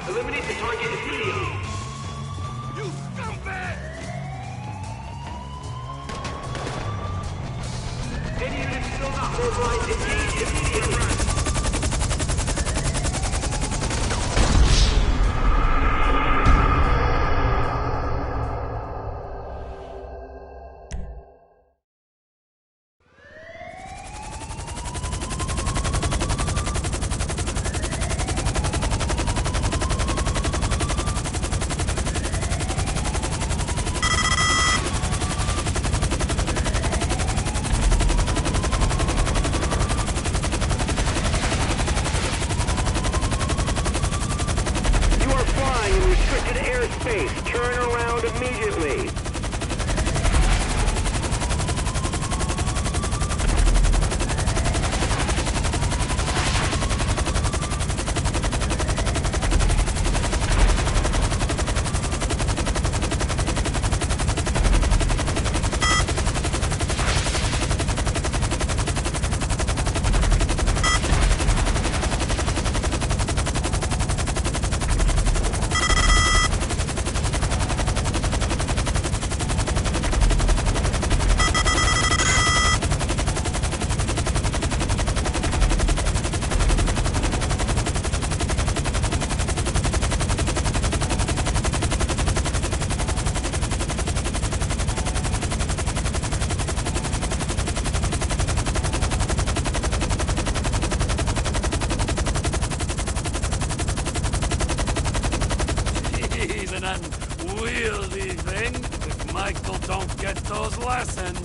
Eliminate the target immediately. You scumbag! Any units still not mobilized, engage immediately. Turn around immediately. Unwieldy thing if Michael don't get those lessons.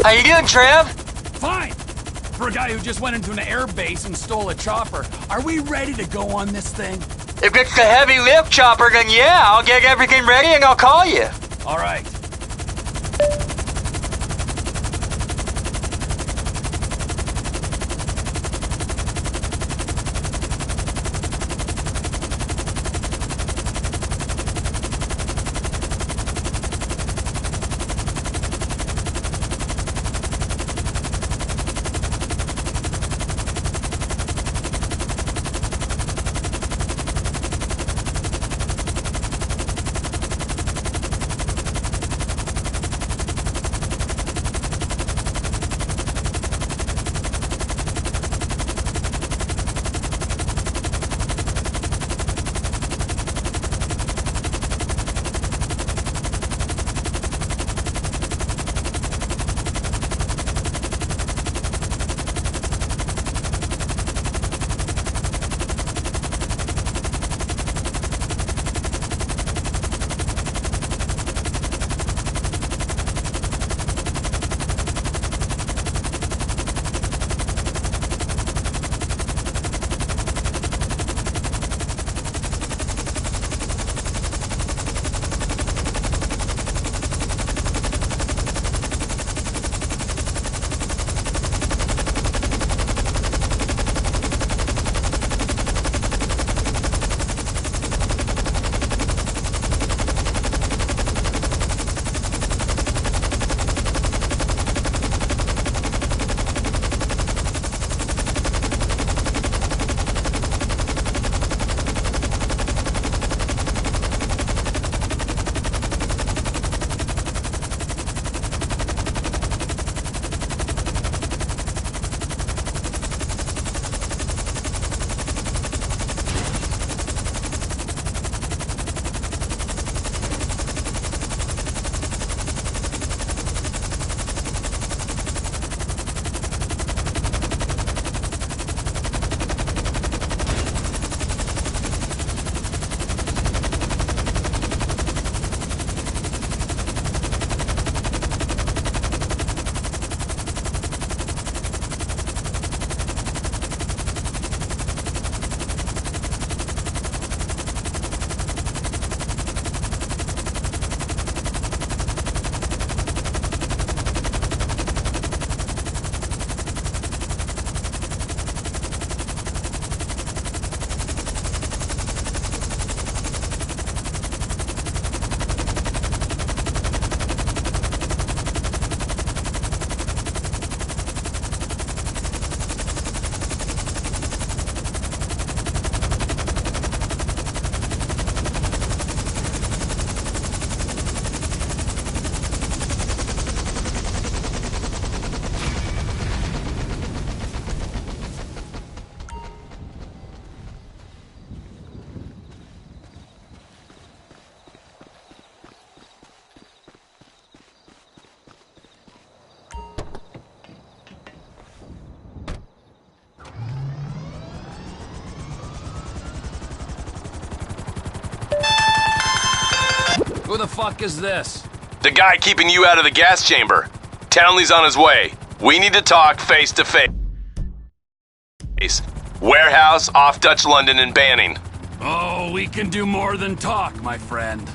How you doing, Trev? Fine. For a guy who just went into an air base and stole a chopper, are we ready to go on this thing? If it's the heavy lift chopper, then yeah, I'll get everything ready and I'll call you. All right. Who the fuck is this? The guy keeping you out of the gas chamber. Townley's on his way. We need to talk face to face. Warehouse off Dutch London and Banning. Oh, we can do more than talk, my friend.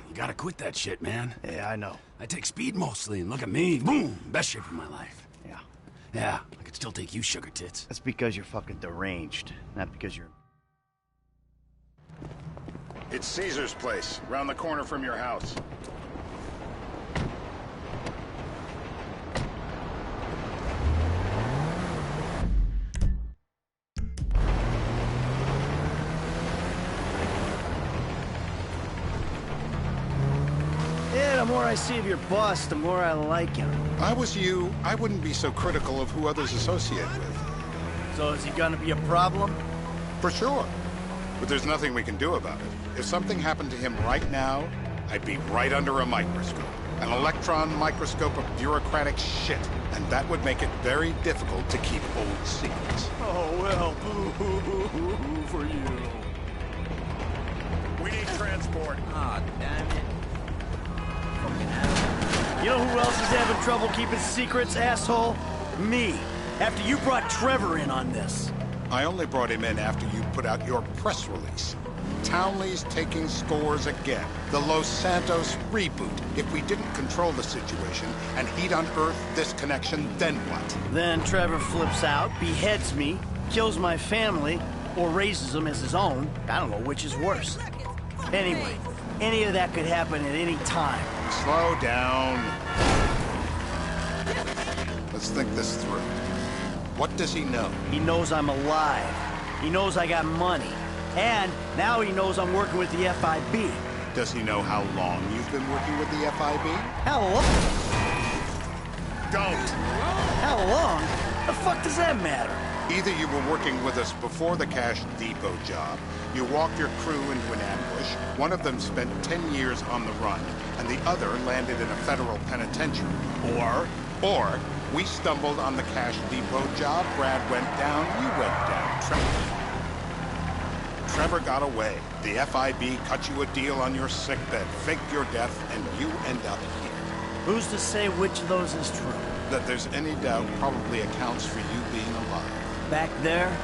You gotta quit that shit, man. Yeah, I know. I take speed mostly, and look at me. Boom! Best shape of my life. Yeah. Yeah, I could still take you, sugar tits. That's because you're fucking deranged, not because you're... It's Caesar's place, round the corner from your house. Yeah, the more I see of your boss, the more I like him. If I was you, I wouldn't be so critical of who others associate with. So is he gonna be a problem? For sure. But there's nothing we can do about it. If something happened to him right now, I'd be right under a microscope. An electron microscope of bureaucratic shit. And that would make it very difficult to keep old secrets. Oh, well, boo-hoo-hoo-hoo for you. We need transport. Aw, damn it. You know who else is having trouble keeping secrets, asshole? Me. After you brought Trevor in on this. I only brought him in after you put out your press release. Townley's taking scores again. The Los Santos reboot. If we didn't control the situation and he'd unearthed this connection, then what? Then Trevor flips out, beheads me, kills my family, or raises them as his own. I don't know which is worse. Anyway, any of that could happen at any time. Slow down. Let's think this through. What does he know? He knows I'm alive. He knows I got money. And now he knows I'm working with the FIB. Does he know how long you've been working with the FIB? How long? Don't! How long? The fuck does that matter? Either you were working with us before the Cash Depot job, you walked your crew into an ambush, one of them spent 10 years on the run, and the other landed in a federal penitentiary. Or we stumbled on the Cash Depot job, Brad went down, you went down. Trevor got away. The FIB cut you a deal on your sickbed, faked your death, and you end up here. Who's to say which of those is true? That there's any doubt probably accounts for you being alive. Back there,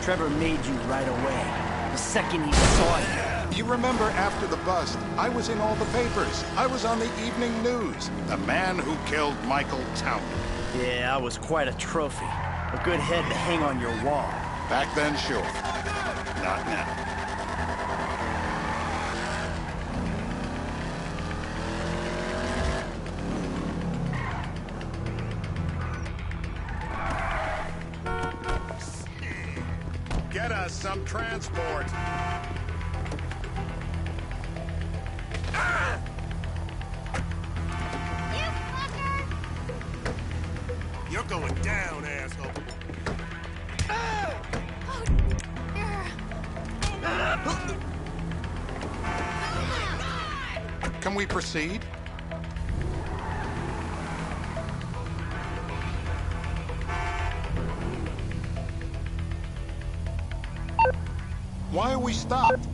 Trevor made you right away. The second he saw you. You remember after the bust, I was in all the papers. I was on the evening news. The man who killed Michael Townley. Yeah, I was quite a trophy. A good head to hang on your wall. Back then, sure. Not now. Get us some transport. You're going down, asshole. Can we proceed? Why are we stopped?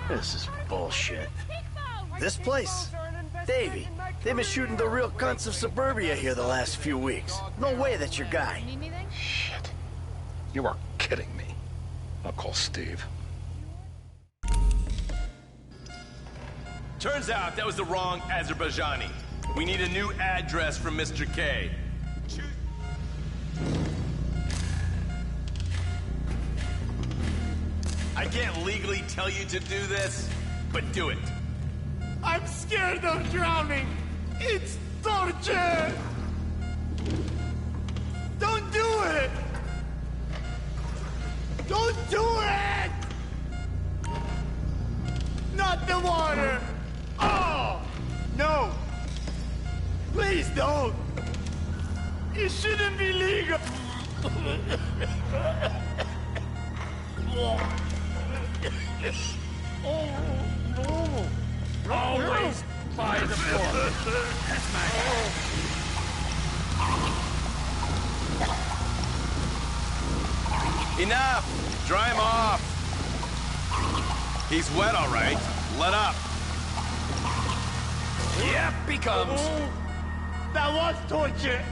This is bullshit. This place? Davey, they've been shooting the real cunts of suburbia here the last few weeks. No way that's your guy. Shit. You are kidding me. I'll call Steve. Turns out that was the wrong Azerbaijani. We need a new address from Mr. K. I can't legally tell you to do this, but do it. I'm scared of drowning. It's torture. Don't do it. Don't do it. Not the water. Oh, no. Please don't. It shouldn't be legal. Oh, no. Always by the book. That's my... Enough! Dry him off! He's wet, all right. Let up. Yep, he comes. That was torture.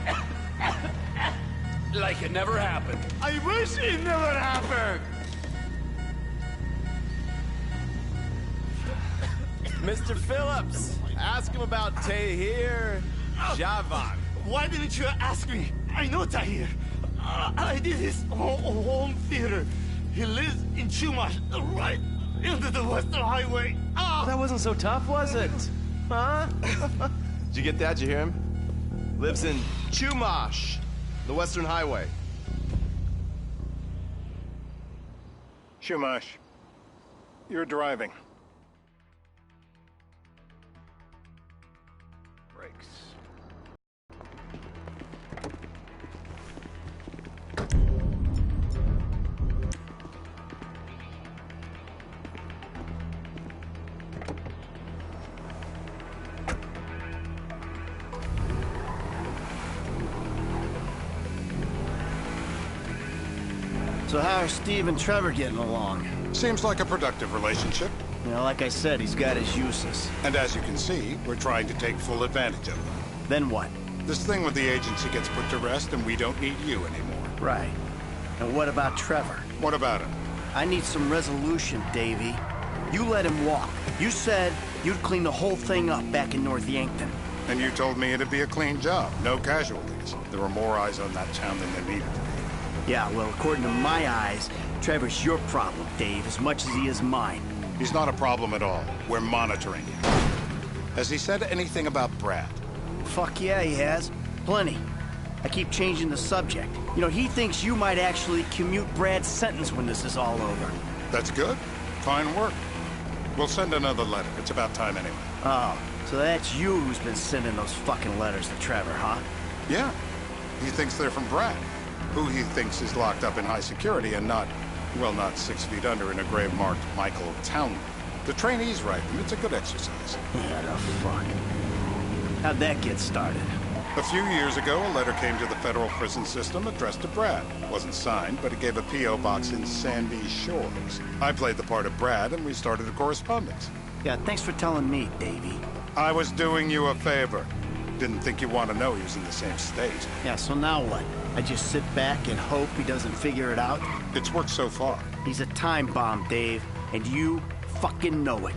Like it never happened. I wish it never happened. Mr. Phillips, ask him about Tahir Javan. Why didn't you ask me? I know Tahir. I did his home theater. He lives in Chumash, right into the Western Highway. That wasn't so tough, was it? Huh? Did you get that? Did you hear him? Lives in Chumash, the Western Highway. Shumash, you're driving. Brakes. So how are Steve and Trevor getting along? Seems like a productive relationship. You know, like I said, he's got his uses. And as you can see, we're trying to take full advantage of them. Then what? This thing with the agency gets put to rest and we don't need you anymore. Right. And what about Trevor? What about him? I need some resolution, Davey. You let him walk. You said you'd clean the whole thing up back in North Yankton. And you told me it'd be a clean job, no casualties. There were more eyes on that town than there needed to be. Yeah, well, according to my eyes, Trevor's your problem, Dave, as much as he is mine. He's not a problem at all. We're monitoring him. Has he said anything about Brad? Fuck yeah, he has. Plenty. I keep changing the subject. You know, he thinks you might actually commute Brad's sentence when this is all over. That's good. Fine work. We'll send another letter. It's about time anyway. Oh, so that's you who's been sending those fucking letters to Trevor, huh? Yeah. He thinks they're from Brad, who he thinks is locked up in high security and not, well, not 6 feet under in a grave marked Michael Townley. The trainees write them. It's a good exercise. Yeah, the fuck. How'd that get started? A few years ago, a letter came to the federal prison system addressed to Brad. It wasn't signed, but it gave a P.O. box in Sandy Shores. I played the part of Brad, and we started a correspondence. Yeah, thanks for telling me, Davey. I was doing you a favor. Didn't think you want to know he was in the same state. Yeah, so now what? I just sit back and hope he doesn't figure it out? It's worked so far. He's a time bomb, Dave, and you fucking know it.